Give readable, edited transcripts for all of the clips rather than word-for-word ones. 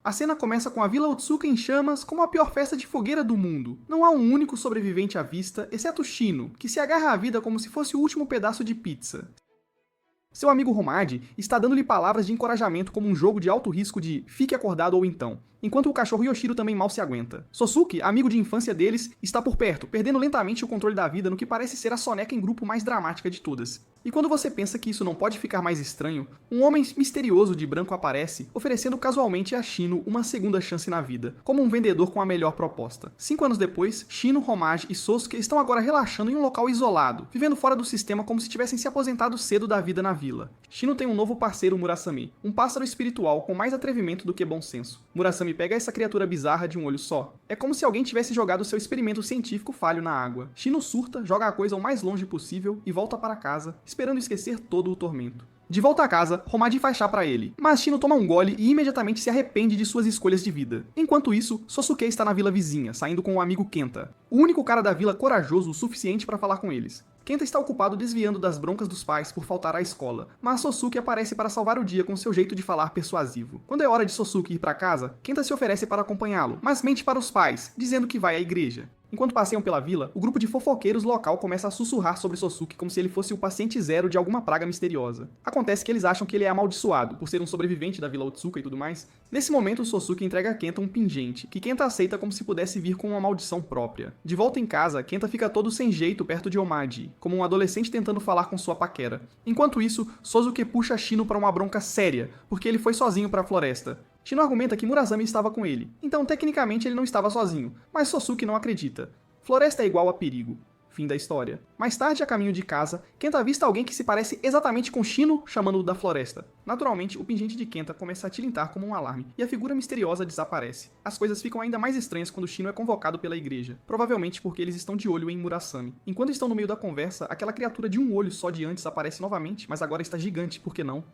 A cena começa com a Vila Otsuka em chamas como a pior festa de fogueira do mundo. Não há um único sobrevivente à vista, exceto Shino, que se agarra à vida como se fosse o último pedaço de pizza. Seu amigo Homadi está dando-lhe palavras de encorajamento como um jogo de alto risco de fique acordado ou então, enquanto o cachorro Yoshiro também mal se aguenta. Sosuke, amigo de infância deles, está por perto, perdendo lentamente o controle da vida no que parece ser a soneca em grupo mais dramática de todas. E quando você pensa que isso não pode ficar mais estranho, um homem misterioso de branco aparece, oferecendo casualmente a Shino uma segunda chance na vida, como um vendedor com a melhor proposta. 5 anos depois, Shino, Homadi e Sosuke estão agora relaxando em um local isolado, vivendo fora do sistema como se tivessem se aposentado cedo da vida na vila. Shino tem um novo parceiro, Murasame, um pássaro espiritual com mais atrevimento do que bom senso. Murasame pega essa criatura bizarra de um olho só. É como se alguém tivesse jogado seu experimento científico falho na água. Shino surta, joga a coisa o mais longe possível e volta para casa, esperando esquecer todo o tormento. De volta a casa, Homadi faz chá pra ele, mas Shino toma um gole e imediatamente se arrepende de suas escolhas de vida. Enquanto isso, Sosuke está na vila vizinha, saindo com o amigo Kenta, o único cara da vila corajoso o suficiente para falar com eles. Kenta está ocupado desviando das broncas dos pais por faltar à escola, mas Sosuke aparece para salvar o dia com seu jeito de falar persuasivo. Quando é hora de Sosuke ir para casa, Kenta se oferece para acompanhá-lo, mas mente para os pais, dizendo que vai à igreja. Enquanto passeiam pela vila, o grupo de fofoqueiros local começa a sussurrar sobre Sosuke como se ele fosse o paciente zero de alguma praga misteriosa. Acontece que eles acham que ele é amaldiçoado, por ser um sobrevivente da Vila Otsuka e tudo mais. Nesse momento, Sosuke entrega a Kenta um pingente, que Kenta aceita como se pudesse vir com uma maldição própria. De volta em casa, Kenta fica todo sem jeito perto de Homadi, como um adolescente tentando falar com sua paquera. Enquanto isso, Sosuke puxa Shino para uma bronca séria, porque ele foi sozinho para a floresta. Shino argumenta que Murasame estava com ele, então tecnicamente ele não estava sozinho, mas Sosuke não acredita. Floresta é igual a perigo. Fim da história. Mais tarde, a caminho de casa, Kenta avista alguém que se parece exatamente com Shino, chamando-o da floresta. Naturalmente, o pingente de Kenta começa a tilintar como um alarme, e a figura misteriosa desaparece. As coisas ficam ainda mais estranhas quando Shino é convocado pela igreja, provavelmente porque eles estão de olho em Murasame. Enquanto estão no meio da conversa, aquela criatura de um olho só de antes aparece novamente, mas agora está gigante, por que não?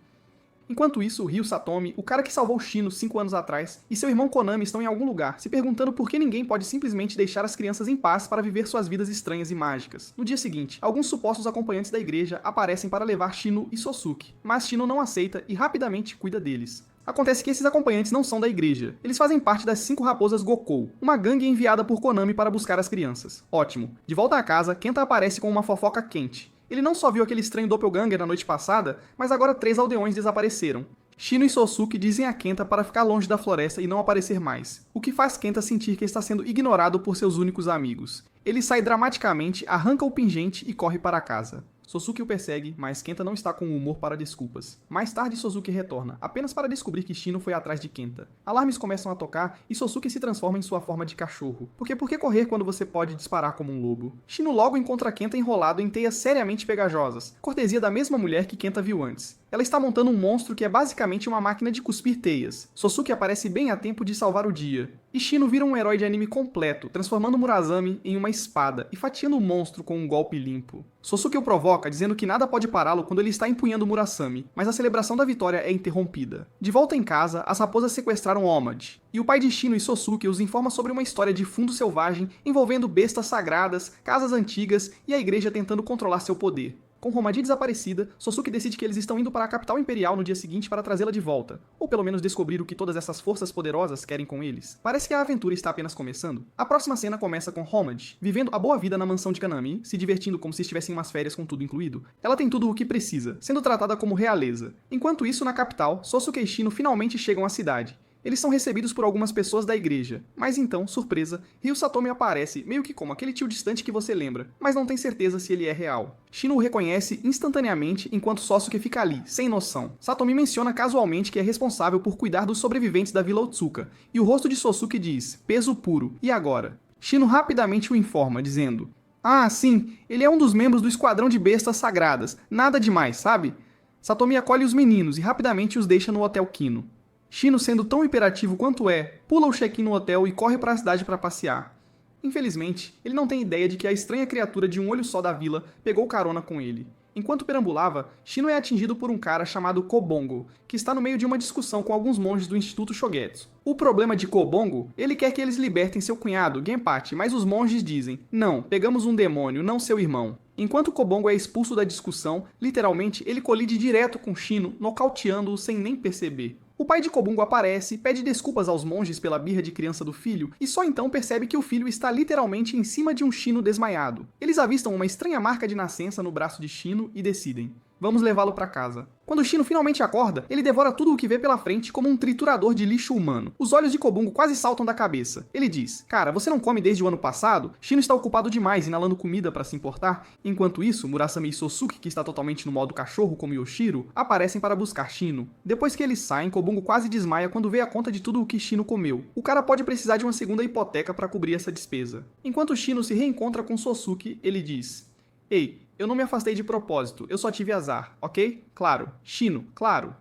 Enquanto isso, Ryu Satomi, o cara que salvou Shino 5 anos atrás, e seu irmão Konami estão em algum lugar, se perguntando por que ninguém pode simplesmente deixar as crianças em paz para viver suas vidas estranhas e mágicas. No dia seguinte, alguns supostos acompanhantes da igreja aparecem para levar Shino e Sosuke, mas Shino não aceita e rapidamente cuida deles. Acontece que esses acompanhantes não são da igreja. Eles fazem parte das 5 raposas Gokou, uma gangue enviada por Konami para buscar as crianças. Ótimo. De volta a casa, Kenta aparece com uma fofoca quente. Ele não só viu aquele estranho doppelganger na noite passada, mas agora 3 aldeões desapareceram. Shino e Sosuke dizem a Kenta para ficar longe da floresta e não aparecer mais, o que faz Kenta sentir que está sendo ignorado por seus únicos amigos. Ele sai dramaticamente, arranca o pingente e corre para casa. Sosuke o persegue, mas Kenta não está com humor para desculpas. Mais tarde, Sosuke retorna, apenas para descobrir que Shino foi atrás de Kenta. Alarmes começam a tocar e Sosuke se transforma em sua forma de cachorro. Porque por que correr quando você pode disparar como um lobo? Shino logo encontra Kenta enrolado em teias seriamente pegajosas, cortesia da mesma mulher que Kenta viu antes. Ela está montando um monstro que é basicamente uma máquina de cuspir teias. Sosuke aparece bem a tempo de salvar o dia. E Shino vira um herói de anime completo, transformando Murasame em uma espada e fatiando o monstro com um golpe limpo. Sosuke o provoca, dizendo que nada pode pará-lo quando ele está empunhando Murasame, mas a celebração da vitória é interrompida. De volta em casa, as raposas sequestraram Homadi, e o pai de Shino e Sosuke os informa sobre uma história de fundo selvagem envolvendo bestas sagradas, casas antigas e a igreja tentando controlar seu poder. Com Homadi desaparecida, Sosuke decide que eles estão indo para a capital imperial no dia seguinte para trazê-la de volta, ou pelo menos descobrir o que todas essas forças poderosas querem com eles. Parece que a aventura está apenas começando. A próxima cena começa com Homadi, vivendo a boa vida na mansão de Kanami, se divertindo como se estivessem em umas férias com tudo incluído. Ela tem tudo o que precisa, sendo tratada como realeza. Enquanto isso, na capital, Sosuke e Shino finalmente chegam à cidade. Eles são recebidos por algumas pessoas da igreja, mas então, surpresa, Ryu Satomi aparece, meio que como aquele tio distante que você lembra, mas não tem certeza se ele é real. Shino o reconhece instantaneamente enquanto Sosuke fica ali, sem noção. Satomi menciona casualmente que é responsável por cuidar dos sobreviventes da Vila Otsuka, e o rosto de Sosuke diz, peso puro, e agora? Shino rapidamente o informa, dizendo, ah, sim, ele é um dos membros do esquadrão de bestas sagradas, nada demais, sabe? Satomi acolhe os meninos e rapidamente os deixa no Hotel Kino. Shino, sendo tão hiperativo quanto é, pula o check-in no hotel e corre para a cidade para passear. Infelizmente, ele não tem ideia de que a estranha criatura de um olho só da vila pegou carona com ele. Enquanto perambulava, Shino é atingido por um cara chamado Kobongo, que está no meio de uma discussão com alguns monges do Instituto Shogetsu. O problema de Kobongo, ele quer que eles libertem seu cunhado, Genpachi, mas os monges dizem, não, pegamos um demônio, não seu irmão. Enquanto Kobongo é expulso da discussão, literalmente ele colide direto com Shino, nocauteando-o sem nem perceber. O pai de Kobungo aparece, pede desculpas aos monges pela birra de criança do filho e só então percebe que o filho está literalmente em cima de um Shino desmaiado. Eles avistam uma estranha marca de nascença no braço de Shino e decidem: vamos levá-lo para casa. Quando Shino finalmente acorda, ele devora tudo o que vê pela frente como um triturador de lixo humano. Os olhos de Kobungo quase saltam da cabeça. Ele diz: cara, você não come desde o ano passado? Shino está ocupado demais inalando comida para se importar. Enquanto isso, Murasame e Sosuke, que está totalmente no modo cachorro como Yoshiro, aparecem para buscar Shino. Depois que eles saem, Kobungo quase desmaia quando vê a conta de tudo o que Shino comeu. O cara pode precisar de uma segunda hipoteca para cobrir essa despesa. Enquanto Shino se reencontra com Sosuke, ele diz: ei, eu não me afastei de propósito, eu só tive azar, ok? Claro. Shino, claro.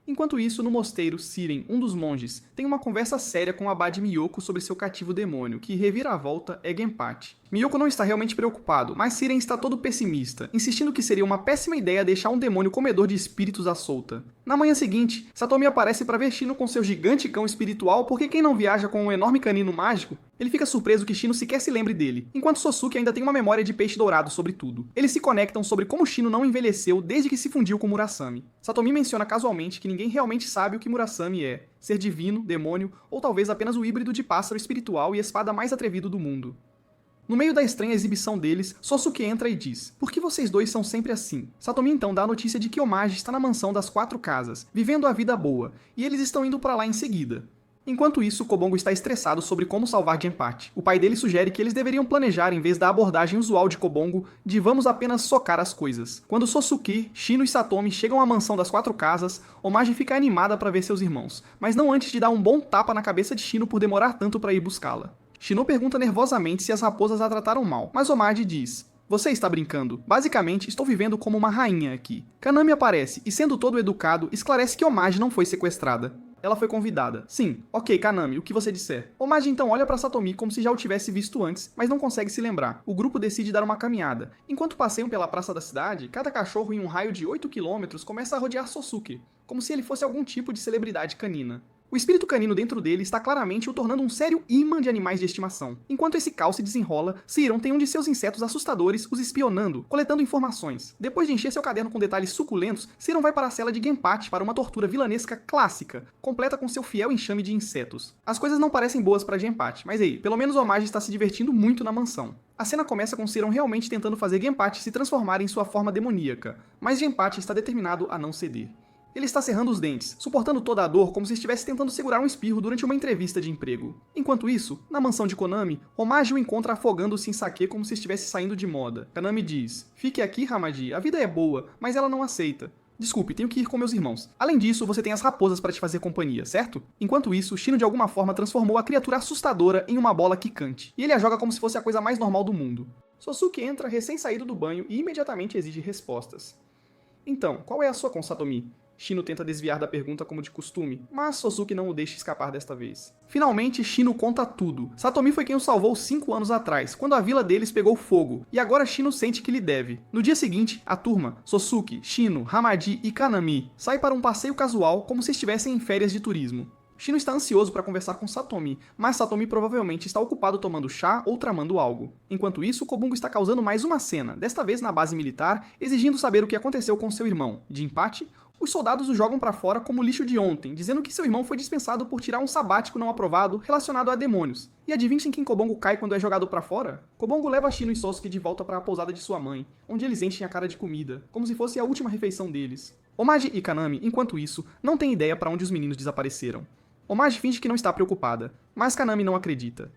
Enquanto isso, no mosteiro, Siren, um dos monges, tem uma conversa séria com o abade Miyoko sobre seu cativo demônio, que reviravolta é Genpachi. Miyoko não está realmente preocupado, mas Siren está todo pessimista, insistindo que seria uma péssima ideia deixar um demônio comedor de espíritos à solta. Na manhã seguinte, Satomi aparece para ver Shino com seu gigante cão espiritual, porque quem não viaja com um enorme canino mágico? Ele fica surpreso que Shino sequer se lembre dele, enquanto Sosuke ainda tem uma memória de peixe dourado sobre tudo. Eles se conectam sobre como Shino não envelheceu desde que se fundiu com Murasame. Satomi menciona casualmente que ninguém realmente sabe o que Murasame é, ser divino, demônio, ou talvez apenas o híbrido de pássaro espiritual e espada mais atrevido do mundo. No meio da estranha exibição deles, Sosuke entra e diz: por que vocês dois são sempre assim? Satomi então dá a notícia de que Omaji está na mansão das 4 casas, vivendo a vida boa, e eles estão indo pra lá em seguida. Enquanto isso, Kobungo está estressado sobre como salvar Genpachi. O pai dele sugere que eles deveriam planejar em vez da abordagem usual de Kobungo de vamos apenas socar as coisas. Quando Sosuke, Shino e Satomi chegam à mansão das 4 casas, Omaji fica animada para ver seus irmãos, mas não antes de dar um bom tapa na cabeça de Shino por demorar tanto para ir buscá-la. Shino pergunta nervosamente se as raposas a trataram mal, mas Omaji diz: você está brincando. Basicamente, estou vivendo como uma rainha aqui. Kanami aparece e, sendo todo educado, esclarece que Omaji não foi sequestrada. Ela foi convidada. Sim, ok, Kanami, o que você disser. Omaji então olha para Satomi como se já o tivesse visto antes, mas não consegue se lembrar. O grupo decide dar uma caminhada. Enquanto passeiam pela praça da cidade, cada cachorro em um raio de 8 km começa a rodear Sosuke, como se ele fosse algum tipo de celebridade canina. O espírito canino dentro dele está claramente o tornando um sério imã de animais de estimação. Enquanto esse caos se desenrola, Siron tem um de seus insetos assustadores os espionando, coletando informações. Depois de encher seu caderno com detalhes suculentos, Siron vai para a cela de Genpachi para uma tortura vilanesca clássica, completa com seu fiel enxame de insetos. As coisas não parecem boas para Genpachi, mas ei, pelo menos Omaji está se divertindo muito na mansão. A cena começa com Siron realmente tentando fazer Genpachi se transformar em sua forma demoníaca, mas Genpachi está determinado a não ceder. Ele está cerrando os dentes, suportando toda a dor como se estivesse tentando segurar um espirro durante uma entrevista de emprego. Enquanto isso, na mansão de Konami, Omaji o encontra afogando-se em sake como se estivesse saindo de moda. Kanami diz: fique aqui, Hamaji, a vida é boa, mas ela não aceita. Desculpe, tenho que ir com meus irmãos. Além disso, você tem as raposas para te fazer companhia, certo? Enquanto isso, Shino de alguma forma transformou a criatura assustadora em uma bola quicante, e ele a joga como se fosse a coisa mais normal do mundo. Sosuke entra recém-saído do banho e imediatamente exige respostas. Então, qual é a sua com Satomi? Shino tenta desviar da pergunta como de costume, mas Sosuke não o deixa escapar desta vez. Finalmente, Shino conta tudo. Satomi foi quem o salvou 5 anos atrás, quando a vila deles pegou fogo, e agora Shino sente que lhe deve. No dia seguinte, a turma, Sosuke, Shino, Hamaji e Kanami, sai para um passeio casual como se estivessem em férias de turismo. Shino está ansioso para conversar com Satomi, mas Satomi provavelmente está ocupado tomando chá ou tramando algo. Enquanto isso, Kobungo está causando mais uma cena, desta vez na base militar, exigindo saber o que aconteceu com seu irmão. Genpachi, os soldados o jogam para fora como lixo de ontem, dizendo que seu irmão foi dispensado por tirar um sabático não aprovado relacionado a demônios. E adivinhem em quem Kobungo cai quando é jogado para fora? Kobungo leva Shino e Sosuke de volta para a pousada de sua mãe, onde eles enchem a cara de comida, como se fosse a última refeição deles. Omaji e Kanami, enquanto isso, não têm ideia para onde os meninos desapareceram. Omaji finge que não está preocupada, mas Kanami não acredita.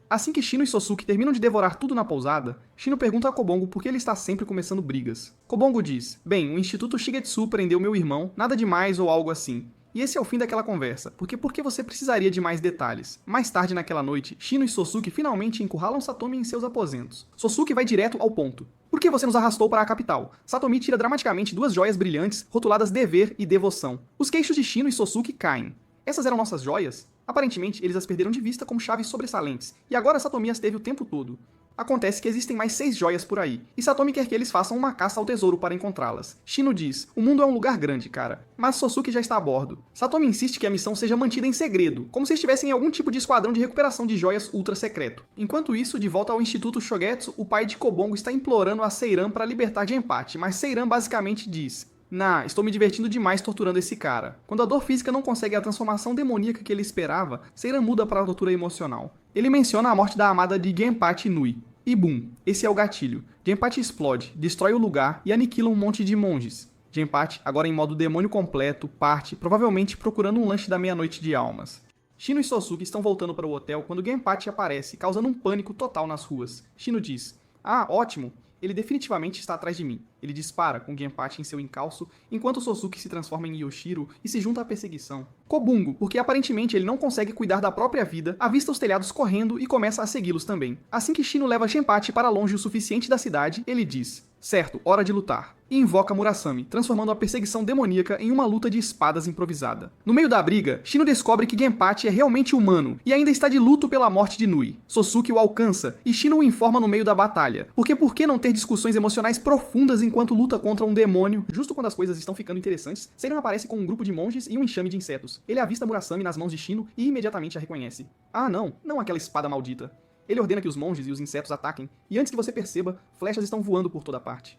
Assim que Shino e Sosuke terminam de devorar tudo na pousada, Shino pergunta a Kobungo por que ele está sempre começando brigas. Kobungo diz: bem, o Instituto Shigetsu prendeu meu irmão, nada demais ou algo assim. E esse é o fim daquela conversa, porque por que você precisaria de mais detalhes? Mais tarde naquela noite, Shino e Sosuke finalmente encurralam Satomi em seus aposentos. Sosuke vai direto ao ponto. Por que você nos arrastou para a capital? Satomi tira dramaticamente 2 joias brilhantes, rotuladas dever e devoção. Os queixos de Shino e Sosuke caem. Essas eram nossas joias? Aparentemente, eles as perderam de vista como chaves sobressalentes, e agora Satomi as teve o tempo todo. Acontece que existem mais 6 joias por aí, e Satomi quer que eles façam uma caça ao tesouro para encontrá-las. Shino diz: o mundo é um lugar grande, cara. Mas Sosuke já está a bordo. Satomi insiste que a missão seja mantida em segredo, como se estivessem em algum tipo de esquadrão de recuperação de joias ultra secreto. Enquanto isso, de volta ao Instituto Shogetsu, o pai de Kobungo está implorando a Seiran para libertar Genpachi, mas Seiran basicamente diz: Estou me divertindo demais torturando esse cara. Quando a dor física não consegue a transformação demoníaca que ele esperava, Seiran muda para a tortura emocional. Ele menciona a morte da amada de Genpachi Nui. E boom, esse é o gatilho. Genpachi explode, destrói o lugar e aniquila um monte de monges. Genpachi, agora em modo demônio completo, parte, provavelmente procurando um lanche da meia-noite de almas. Shino e Sosuke estão voltando para o hotel quando Genpachi aparece, causando um pânico total nas ruas. Shino diz: "Ah, ótimo! Ele definitivamente está atrás de mim." Ele dispara com Genpachi em seu encalço, enquanto Sosuke se transforma em Yoshiro e se junta à perseguição. Kobungo, porque aparentemente ele não consegue cuidar da própria vida, avista os telhados correndo e começa a segui-los também. Assim que Shino leva Genpachi para longe o suficiente da cidade, ele diz: "Certo, hora de lutar." E invoca Murasame, transformando a perseguição demoníaca em uma luta de espadas improvisada. No meio da briga, Shino descobre que Genpachi é realmente humano e ainda está de luto pela morte de Nui. Sosuke o alcança e Shino o informa no meio da batalha. Porque por que não ter discussões emocionais profundas enquanto luta contra um demônio? Justo quando as coisas estão ficando interessantes, Seiran aparece com um grupo de monges e um enxame de insetos. Ele avista Murasame nas mãos de Shino e imediatamente a reconhece. Ah não aquela espada maldita. Ele ordena que os monges e os insetos ataquem, e antes que você perceba, flechas estão voando por toda parte.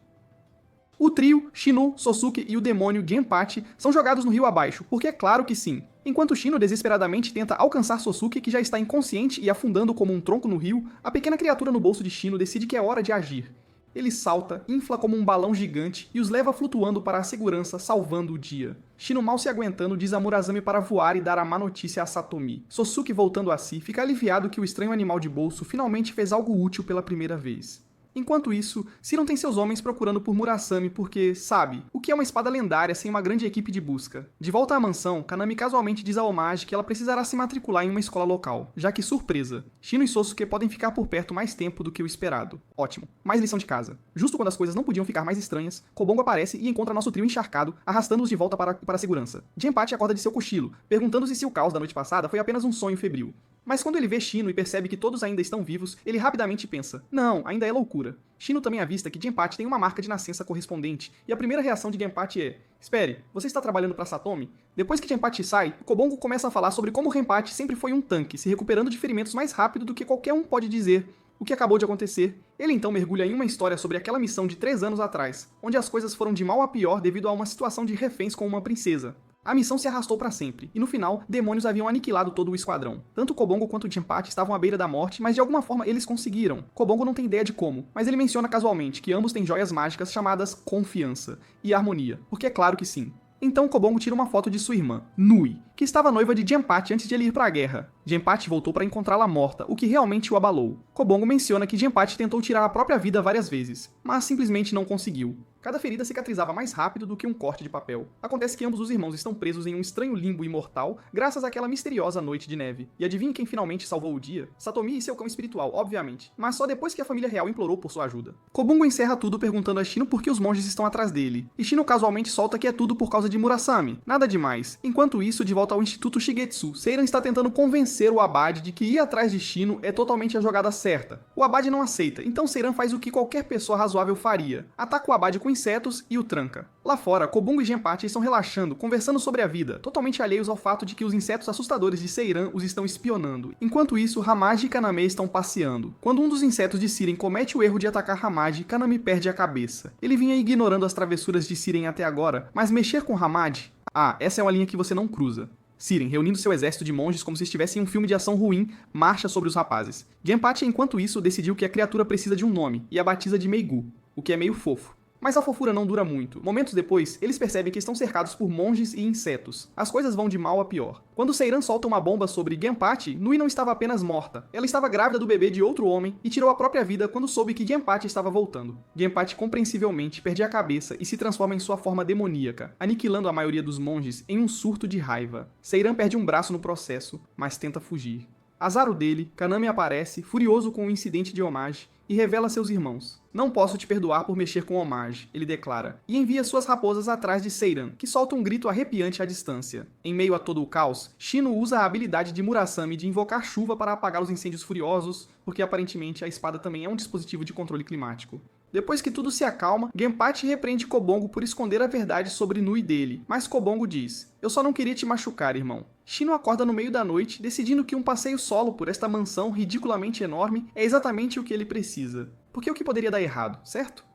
O trio, Shino, Sosuke e o demônio Genpachi são jogados no rio abaixo, porque é claro que sim. Enquanto Shino desesperadamente tenta alcançar Sosuke, que já está inconsciente e afundando como um tronco no rio, a pequena criatura no bolso de Shino decide que é hora de agir. Ele salta, infla como um balão gigante e os leva flutuando para a segurança, salvando o dia. Shino, mal se aguentando, diz a Murasame para voar e dar a má notícia a Satomi. Sosuke, voltando a si, fica aliviado que o estranho animal de bolso finalmente fez algo útil pela primeira vez. Enquanto isso, Seiran tem seus homens procurando por Murasame porque, sabe, o que é uma espada lendária sem uma grande equipe de busca? De volta à mansão, Kaname casualmente diz a Homage que ela precisará se matricular em uma escola local, já que, surpresa, Shino e Sosuke podem ficar por perto mais tempo do que o esperado. Ótimo, mais lição de casa. Justo quando as coisas não podiam ficar mais estranhas, Kobongo aparece e encontra nosso trio encharcado, arrastando-os de volta para a segurança. Genpachi acorda de seu cochilo, perguntando-se se o caos da noite passada foi apenas um sonho febril. Mas quando ele vê Shino e percebe que todos ainda estão vivos, ele rapidamente pensa: não, ainda é loucura. Shino também avista que Genpachi tem uma marca de nascença correspondente, e a primeira reação de Genpachi é: espere, você está trabalhando para Satomi? Depois que Genpachi sai, Kobongo começa a falar sobre como Genpachi sempre foi um tanque, se recuperando de ferimentos mais rápido do que qualquer um pode dizer o que acabou de acontecer. Ele então mergulha em uma história sobre aquela missão de 3 anos atrás, onde as coisas foram de mal a pior devido a uma situação de reféns com uma princesa. A missão se arrastou para sempre, e no final, demônios haviam aniquilado todo o esquadrão. Tanto Kobongo quanto Genpachi estavam à beira da morte, mas de alguma forma eles conseguiram. Kobongo não tem ideia de como, mas ele menciona casualmente que ambos têm joias mágicas chamadas Confiança e Harmonia, porque é claro que sim. Então Kobongo tira uma foto de sua irmã, Nui, que estava noiva de Genpachi antes de ele ir para a guerra. Genpachi voltou para encontrá-la morta, o que realmente o abalou. Kobongo menciona que Genpachi tentou tirar a própria vida várias vezes, mas simplesmente não conseguiu. Cada ferida cicatrizava mais rápido do que um corte de papel. Acontece que ambos os irmãos estão presos em um estranho limbo imortal, graças àquela misteriosa noite de neve. E adivinhe quem finalmente salvou o dia? Satomi e seu cão espiritual, obviamente, mas só depois que a família real implorou por sua ajuda. Kobongo encerra tudo perguntando a Shino por que os monges estão atrás dele, e Shino casualmente solta que é tudo por causa de Murasame. Nada demais. Enquanto isso, de volta ao Instituto Shigetsu, Seiran está tentando convencer o Abade de que ir atrás de Shino é totalmente a jogada certa. O Abade não aceita, então Seiran faz o que qualquer pessoa razoável faria: ataca o Abade com insetos e o tranca. Lá fora, Kobongo e Genpachi estão relaxando, conversando sobre a vida, totalmente alheios ao fato de que os insetos assustadores de Seiran os estão espionando. Enquanto isso, Hamage e Kaname estão passeando. Quando um dos insetos de Siren comete o erro de atacar Hamage, Kaname perde a cabeça. Ele vinha ignorando as travessuras de Siren até agora, mas mexer com Hamage? Essa é uma linha que você não cruza. Siren, reunindo seu exército de monges como se estivesse em um filme de ação ruim, marcha sobre os rapazes. Genpachi, enquanto isso, decidiu que a criatura precisa de um nome, e a batiza de Meigu, o que é meio fofo. Mas a fofura não dura muito. Momentos depois, eles percebem que estão cercados por monges e insetos. As coisas vão de mal a pior. Quando Seiran solta uma bomba sobre Genpachi, Nui não estava apenas morta. Ela estava grávida do bebê de outro homem e tirou a própria vida quando soube que Genpachi estava voltando. Genpachi compreensivelmente perde a cabeça e se transforma em sua forma demoníaca, aniquilando a maioria dos monges em um surto de raiva. Seiran perde um braço no processo, mas tenta fugir. Azar o dele, Kaname aparece, furioso com o incidente de Homage, e revela a seus irmãos. Não posso te perdoar por mexer com Homage, ele declara, e envia suas raposas atrás de Seiran, que solta um grito arrepiante à distância. Em meio a todo o caos, Shino usa a habilidade de Murasame de invocar chuva para apagar os incêndios furiosos, porque aparentemente a espada também é um dispositivo de controle climático. Depois que tudo se acalma, Genpachi repreende Kobongo por esconder a verdade sobre Nui dele, mas Kobongo diz: eu só não queria te machucar, irmão. Shino acorda no meio da noite, decidindo que um passeio solo por esta mansão ridiculamente enorme é exatamente o que ele precisa. Porque o que poderia dar errado, certo?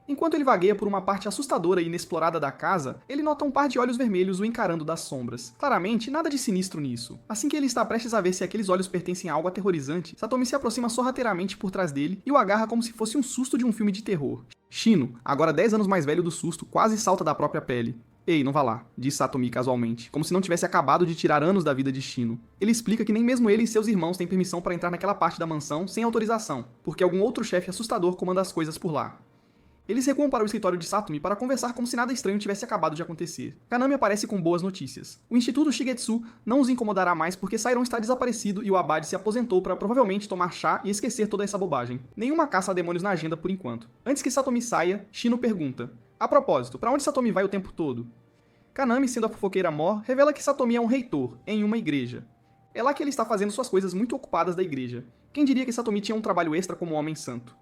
Enquanto ele vagueia por uma parte assustadora e inexplorada da casa, ele nota um par de olhos vermelhos o encarando das sombras. Claramente, nada de sinistro nisso. Assim que ele está prestes a ver se aqueles olhos pertencem a algo aterrorizante, Satomi se aproxima sorrateiramente por trás dele e o agarra como se fosse um susto de um filme de terror. Shino, agora 10 anos mais velho do susto, quase salta da própria pele. Ei, não vá lá, diz Satomi casualmente, como se não tivesse acabado de tirar anos da vida de Shino. Ele explica que nem mesmo ele e seus irmãos têm permissão para entrar naquela parte da mansão sem autorização, porque algum outro chefe assustador comanda as coisas por lá. Eles recuam para o escritório de Satomi para conversar como se nada estranho tivesse acabado de acontecer. Kanami aparece com boas notícias. O Instituto Shigetsu não os incomodará mais porque Sairon está desaparecido e o Abade se aposentou para provavelmente tomar chá e esquecer toda essa bobagem. Nenhuma caça a demônios na agenda por enquanto. Antes que Satomi saia, Shino pergunta: a propósito, para onde Satomi vai o tempo todo? Kanami, sendo a fofoqueira mor, revela que Satomi é um reitor, em uma igreja. É lá que ele está fazendo suas coisas muito ocupadas da igreja. Quem diria que Satomi tinha um trabalho extra como homem santo?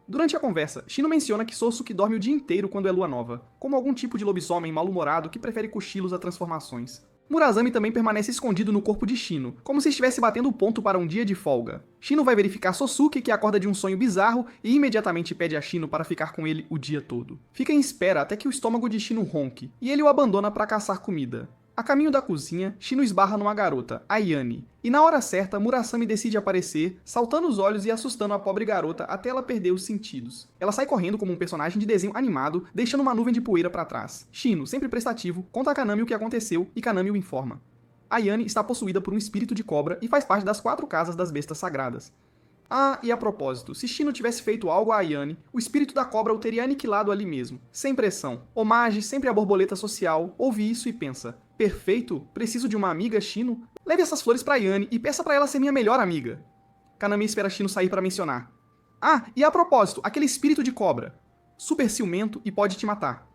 Durante a conversa, Shino menciona que Sosuke dorme o dia inteiro quando é lua nova, como algum tipo de lobisomem mal-humorado que prefere cochilos a transformações. Murasame também permanece escondido no corpo de Shino, como se estivesse batendo o ponto para um dia de folga. Shino vai verificar Sosuke, que acorda de um sonho bizarro e imediatamente pede a Shino para ficar com ele o dia todo. Fica em espera até que o estômago de Shino ronque, e ele o abandona para caçar comida. A caminho da cozinha, Shino esbarra numa garota, Ayane, e na hora certa, Murasame decide aparecer, saltando os olhos e assustando a pobre garota até ela perder os sentidos. Ela sai correndo como um personagem de desenho animado, deixando uma nuvem de poeira para trás. Shino, sempre prestativo, conta a Kanami o que aconteceu e Kanami o informa. Ayane está possuída por um espírito de cobra e faz parte das 4 casas das bestas sagradas. Ah, e a propósito, se Shino tivesse feito algo a Ayane, o espírito da cobra o teria aniquilado ali mesmo, sem pressão. Homage, sempre a borboleta social, ouve isso e pensa: perfeito, preciso de uma amiga, Shino? Leve essas flores pra Ayane e peça pra ela ser minha melhor amiga. Kanami espera Shino sair para mencionar: ah, e a propósito, aquele espírito de cobra. Super ciumento e pode te matar.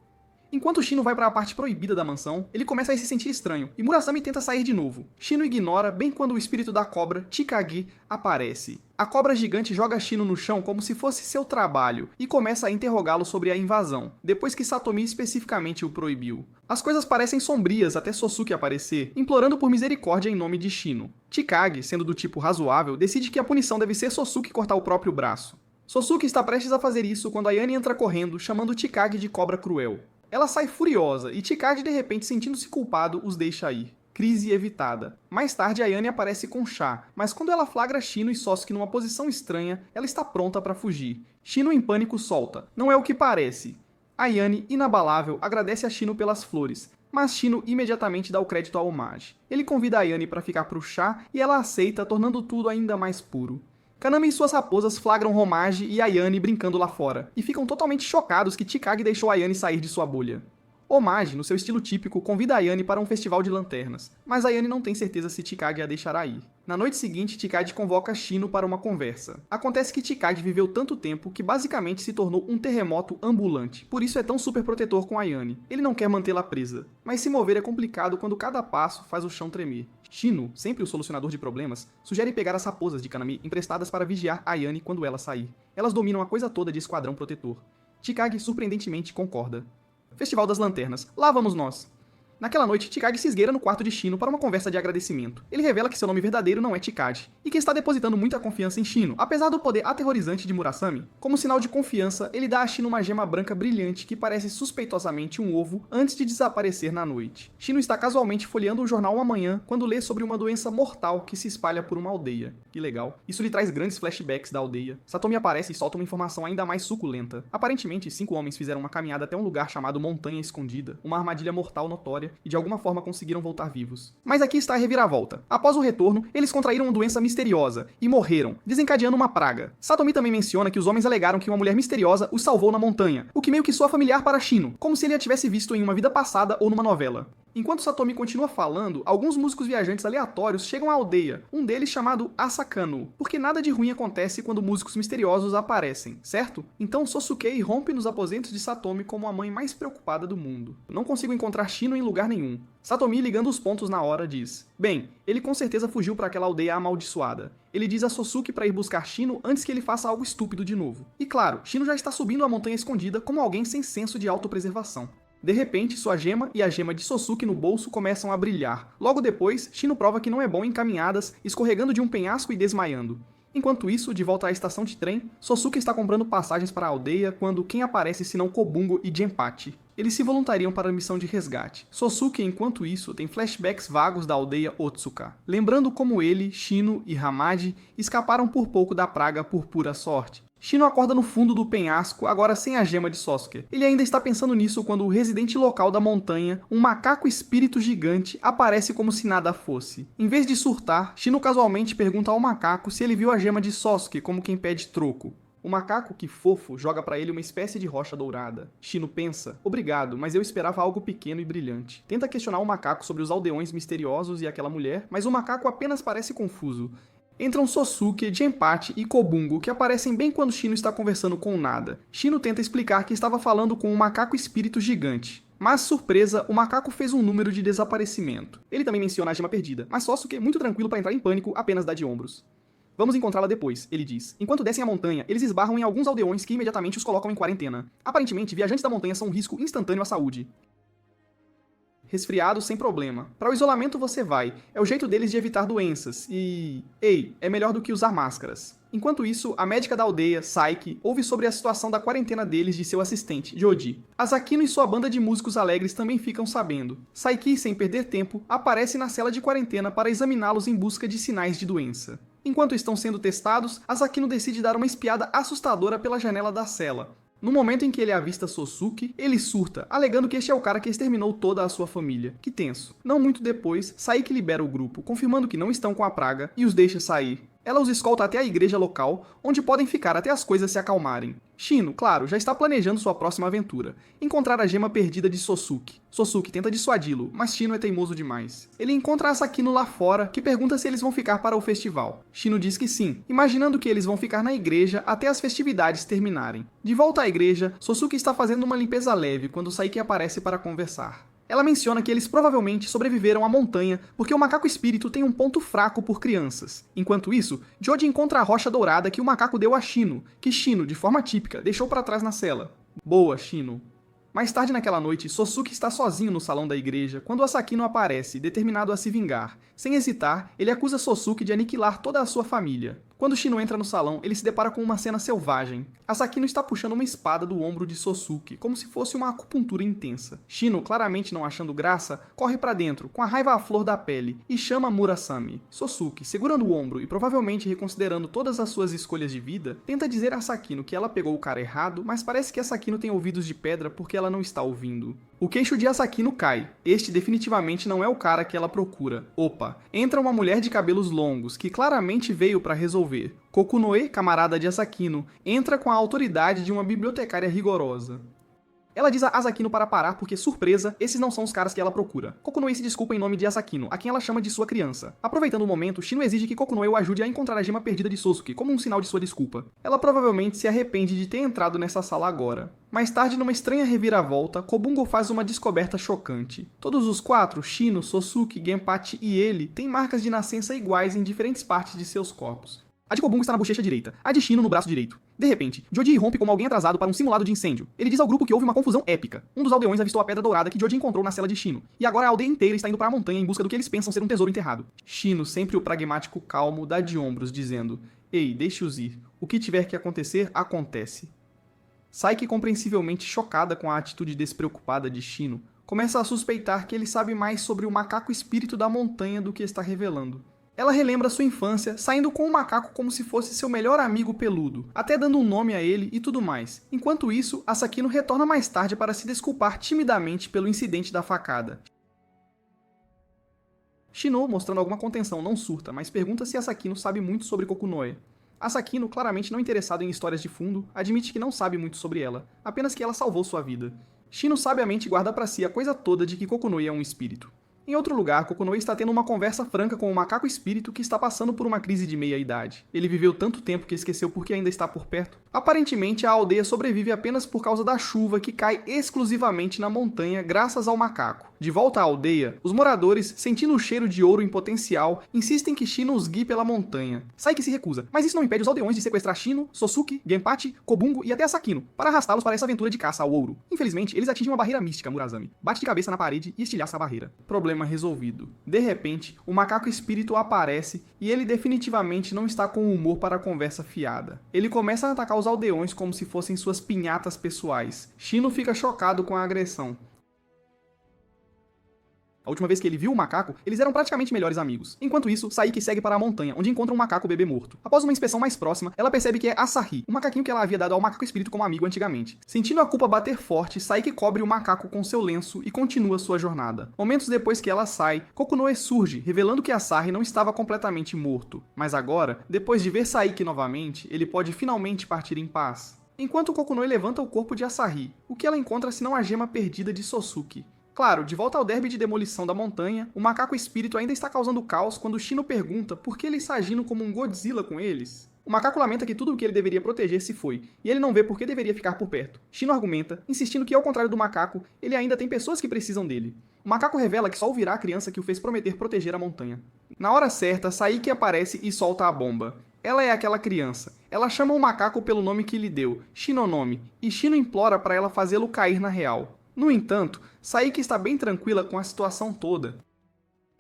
Enquanto Shino vai para a parte proibida da mansão, ele começa a se sentir estranho, e Murasame tenta sair de novo. Shino ignora bem quando o espírito da cobra, Chikage, aparece. A cobra gigante joga Shino no chão como se fosse seu trabalho, e começa a interrogá-lo sobre a invasão, depois que Satomi especificamente o proibiu. As coisas parecem sombrias até Sosuke aparecer, implorando por misericórdia em nome de Shino. Chikage, sendo do tipo razoável, decide que a punição deve ser Sosuke cortar o próprio braço. Sosuke está prestes a fazer isso quando Ayane entra correndo, chamando Chikage de cobra cruel. Ela sai furiosa e Chikage, de repente, sentindo-se culpado, os deixa ir. Crise evitada. Mais tarde, Ayane aparece com chá, mas quando ela flagra Shino e Sosuke numa posição estranha, ela está pronta para fugir. Shino, em pânico, solta. Não é o que parece. Ayane, inabalável, agradece a Shino pelas flores, mas Shino imediatamente dá o crédito ao Homage. Ele convida Ayane para ficar pro chá e ela aceita, tornando tudo ainda mais puro. Kanami e suas raposas flagram Homage e Ayane brincando lá fora, e ficam totalmente chocados que Chikage deixou Ayane sair de sua bolha. Homage, no seu estilo típico, convida Ayane para um festival de lanternas, mas Ayane não tem certeza se Chikage a deixará ir. Na noite seguinte, Chikage convoca Shino para uma conversa. Acontece que Chikage viveu tanto tempo que basicamente se tornou um terremoto ambulante, por isso é tão super protetor com Ayane. Ele não quer mantê-la presa, mas se mover é complicado quando cada passo faz o chão tremer. Shino, sempre o solucionador de problemas, sugere pegar as raposas de Kanami emprestadas para vigiar Ayane quando ela sair. Elas dominam a coisa toda de esquadrão protetor. Chikage surpreendentemente concorda. Festival das Lanternas. Lá vamos nós. Naquela noite, Chikage se esgueira no quarto de Shino para uma conversa de agradecimento. Ele revela que seu nome verdadeiro não é Chikage, e que está depositando muita confiança em Shino, apesar do poder aterrorizante de Murasame. Como sinal de confiança, ele dá a Shino uma gema branca brilhante que parece suspeitosamente um ovo antes de desaparecer na noite. Shino está casualmente folheando o jornal uma manhã quando lê sobre uma doença mortal que se espalha por uma aldeia. Que legal. Isso lhe traz grandes flashbacks da aldeia. Satomi aparece e solta uma informação ainda mais suculenta. Aparentemente, 5 homens fizeram uma caminhada até um lugar chamado Montanha Escondida, uma armadilha mortal notória, e de alguma forma conseguiram voltar vivos. Mas aqui está a reviravolta. Após o retorno, eles contraíram uma doença misteriosa e morreram, desencadeando uma praga. Satomi também menciona que os homens alegaram que uma mulher misteriosa os salvou na montanha, o que meio que soa familiar para Shino, como se ele a tivesse visto em uma vida passada ou numa novela. Enquanto Satomi continua falando, alguns músicos viajantes aleatórios chegam à aldeia, um deles chamado Asakano, porque nada de ruim acontece quando músicos misteriosos aparecem, certo? Então Sosuke irrompe nos aposentos de Satomi como a mãe mais preocupada do mundo. Não consigo encontrar Shino em lugar nenhum. Satomi, ligando os pontos na hora, diz: bem, ele com certeza fugiu para aquela aldeia amaldiçoada. Ele diz a Sosuke para ir buscar Shino antes que ele faça algo estúpido de novo. E claro, Shino já está subindo a montanha escondida como alguém sem senso de autopreservação. De repente, sua gema e a gema de Sosuke no bolso começam a brilhar. Logo depois, Shino prova que não é bom em caminhadas, escorregando de um penhasco e desmaiando. Enquanto isso, de volta à estação de trem, Sosuke está comprando passagens para a aldeia quando quem aparece senão Kobungo e Genpachi. Eles se voluntariam para a missão de resgate. Sosuke, enquanto isso, tem flashbacks vagos da aldeia Otsuka, lembrando como ele, Shino e Hamadi escaparam por pouco da praga por pura sorte. Shino acorda no fundo do penhasco, agora sem a gema de Sosuke. Ele ainda está pensando nisso quando o residente local da montanha, um macaco espírito gigante, aparece como se nada fosse. Em vez de surtar, Shino casualmente pergunta ao macaco se ele viu a gema de Sosuke como quem pede troco. O macaco, que fofo, joga pra ele uma espécie de rocha dourada. Shino pensa, obrigado, mas eu esperava algo pequeno e brilhante. Tenta questionar o macaco sobre os aldeões misteriosos e aquela mulher, mas o macaco apenas parece confuso. Entram Sosuke, Genpachi e Kobungo, que aparecem bem quando Shino está conversando com o nada. Shino tenta explicar que estava falando com um macaco espírito gigante. Mas, surpresa, o macaco fez um número de desaparecimento. Ele também menciona a gema perdida, mas Sosuke, muito tranquilo para entrar em pânico, apenas dá de ombros. Vamos encontrá-la depois, ele diz. Enquanto descem a montanha, eles esbarram em alguns aldeões que imediatamente os colocam em quarentena. Aparentemente, viajantes da montanha são um risco instantâneo à saúde. Resfriado sem problema. Para o isolamento você vai. É o jeito deles de evitar doenças. E... ei, é melhor do que usar máscaras. Enquanto isso, a médica da aldeia, Saiki, ouve sobre a situação da quarentena deles de seu assistente, Joji. Asakino e sua banda de músicos alegres também ficam sabendo. Saiki, sem perder tempo, aparece na cela de quarentena para examiná-los em busca de sinais de doença. Enquanto estão sendo testados, Asakino decide dar uma espiada assustadora pela janela da cela. No momento em que ele avista Sosuke, ele surta, alegando que este é o cara que exterminou toda a sua família. Que tenso. Não muito depois, Saiki libera o grupo, confirmando que não estão com a praga, e os deixa sair. Ela os escolta até a igreja local, onde podem ficar até as coisas se acalmarem. Shino, claro, já está planejando sua próxima aventura, encontrar a gema perdida de Sosuke. Sosuke tenta dissuadi-lo, mas Shino é teimoso demais. Ele encontra Asakino lá fora, que pergunta se eles vão ficar para o festival. Shino diz que sim, imaginando que eles vão ficar na igreja até as festividades terminarem. De volta à igreja, Sosuke está fazendo uma limpeza leve quando Saiki aparece para conversar. Ela menciona que eles provavelmente sobreviveram à montanha porque o macaco espírito tem um ponto fraco por crianças. Enquanto isso, Joji encontra a rocha dourada que o macaco deu a Shino, que Shino, de forma típica, deixou para trás na cela. Boa, Shino. Mais tarde naquela noite, Sosuke está sozinho no salão da igreja quando Asakino aparece, determinado a se vingar. Sem hesitar, ele acusa Sosuke de aniquilar toda a sua família. Quando Shino entra no salão, ele se depara com uma cena selvagem. Asakino está puxando uma espada do ombro de Sosuke, como se fosse uma acupuntura intensa. Shino, claramente não achando graça, corre pra dentro, com a raiva à flor da pele, e chama Murasame. Sosuke, segurando o ombro e provavelmente reconsiderando todas as suas escolhas de vida, tenta dizer a Asakino que ela pegou o cara errado, mas parece que Asakino tem ouvidos de pedra porque ela não está ouvindo. O queixo de Asakino cai. Este definitivamente não é o cara que ela procura. Opa, entra uma mulher de cabelos longos, que claramente veio para resolver. Kokunoe, camarada de Asakino, entra com a autoridade de uma bibliotecária rigorosa. Ela diz a Asakino para parar porque, surpresa, esses não são os caras que ela procura. Kokunoe se desculpa em nome de Asakino, a quem ela chama de sua criança. Aproveitando o momento, Shino exige que Kokunoe o ajude a encontrar a gema perdida de Sosuke, como um sinal de sua desculpa. Ela provavelmente se arrepende de ter entrado nessa sala agora. Mais tarde, numa estranha reviravolta, Kobungo faz uma descoberta chocante. Todos os quatro, Shino, Sosuke, Genpachi e ele, têm marcas de nascença iguais em diferentes partes de seus corpos. A de Kobungo está na bochecha direita, a de Shino no braço direito. De repente, Joji irrompe como alguém atrasado para um simulado de incêndio. Ele diz ao grupo que houve uma confusão épica. Um dos aldeões avistou a pedra dourada que Joji encontrou na cela de Shino, e agora a aldeia inteira está indo para a montanha em busca do que eles pensam ser um tesouro enterrado. Shino, sempre o pragmático calmo, dá de ombros, dizendo: "Ei, deixe-os ir. O que tiver que acontecer, acontece." Saiki, compreensivelmente chocada com a atitude despreocupada de Shino, começa a suspeitar que ele sabe mais sobre o macaco espírito da montanha do que está revelando. Ela relembra sua infância, saindo com o macaco como se fosse seu melhor amigo peludo, até dando um nome a ele e tudo mais. Enquanto isso, Asakino retorna mais tarde para se desculpar timidamente pelo incidente da facada. Shino, mostrando alguma contenção, não surta, mas pergunta se Asakino sabe muito sobre Kokunoe. Asakino, claramente não interessado em histórias de fundo, admite que não sabe muito sobre ela, apenas que ela salvou sua vida. Shino sabiamente guarda para si a coisa toda de que Kokunoe é um espírito. Em outro lugar, Kokunoe está tendo uma conversa franca com o macaco espírito que está passando por uma crise de meia-idade. Ele viveu tanto tempo que esqueceu por que ainda está por perto. Aparentemente, a aldeia sobrevive apenas por causa da chuva que cai exclusivamente na montanha graças ao macaco. De volta à aldeia, os moradores, sentindo o cheiro de ouro em potencial, insistem que Shino os guie pela montanha. Saiki se recusa, mas isso não impede os aldeões de sequestrar Shino, Sosuke, Genpachi, Kobungo e até Asakino, para arrastá-los para essa aventura de caça ao ouro. Infelizmente, eles atingem uma barreira mística, Murazami. Bate de cabeça na parede e estilhaça a barreira. Problema resolvido. De repente, o macaco espírito aparece e ele definitivamente não está com humor para a conversa fiada. Ele começa a atacar os aldeões como se fossem suas pinhatas pessoais. Shino fica chocado com a agressão. A última vez que ele viu o macaco, eles eram praticamente melhores amigos. Enquanto isso, Saiki segue para a montanha, onde encontra um macaco bebê morto. Após uma inspeção mais próxima, ela percebe que é Asahi, o macaquinho que ela havia dado ao macaco espírito como amigo antigamente. Sentindo a culpa bater forte, Saiki cobre o macaco com seu lenço e continua sua jornada. Momentos depois que ela sai, Kokunoe surge, revelando que Asahi não estava completamente morto. Mas agora, depois de ver Saiki novamente, ele pode finalmente partir em paz. Enquanto Kokunoe levanta o corpo de Asahi, o que ela encontra senão a gema perdida de Sosuke. Claro, de volta ao derby de demolição da montanha, o macaco espírito ainda está causando caos quando Shino pergunta por que ele está agindo como um Godzilla com eles. O macaco lamenta que tudo o que ele deveria proteger se foi, e ele não vê por que deveria ficar por perto. Shino argumenta, insistindo que ao contrário do macaco, ele ainda tem pessoas que precisam dele. O macaco revela que só ouvirá a criança que o fez prometer proteger a montanha. Na hora certa, Saiki aparece e solta a bomba. Ela é aquela criança. Ela chama o macaco pelo nome que lhe deu, Shinonome, e Shino implora para ela fazê-lo cair na real. No entanto, Saiki está bem tranquila com a situação toda.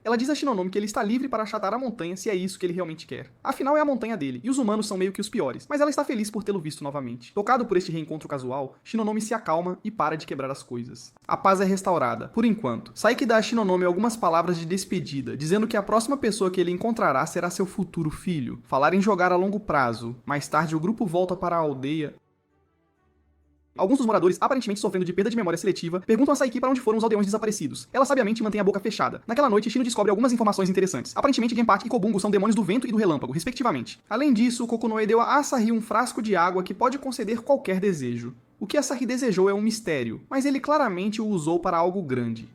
Ela diz a Shinonome que ele está livre para achatar a montanha se é isso que ele realmente quer. Afinal, é a montanha dele, e os humanos são meio que os piores, mas ela está feliz por tê-lo visto novamente. Tocado por este reencontro casual, Shinonome se acalma e para de quebrar as coisas. A paz é restaurada, por enquanto. Saiki dá a Shinonome algumas palavras de despedida, dizendo que a próxima pessoa que ele encontrará será seu futuro filho. Falar em jogar a longo prazo. Mais tarde, o grupo volta para a aldeia. Alguns dos moradores, aparentemente sofrendo de perda de memória seletiva, perguntam a Saiki para onde foram os aldeões desaparecidos. Ela sabiamente mantém a boca fechada. Naquela noite, Shino descobre algumas informações interessantes. Aparentemente, Genpachi e Kobungo são demônios do vento e do relâmpago, respectivamente. Além disso, Kokunoe deu a Asahi um frasco de água que pode conceder qualquer desejo. O que Asahi desejou é um mistério, mas ele claramente o usou para algo grande.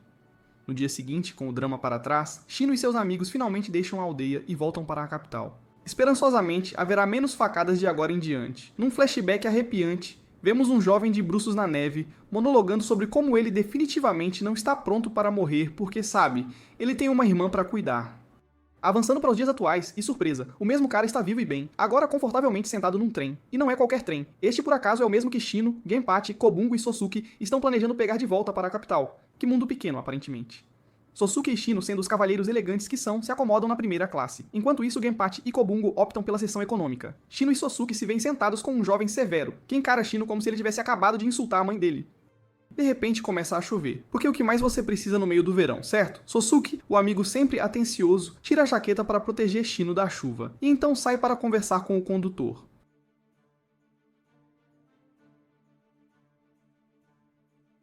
No dia seguinte, com o drama para trás, Shino e seus amigos finalmente deixam a aldeia e voltam para a capital. Esperançosamente, haverá menos facadas de agora em diante. Num flashback arrepiante, vemos um jovem de bruços na neve, monologando sobre como ele definitivamente não está pronto para morrer porque, sabe, ele tem uma irmã para cuidar. Avançando para os dias atuais, e surpresa, o mesmo cara está vivo e bem, agora confortavelmente sentado num trem. E não é qualquer trem. Este, por acaso, é o mesmo que Shino, Genpachi, Kobungo e Sosuke estão planejando pegar de volta para a capital. Que mundo pequeno, aparentemente. Sosuke e Shino, sendo os cavalheiros elegantes que são, se acomodam na primeira classe. Enquanto isso, Genpachi e Kobungo optam pela seção econômica. Shino e Sosuke se veem sentados com um jovem severo, que encara Shino como se ele tivesse acabado de insultar a mãe dele. De repente começa a chover, porque é o que mais você precisa no meio do verão, certo? Sosuke, o amigo sempre atencioso, tira a jaqueta para proteger Shino da chuva, e então sai para conversar com o condutor.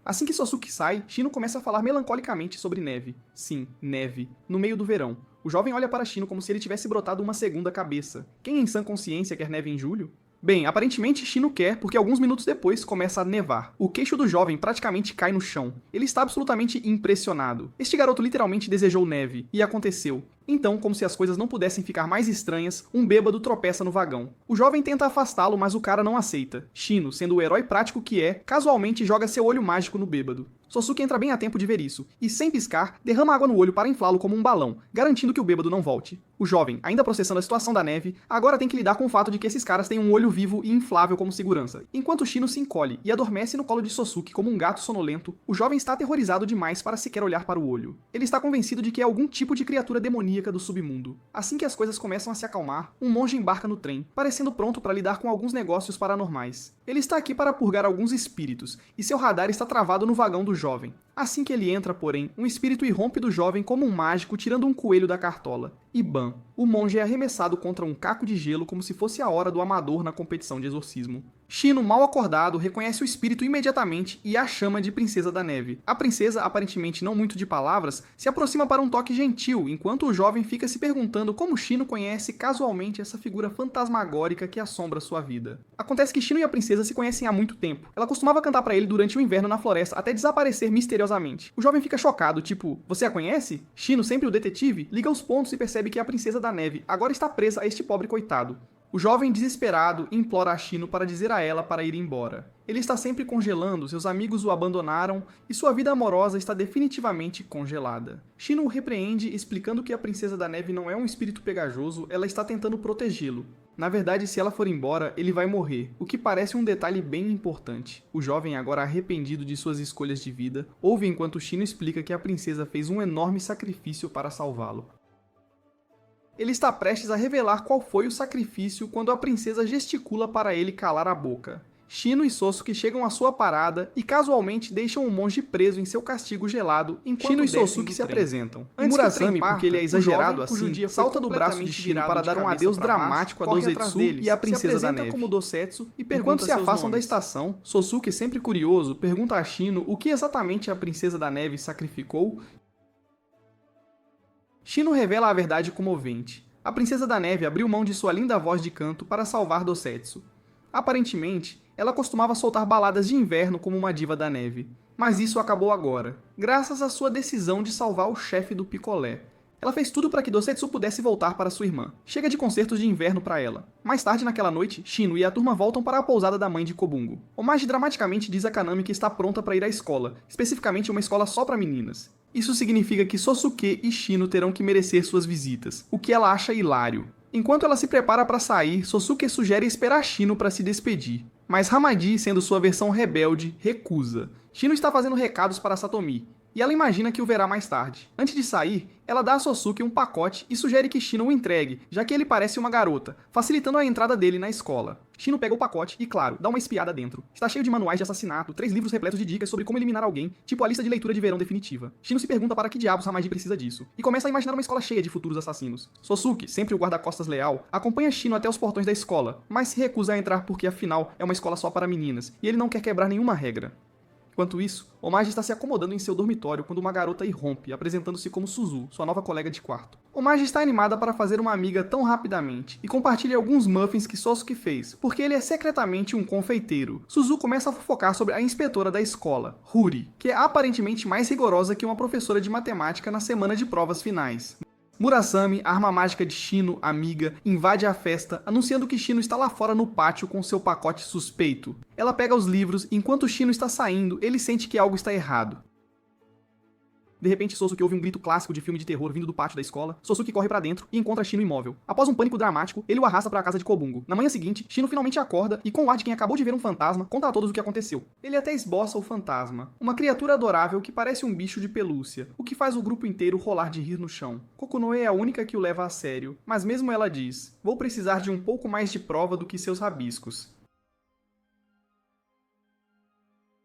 Assim que Sosuke sai, Shino começa a falar melancolicamente sobre neve. Sim, neve. No meio do verão. O jovem olha para Shino como se ele tivesse brotado uma segunda cabeça. Quem em sã consciência quer neve em julho? Bem, aparentemente Shino quer, porque alguns minutos depois começa a nevar. O queixo do jovem praticamente cai no chão. Ele está absolutamente impressionado. Este garoto literalmente desejou neve, e aconteceu. Então, como se as coisas não pudessem ficar mais estranhas, um bêbado tropeça no vagão. O jovem tenta afastá-lo, mas o cara não aceita. Shino, sendo o herói prático que é, casualmente joga seu olho mágico no bêbado. Sosuke entra bem a tempo de ver isso, e sem piscar, derrama água no olho para inflá-lo como um balão, garantindo que o bêbado não volte. O jovem, ainda processando a situação da neve, agora tem que lidar com o fato de que esses caras têm um olho vivo e inflável como segurança. Enquanto Shino se encolhe e adormece no colo de Sosuke como um gato sonolento, o jovem está aterrorizado demais para sequer olhar para o olho. Ele está convencido de que é algum tipo de criatura demoníaca do submundo. Assim que as coisas começam a se acalmar, um monge embarca no trem, parecendo pronto para lidar com alguns negócios paranormais. Ele está aqui para purgar alguns espíritos, e seu radar está travado no vagão do jovem. Assim que ele entra, porém, um espírito irrompe do jovem como um mágico tirando um coelho da cartola. E bam! O monge é arremessado contra um caco de gelo como se fosse a hora do amador na competição de exorcismo. Shino, mal acordado, reconhece o espírito imediatamente e a chama de Princesa da Neve. A princesa, aparentemente não muito de palavras, se aproxima para um toque gentil, enquanto o jovem fica se perguntando como Shino conhece casualmente essa figura fantasmagórica que assombra sua vida. Acontece que Shino e a princesa se conhecem há muito tempo. Ela costumava cantar para ele durante o inverno na floresta até desaparecer misteriosamente. O jovem fica chocado, tipo, você a conhece? Shino, sempre o detetive, liga os pontos e percebe que a Princesa da Neve agora está presa a este pobre coitado. O jovem, desesperado, implora a Shino para dizer a ela para ir embora. Ele está sempre congelando, seus amigos o abandonaram e sua vida amorosa está definitivamente congelada. Shino o repreende, explicando que a Princesa da Neve não é um espírito pegajoso, ela está tentando protegê-lo. Na verdade, se ela for embora, ele vai morrer, o que parece um detalhe bem importante. O jovem, agora arrependido de suas escolhas de vida, ouve enquanto Shino explica que a princesa fez um enorme sacrifício para salvá-lo. Ele está prestes a revelar qual foi o sacrifício quando a princesa gesticula para ele calar a boca. Shino e Sosuke chegam à sua parada e casualmente deixam o monge preso em seu castigo gelado enquanto Shino e Sosuke se apresentam. Murasame, porque ele é exagerado assim, salta do braço de Shino para dar um adeus dramático a Dozetsu e a princesa da neve. Como Dosetsu e enquanto se afastam da estação, Sosuke, sempre curioso, pergunta a Shino o que exatamente a princesa da neve sacrificou. Shino revela a verdade comovente. A princesa da neve abriu mão de sua linda voz de canto para salvar Dosetsu. Aparentemente, ela costumava soltar baladas de inverno como uma diva da neve. Mas isso acabou agora, graças à sua decisão de salvar o chefe do picolé. Ela fez tudo para que Dosetsu pudesse voltar para sua irmã. Chega de concertos de inverno para ela. Mais tarde naquela noite, Shino e a turma voltam para a pousada da mãe de Kobungo. Homage dramaticamente diz a Kaname que está pronta para ir à escola, especificamente uma escola só para meninas. Isso significa que Sosuke e Shino terão que merecer suas visitas, o que ela acha hilário. Enquanto ela se prepara para sair, Sosuke sugere esperar Shino para se despedir. Mas Hamadi, sendo sua versão rebelde, recusa. Shino está fazendo recados para Satomi, e ela imagina que o verá mais tarde. Antes de sair, ela dá a Sosuke um pacote e sugere que Shino o entregue, já que ele parece uma garota, facilitando a entrada dele na escola. Shino pega o pacote e, claro, dá uma espiada dentro. Está cheio de manuais de assassinato, 3 livros repletos de dicas sobre como eliminar alguém, tipo a lista de leitura de verão definitiva. Shino se pergunta para que diabos Hamadi precisa disso, e começa a imaginar uma escola cheia de futuros assassinos. Sosuke, sempre o guarda-costas leal, acompanha Shino até os portões da escola, mas se recusa a entrar porque, afinal, é uma escola só para meninas, e ele não quer quebrar nenhuma regra. Enquanto isso, Homage está se acomodando em seu dormitório quando uma garota irrompe, apresentando-se como Suzu, sua nova colega de quarto. Homage está animada para fazer uma amiga tão rapidamente, e compartilha alguns muffins que Sosuke fez, porque ele é secretamente um confeiteiro. Suzu começa a fofocar sobre a inspetora da escola, Huri, que é aparentemente mais rigorosa que uma professora de matemática na semana de provas finais. Murasame, a arma mágica de Shino, amiga, invade a festa, anunciando que Shino está lá fora no pátio com seu pacote suspeito. Ela pega os livros e enquanto Shino está saindo, ele sente que algo está errado. De repente, Sosuke ouve um grito clássico de filme de terror vindo do pátio da escola. Sosuke corre pra dentro e encontra Shino imóvel. Após um pânico dramático, ele o arrasta para a casa de Kobungo. Na manhã seguinte, Shino finalmente acorda e, com o ar de quem acabou de ver um fantasma, conta a todos o que aconteceu. Ele até esboça o fantasma, uma criatura adorável que parece um bicho de pelúcia, o que faz o grupo inteiro rolar de rir no chão. Kokunoe é a única que o leva a sério, mas mesmo ela diz: "Vou precisar de um pouco mais de prova do que seus rabiscos."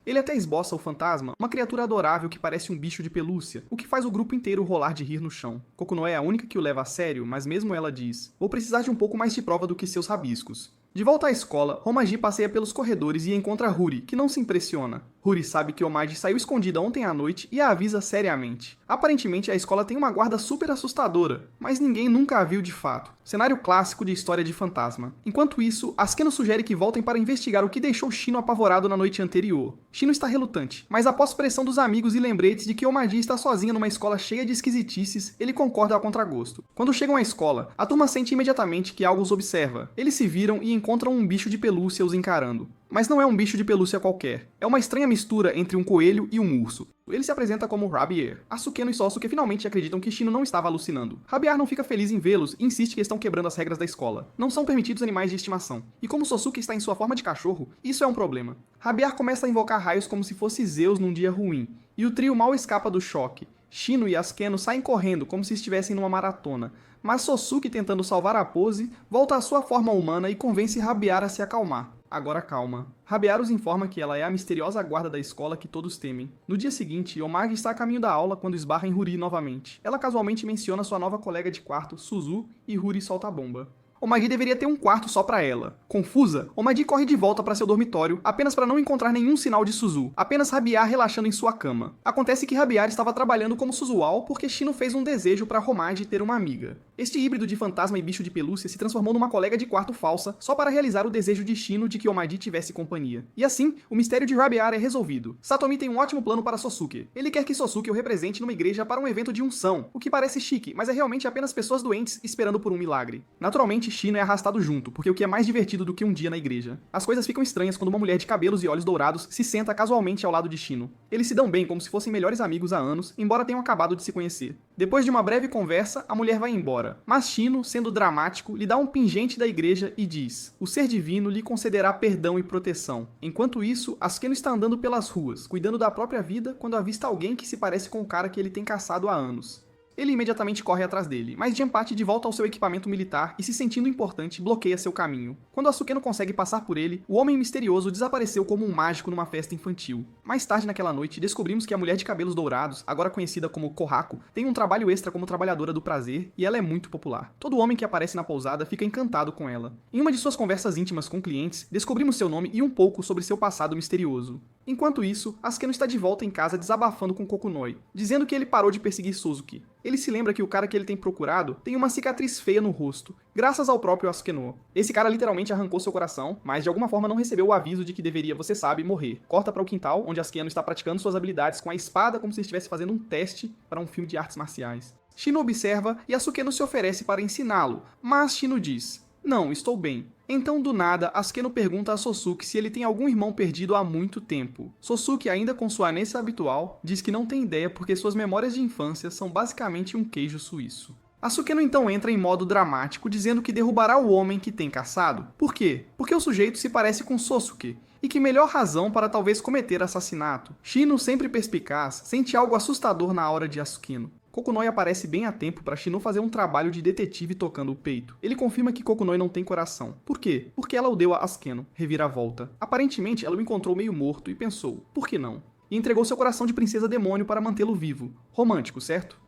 Ele até esboça o fantasma, uma criatura adorável que parece um bicho de pelúcia, o que faz o grupo inteiro rolar de rir no chão. Kokunoe é a única que o leva a sério, mas mesmo ela diz: "Vou precisar de um pouco mais de prova do que seus rabiscos." De volta à escola, Homage passeia pelos corredores e encontra Huri, que não se impressiona. Huri sabe que Homage saiu escondida ontem à noite e a avisa seriamente. Aparentemente, a escola tem uma guarda super assustadora, mas ninguém nunca a viu de fato. Cenário clássico de história de fantasma. Enquanto isso, Asukeno sugere que voltem para investigar o que deixou Shino apavorado na noite anterior. Shino está relutante, mas após pressão dos amigos e lembretes de que Homage está sozinha numa escola cheia de esquisitices, ele concorda a contragosto. Quando chegam à escola, a turma sente imediatamente que algo os observa. Eles se viram e encontram um bicho de pelúcia os encarando. Mas não é um bicho de pelúcia qualquer. É uma estranha mistura entre um coelho e um urso. Ele se apresenta como Rabier. Asukeno e Sosuke finalmente acreditam que Shino não estava alucinando. Rabiar não fica feliz em vê-los e insiste que estão quebrando as regras da escola. Não são permitidos animais de estimação. E como Sosuke está em sua forma de cachorro, isso é um problema. Rabiar começa a invocar raios como se fosse Zeus num dia ruim. E o trio mal escapa do choque. Shino e Asukeno saem correndo como se estivessem numa maratona. Mas Sosuke, tentando salvar a pose, volta à sua forma humana e convence Rabiar a se acalmar. Agora calma. Rabiar os informa que ela é a misteriosa guarda da escola que todos temem. No dia seguinte, Homage está a caminho da aula quando esbarra em Huri novamente. Ela casualmente menciona sua nova colega de quarto, Suzu, e Huri solta a bomba. Homage deveria ter um quarto só pra ela. Confusa, Homage corre de volta para seu dormitório, apenas para não encontrar nenhum sinal de Suzu, apenas Rabiar relaxando em sua cama. Acontece que Rabiar estava trabalhando como Suzual porque Shino fez um desejo para Homage ter uma amiga. Este híbrido de fantasma e bicho de pelúcia se transformou numa colega de quarto falsa só para realizar o desejo de Shino de que Homage tivesse companhia. E assim, o mistério de Rabiar é resolvido. Satomi tem um ótimo plano para Sosuke. Ele quer que Sosuke o represente numa igreja para um evento de unção, o que parece chique, mas é realmente apenas pessoas doentes esperando por um milagre. Naturalmente, Shino é arrastado junto, porque o que é mais divertido do que um dia na igreja. As coisas ficam estranhas quando uma mulher de cabelos e olhos dourados se senta casualmente ao lado de Shino. Eles se dão bem como se fossem melhores amigos há anos, embora tenham acabado de se conhecer. Depois de uma breve conversa, a mulher vai embora, mas Shino, sendo dramático, lhe dá um pingente da igreja e diz: o ser divino lhe concederá perdão e proteção. Enquanto isso, Asukeno está andando pelas ruas, cuidando da própria vida, quando avista alguém que se parece com o cara que ele tem caçado há anos. Ele imediatamente corre atrás dele, mas Janpachi, de volta ao seu equipamento militar e se sentindo importante, bloqueia seu caminho. Quando Asukeno consegue passar por ele, o homem misterioso desapareceu como um mágico numa festa infantil. Mais tarde naquela noite, descobrimos que a mulher de cabelos dourados, agora conhecida como Kohaku, tem um trabalho extra como trabalhadora do prazer e ela é muito popular. Todo homem que aparece na pousada fica encantado com ela. Em uma de suas conversas íntimas com clientes, descobrimos seu nome e um pouco sobre seu passado misterioso. Enquanto isso, Asukeno está de volta em casa desabafando com Kokunoi, dizendo que ele parou de perseguir Suzuki. Ele se lembra que o cara que ele tem procurado tem uma cicatriz feia no rosto, graças ao próprio Asukeno. Esse cara literalmente arrancou seu coração, mas de alguma forma não recebeu o aviso de que deveria, você sabe, morrer. Corta para o quintal, onde Asukeno está praticando suas habilidades com a espada como se estivesse fazendo um teste para um filme de artes marciais. Shino observa e Asukeno se oferece para ensiná-lo, mas Shino diz: não, estou bem. Então, do nada, Asukeno pergunta a Sosuke se ele tem algum irmão perdido há muito tempo. Sosuke, ainda com sua anência habitual, diz que não tem ideia porque suas memórias de infância são basicamente um queijo suíço. Asukeno então entra em modo dramático, dizendo que derrubará o homem que tem caçado. Por quê? Porque o sujeito se parece com Sosuke. E que melhor razão para talvez cometer assassinato. Shino, sempre perspicaz, sente algo assustador na aura de Asukeno. Kokunoi aparece bem a tempo para Shino fazer um trabalho de detetive tocando o peito. Ele confirma que Kokunoi não tem coração. Por quê? Porque ela o deu a Asukeno, reviravolta. Aparentemente, ela o encontrou meio morto e pensou: por que não? E entregou seu coração de princesa demônio para mantê-lo vivo. Romântico, certo?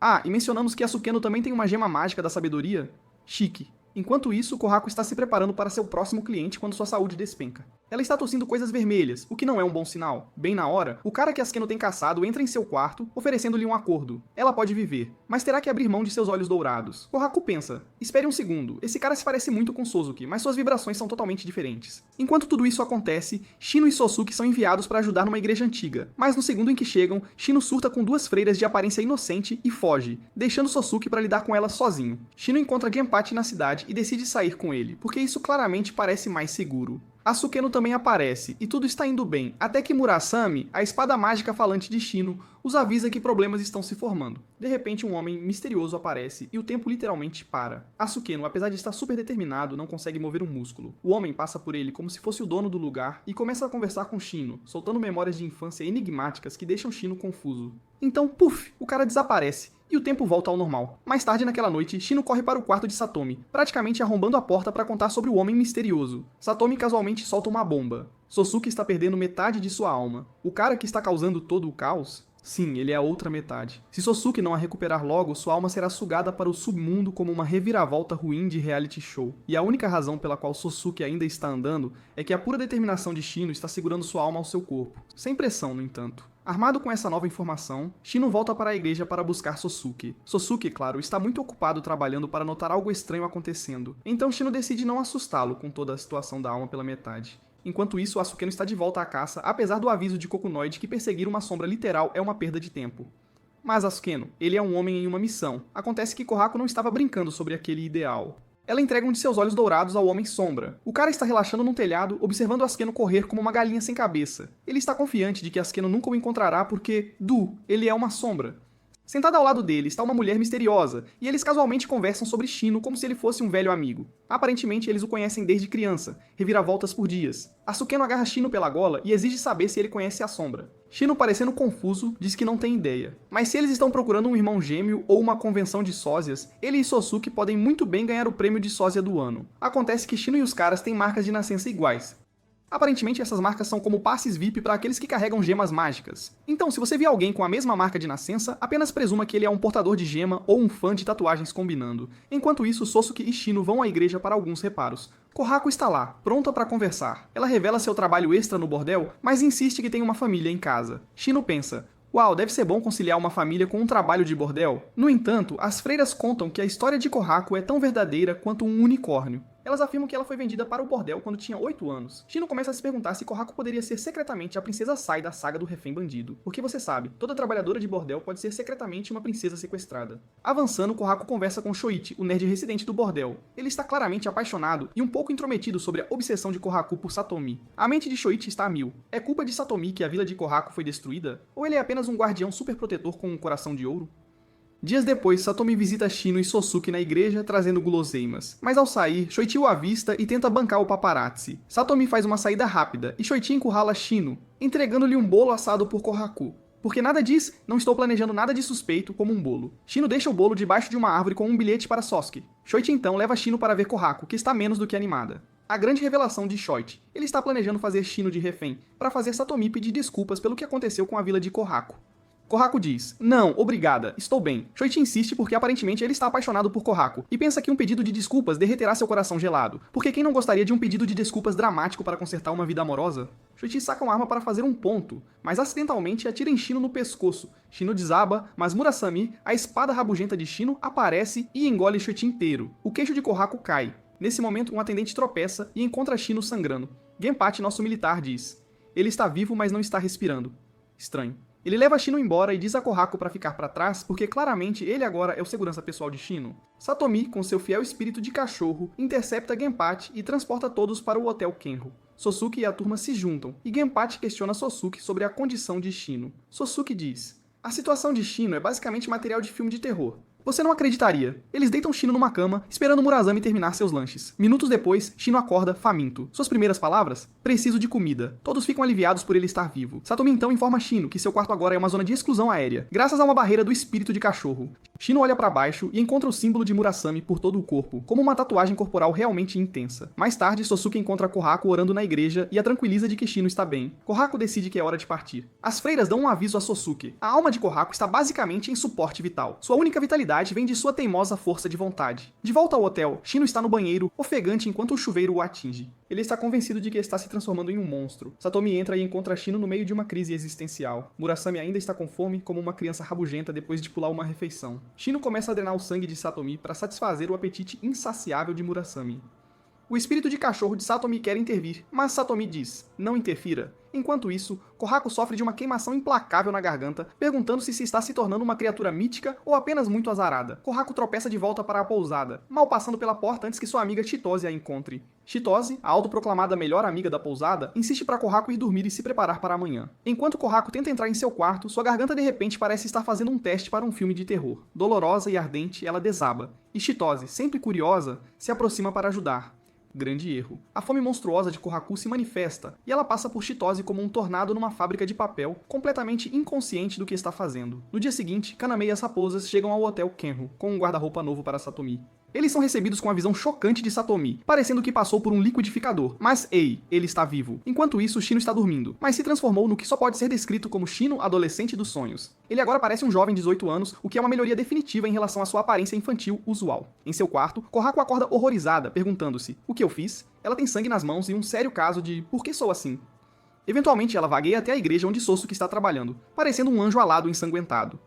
Ah, e mencionamos que Asukeno também tem uma gema mágica da sabedoria? Chique. Enquanto isso, Kohaku está se preparando para seu próximo cliente quando sua saúde despenca. Ela está tossindo coisas vermelhas, o que não é um bom sinal. Bem na hora, o cara que Asukeno tem caçado entra em seu quarto, oferecendo-lhe um acordo. Ela pode viver, mas terá que abrir mão de seus olhos dourados. Kohaku pensa: espere um segundo, esse cara se parece muito com Sosuke, mas suas vibrações são totalmente diferentes. Enquanto tudo isso acontece, Shino e Sosuke são enviados para ajudar numa igreja antiga, mas no segundo em que chegam, Shino surta com duas freiras de aparência inocente e foge, deixando Sosuke para lidar com ela sozinho. Shino encontra Janpachi na cidade e decide sair com ele, porque isso claramente parece mais seguro. Asukeno também aparece, e tudo está indo bem, até que Murasame, a espada mágica falante de Shino, os avisa que problemas estão se formando. De repente, um homem misterioso aparece, e o tempo literalmente para. Asukeno, apesar de estar super determinado, não consegue mover um músculo. O homem passa por ele como se fosse o dono do lugar, e começa a conversar com Shino, soltando memórias de infância enigmáticas que deixam Shino confuso. Então, puf, o cara desaparece. E o tempo volta ao normal. Mais tarde naquela noite, Shino corre para o quarto de Satomi, praticamente arrombando a porta para contar sobre o homem misterioso. Satomi casualmente solta uma bomba. Sosuke está perdendo metade de sua alma. O cara que está causando todo o caos? Sim, ele é a outra metade. Se Sosuke não a recuperar logo, sua alma será sugada para o submundo como uma reviravolta ruim de reality show. E a única razão pela qual Sosuke ainda está andando é que a pura determinação de Shino está segurando sua alma ao seu corpo. Sem pressão, no entanto. Armado com essa nova informação, Shino volta para a igreja para buscar Sosuke. Sosuke, claro, está muito ocupado trabalhando para notar algo estranho acontecendo. Então Shino decide não assustá-lo com toda a situação da alma pela metade. Enquanto isso, Asukeno está de volta à caça, apesar do aviso de Kokunoi de que perseguir uma sombra literal é uma perda de tempo. Mas Asukeno, ele é um homem em uma missão. Acontece que Kohaku não estava brincando sobre aquele ideal. Ela entrega um de seus olhos dourados ao Homem Sombra. O cara está relaxando num telhado, observando Asukeno correr como uma galinha sem cabeça. Ele está confiante de que Asukeno nunca o encontrará porque, ele é uma sombra. Sentada ao lado dele está uma mulher misteriosa, e eles casualmente conversam sobre Shino como se ele fosse um velho amigo. Aparentemente eles o conhecem desde criança, reviravoltas por dias. Asukeno agarra Shino pela gola e exige saber se ele conhece a sombra. Shino, parecendo confuso, diz que não tem ideia. Mas se eles estão procurando um irmão gêmeo ou uma convenção de sósias, ele e Sosuke podem muito bem ganhar o prêmio de sósia do ano. Acontece que Shino e os caras têm marcas de nascença iguais. Aparentemente essas marcas são como passes VIP para aqueles que carregam gemas mágicas. Então, se você vê alguém com a mesma marca de nascença, apenas presuma que ele é um portador de gema ou um fã de tatuagens combinando. Enquanto isso, Sosuke e Shino vão à igreja para alguns reparos. Kohaku está lá, pronta para conversar. Ela revela seu trabalho extra no bordel, mas insiste que tem uma família em casa. Shino pensa: uau, deve ser bom conciliar uma família com um trabalho de bordel. No entanto, as freiras contam que a história de Kohaku é tão verdadeira quanto um unicórnio. Elas afirmam que ela foi vendida para o bordel quando tinha 8 anos. Shino começa a se perguntar se Kohaku poderia ser secretamente a princesa Sai da saga do refém bandido. Porque você sabe, toda trabalhadora de bordel pode ser secretamente uma princesa sequestrada. Avançando, Kohaku conversa com Shoichi, o nerd residente do bordel. Ele está claramente apaixonado e um pouco intrometido sobre a obsessão de Kohaku por Satomi. A mente de Shoichi está a mil. É culpa de Satomi que a vila de Kohaku foi destruída? Ou ele é apenas um guardião super protetor com um coração de ouro? Dias depois, Satomi visita Shino e Sosuke na igreja, trazendo guloseimas. Mas ao sair, Shoichi o avista e tenta bancar o paparazzi. Satomi faz uma saída rápida, e Shoichi encurrala Shino, entregando-lhe um bolo assado por Kohaku. Porque nada diz, não estou planejando nada de suspeito, como um bolo. Shino deixa o bolo debaixo de uma árvore com um bilhete para Sosuke. Shoichi então leva Shino para ver Kohaku, que está menos do que animada. A grande revelação de Shoichi. Ele está planejando fazer Shino de refém, para fazer Satomi pedir desculpas pelo que aconteceu com a vila de Kohaku. Kohaku diz, não, obrigada, estou bem. Shoichi insiste porque aparentemente ele está apaixonado por Kohaku, e pensa que um pedido de desculpas derreterá seu coração gelado, porque quem não gostaria de um pedido de desculpas dramático para consertar uma vida amorosa? Shoichi saca uma arma para fazer um ponto, mas acidentalmente atira em Shino no pescoço. Shino desaba, mas Murasame, a espada rabugenta de Shino, aparece e engole Shoichi inteiro. O queixo de Kohaku cai. Nesse momento, um atendente tropeça e encontra Shino sangrando. Genpachi, nosso militar, diz, ele está vivo, mas não está respirando. Estranho. Ele leva Shino embora e diz a Kohaku para ficar para trás, porque claramente ele agora é o segurança pessoal de Shino. Satomi, com seu fiel espírito de cachorro, intercepta Genpachi e transporta todos para o Hotel Kenro. Sosuke e a turma se juntam, e Genpachi questiona Sosuke sobre a condição de Shino. Sosuke diz, a situação de Shino é basicamente material de filme de terror. Você não acreditaria. Eles deitam Shino numa cama, esperando Murasame terminar seus lanches. Minutos depois, Shino acorda, faminto. Suas primeiras palavras? Preciso de comida. Todos ficam aliviados por ele estar vivo. Satomi então informa Shino que seu quarto agora é uma zona de exclusão aérea, graças a uma barreira do espírito de cachorro. Shino olha para baixo e encontra o símbolo de Murasame por todo o corpo, como uma tatuagem corporal realmente intensa. Mais tarde, Sosuke encontra Kohaku orando na igreja e a tranquiliza de que Shino está bem. Kohaku decide que é hora de partir. As freiras dão um aviso a Sosuke. A alma de Kohaku está basicamente em suporte vital. Sua única vitalidade vem de sua teimosa força de vontade. De volta ao hotel, Shino está no banheiro, ofegante enquanto o chuveiro o atinge. Ele está convencido de que está se transformando em um monstro. Satomi entra e encontra Shino no meio de uma crise existencial. Murasame ainda está com fome, como uma criança rabugenta depois de pular uma refeição. Shino começa a drenar o sangue de Satomi para satisfazer o apetite insaciável de Murasame. O espírito de cachorro de Satomi quer intervir, mas Satomi diz, não interfira. Enquanto isso, Kohaku sofre de uma queimação implacável na garganta, perguntando-se se está se tornando uma criatura mítica ou apenas muito azarada. Kohaku tropeça de volta para a pousada, mal passando pela porta antes que sua amiga Chitose a encontre. Chitose, a autoproclamada melhor amiga da pousada, insiste para Kohaku ir dormir e se preparar para amanhã. Enquanto Kohaku tenta entrar em seu quarto, sua garganta de repente parece estar fazendo um teste para um filme de terror. Dolorosa e ardente, ela desaba, e Chitose, sempre curiosa, se aproxima para ajudar. Grande erro. A fome monstruosa de Kohaku se manifesta, e ela passa por Chitose como um tornado numa fábrica de papel, completamente inconsciente do que está fazendo. No dia seguinte, Kaname e as raposas chegam ao Hotel Kenro, com um guarda-roupa novo para Satomi. Eles são recebidos com a visão chocante de Satomi, parecendo que passou por um liquidificador. Mas ei, ele está vivo. Enquanto isso, Shino está dormindo, mas se transformou no que só pode ser descrito como Shino adolescente dos sonhos. Ele agora parece um jovem de 18 anos, o que é uma melhoria definitiva em relação à sua aparência infantil usual. Em seu quarto, Kohaku acorda horrorizada, perguntando-se, o que eu fiz? Ela tem sangue nas mãos e um sério caso de por que sou assim? Eventualmente, ela vagueia até a igreja onde Sosuke está trabalhando, parecendo um anjo alado ensanguentado.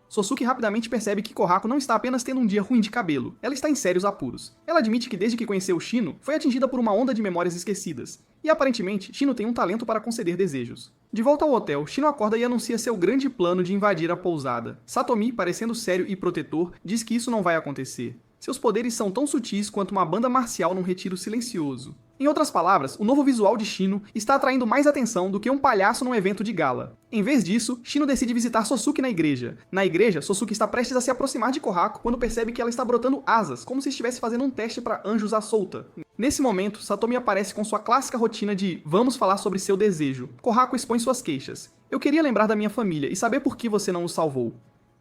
Sosuke rapidamente percebe que Kohaku não está apenas tendo um dia ruim de cabelo, ela está em sérios apuros. Ela admite que desde que conheceu Shino, foi atingida por uma onda de memórias esquecidas, e aparentemente Shino tem um talento para conceder desejos. De volta ao hotel, Shino acorda e anuncia seu grande plano de invadir a pousada. Satomi, parecendo sério e protetor, diz que isso não vai acontecer. Seus poderes são tão sutis quanto uma banda marcial num retiro silencioso. Em outras palavras, o novo visual de Shino está atraindo mais atenção do que um palhaço num evento de gala. Em vez disso, Shino decide visitar Sosuke na igreja. Na igreja, Sosuke está prestes a se aproximar de Kohaku quando percebe que ela está brotando asas, como se estivesse fazendo um teste para anjos à solta. Nesse momento, Satomi aparece com sua clássica rotina de vamos falar sobre seu desejo. Kohaku expõe suas queixas. Eu queria lembrar da minha família e saber por que você não os salvou.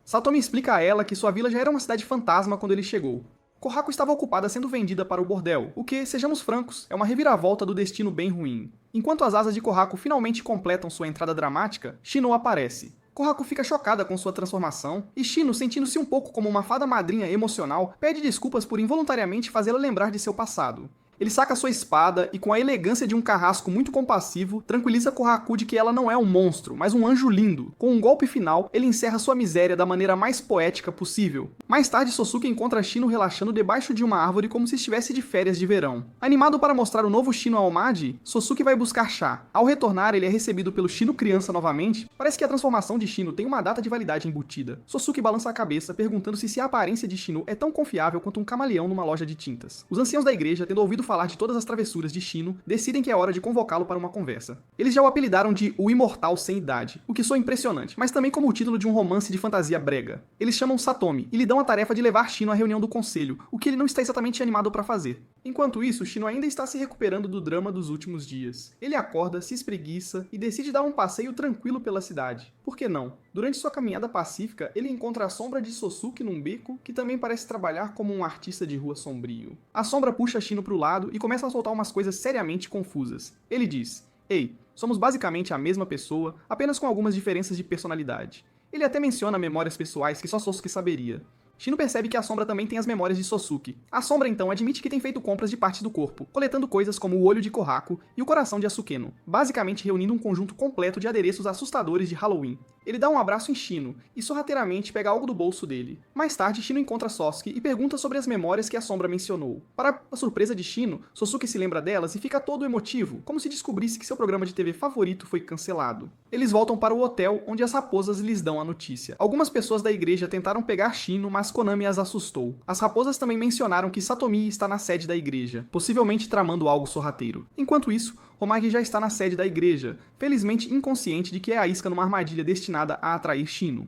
Satomi explica a ela que sua vila já era uma cidade fantasma quando ele chegou. Kohaku estava ocupada sendo vendida para o bordel, o que, sejamos francos, é uma reviravolta do destino bem ruim. Enquanto as asas de Kohaku finalmente completam sua entrada dramática, Shino aparece. Kohaku fica chocada com sua transformação, e Shino, sentindo-se um pouco como uma fada madrinha emocional, pede desculpas por involuntariamente fazê-la lembrar de seu passado. Ele saca sua espada e, com a elegância de um carrasco muito compassivo, tranquiliza Kohaku de que ela não é um monstro, mas um anjo lindo. Com um golpe final, ele encerra sua miséria da maneira mais poética possível. Mais tarde, Sosuke encontra Shino relaxando debaixo de uma árvore como se estivesse de férias de verão. Animado para mostrar o novo Shino ao Madi, Sosuke vai buscar chá. Ao retornar, ele é recebido pelo Shino criança novamente. Parece que a transformação de Shino tem uma data de validade embutida. Sosuke balança a cabeça, perguntando-se se a aparência de Shino é tão confiável quanto um camaleão numa loja de tintas. Os anciãos da igreja, tendo ouvido falar de todas as travessuras de Shino, decidem que é hora de convocá-lo para uma conversa. Eles já o apelidaram de o Imortal Sem Idade, o que soa impressionante, mas também como o título de um romance de fantasia brega. Eles chamam Satomi e lhe dão a tarefa de levar Shino à reunião do conselho, o que ele não está exatamente animado para fazer. Enquanto isso, Shino ainda está se recuperando do drama dos últimos dias. Ele acorda, se espreguiça e decide dar um passeio tranquilo pela cidade. Por que não? Durante sua caminhada pacífica, ele encontra a sombra de Sosuke num beco, que também parece trabalhar como um artista de rua sombrio. A sombra puxa Shino pro lado e começa a soltar umas coisas seriamente confusas. Ele diz: "Ei, somos basicamente a mesma pessoa, apenas com algumas diferenças de personalidade." Ele até menciona memórias pessoais que só Sosuke saberia. Shino percebe que a sombra também tem as memórias de Sosuke. A sombra então admite que tem feito compras de partes do corpo, coletando coisas como o olho de Kohaku e o coração de Asukeno, basicamente reunindo um conjunto completo de adereços assustadores de Halloween. Ele dá um abraço em Shino e sorrateiramente pega algo do bolso dele. Mais tarde, Shino encontra Sosuke e pergunta sobre as memórias que a sombra mencionou. Para a surpresa de Shino, Sosuke se lembra delas e fica todo emotivo, como se descobrisse que seu programa de TV favorito foi cancelado. Eles voltam para o hotel, onde as raposas lhes dão a notícia. Algumas pessoas da igreja tentaram pegar Shino, mas Konami as assustou. As raposas também mencionaram que Satomi está na sede da igreja, possivelmente tramando algo sorrateiro. Enquanto isso, Homage já está na sede da igreja, felizmente inconsciente de que é a isca numa armadilha destinada a atrair Shino.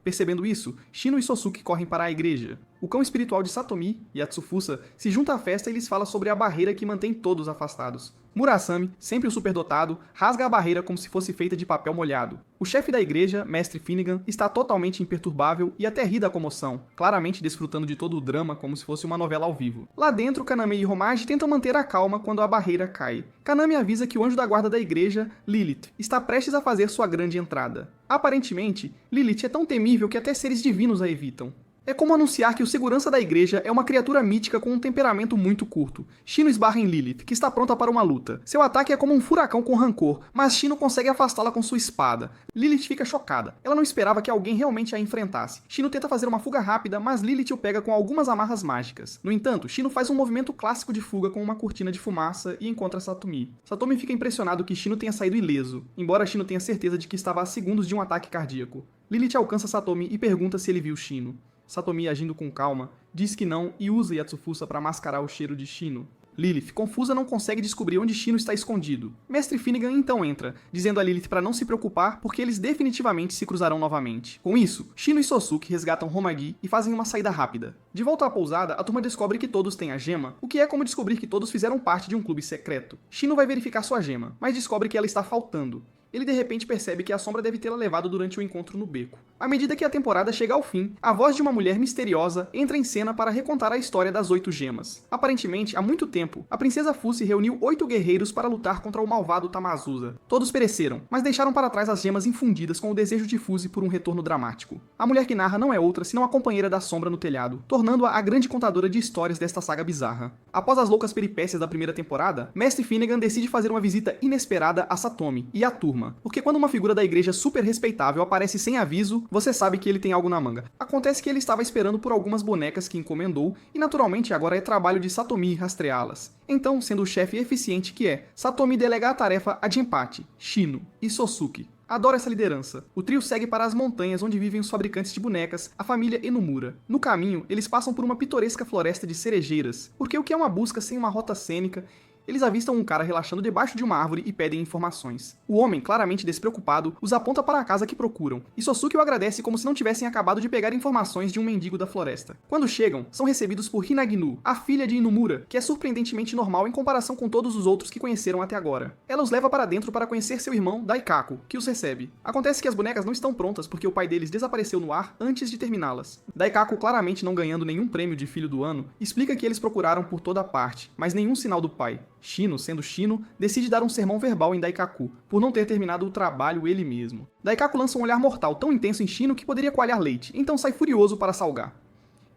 Percebendo isso, Shino e Sosuke correm para a igreja. O cão espiritual de Satomi, Yatsufusa, se junta à festa e lhes fala sobre a barreira que mantém todos afastados. Murasame, sempre o superdotado, rasga a barreira como se fosse feita de papel molhado. O chefe da igreja, Mestre Finnegan, está totalmente imperturbável e até ri da comoção, claramente desfrutando de todo o drama como se fosse uma novela ao vivo. Lá dentro, Kaname e Homage tentam manter a calma quando a barreira cai. Kaname avisa que o anjo da guarda da igreja, Lilith, está prestes a fazer sua grande entrada. Aparentemente, Lilith é tão temível que até seres divinos a evitam. É como anunciar que o segurança da igreja é uma criatura mítica com um temperamento muito curto. Shino esbarra em Lilith, que está pronta para uma luta. Seu ataque é como um furacão com rancor, mas Shino consegue afastá-la com sua espada. Lilith fica chocada. Ela não esperava que alguém realmente a enfrentasse. Shino tenta fazer uma fuga rápida, mas Lilith o pega com algumas amarras mágicas. No entanto, Shino faz um movimento clássico de fuga com uma cortina de fumaça e encontra Satomi. Satomi fica impressionado que Shino tenha saído ileso, embora Shino tenha certeza de que estava a segundos de um ataque cardíaco. Lilith alcança Satomi e pergunta se ele viu Shino. Satomi, agindo com calma, diz que não e usa Yatsufusa para mascarar o cheiro de Shino. Lilith, confusa, não consegue descobrir onde Shino está escondido. Mestre Finnegan então entra, dizendo a Lilith para não se preocupar porque eles definitivamente se cruzarão novamente. Com isso, Shino e Sosuke resgatam Homagi e fazem uma saída rápida. De volta à pousada, a turma descobre que todos têm a gema, o que é como descobrir que todos fizeram parte de um clube secreto. Shino vai verificar sua gema, mas descobre que ela está faltando. Ele de repente percebe que a sombra deve tê-la levado durante o encontro no beco. À medida que a temporada chega ao fim, a voz de uma mulher misteriosa entra em cena para recontar a história das 8 gemas. Aparentemente, há muito tempo, a princesa Fuzi reuniu 8 guerreiros para lutar contra o malvado Tamazusa. Todos pereceram, mas deixaram para trás as gemas infundidas com o desejo de Fuzi por um retorno dramático. A mulher que narra não é outra senão a companheira da sombra no telhado, tornando-a a grande contadora de histórias desta saga bizarra. Após as loucas peripécias da primeira temporada, Mestre Finnegan decide fazer uma visita inesperada a Satomi e à turma. Porque quando uma figura da igreja super respeitável aparece sem aviso, você sabe que ele tem algo na manga. Acontece que ele estava esperando por algumas bonecas que encomendou, e naturalmente agora é trabalho de Satomi rastreá-las. Então, sendo o chefe eficiente que é, Satomi delega a tarefa a Jinpachi, Shino e Sosuke. Adoro essa liderança. O trio segue para as montanhas onde vivem os fabricantes de bonecas, a família Enomura. No caminho, eles passam por uma pitoresca floresta de cerejeiras, porque o que é uma busca sem uma rota cênica? Eles avistam um cara relaxando debaixo de uma árvore e pedem informações. O homem, claramente despreocupado, os aponta para a casa que procuram, e Sosuke o agradece como se não tivessem acabado de pegar informações de um mendigo da floresta. Quando chegam, são recebidos por Hinaginu, a filha de Inomura, que é surpreendentemente normal em comparação com todos os outros que conheceram até agora. Ela os leva para dentro para conhecer seu irmão, Daikaku, que os recebe. Acontece que as bonecas não estão prontas porque o pai deles desapareceu no ar antes de terminá-las. Daikaku, claramente não ganhando nenhum prêmio de filho do ano, explica que eles procuraram por toda parte, mas nenhum sinal do pai. Shino, sendo Shino, decide dar um sermão verbal em Daikaku, por não ter terminado o trabalho ele mesmo. Daikaku lança um olhar mortal tão intenso em Shino que poderia coalhar leite, então sai furioso para salgar.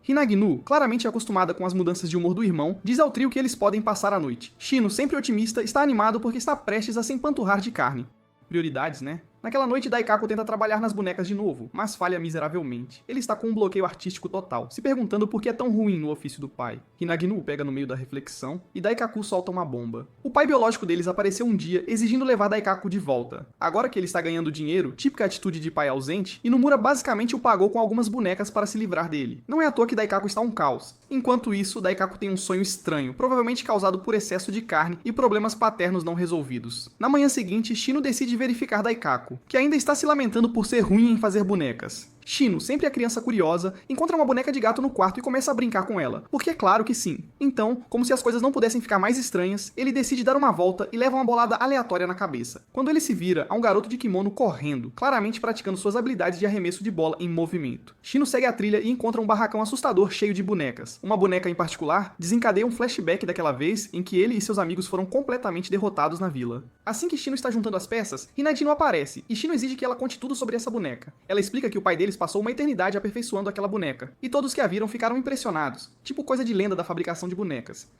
Hinagnu, claramente acostumada com as mudanças de humor do irmão, diz ao trio que eles podem passar a noite. Shino, sempre otimista, está animado porque está prestes a se empanturrar de carne. Prioridades, né? Naquela noite, Daikaku tenta trabalhar nas bonecas de novo, mas falha miseravelmente. Ele está com um bloqueio artístico total, se perguntando por que é tão ruim no ofício do pai. Hinagnu pega no meio da reflexão e Daikaku solta uma bomba. O pai biológico deles apareceu um dia exigindo levar Daikaku de volta. Agora que ele está ganhando dinheiro, típica atitude de pai ausente, Inumura basicamente o pagou com algumas bonecas para se livrar dele. Não é à toa que Daikaku está um caos. Enquanto isso, Daikaku tem um sonho estranho, provavelmente causado por excesso de carne e problemas paternos não resolvidos. Na manhã seguinte, Shino decide verificar Daikaku, que ainda está se lamentando por ser ruim em fazer bonecas. Shino, sempre a criança curiosa, encontra uma boneca de gato no quarto e começa a brincar com ela, porque é claro que sim. Então, como se as coisas não pudessem ficar mais estranhas, ele decide dar uma volta e leva uma bolada aleatória na cabeça. Quando ele se vira, há um garoto de kimono correndo, claramente praticando suas habilidades de arremesso de bola em movimento. Shino segue a trilha e encontra um barracão assustador cheio de bonecas. Uma boneca em particular desencadeia um flashback daquela vez em que ele e seus amigos foram completamente derrotados na vila. Assim que Shino está juntando as peças, Hinagino aparece, e Shino exige que ela conte tudo sobre essa boneca. Ela explica que o pai deles passou uma eternidade aperfeiçoando aquela boneca, e todos que a viram ficaram impressionados, tipo coisa de lenda da fabricação de bonecas.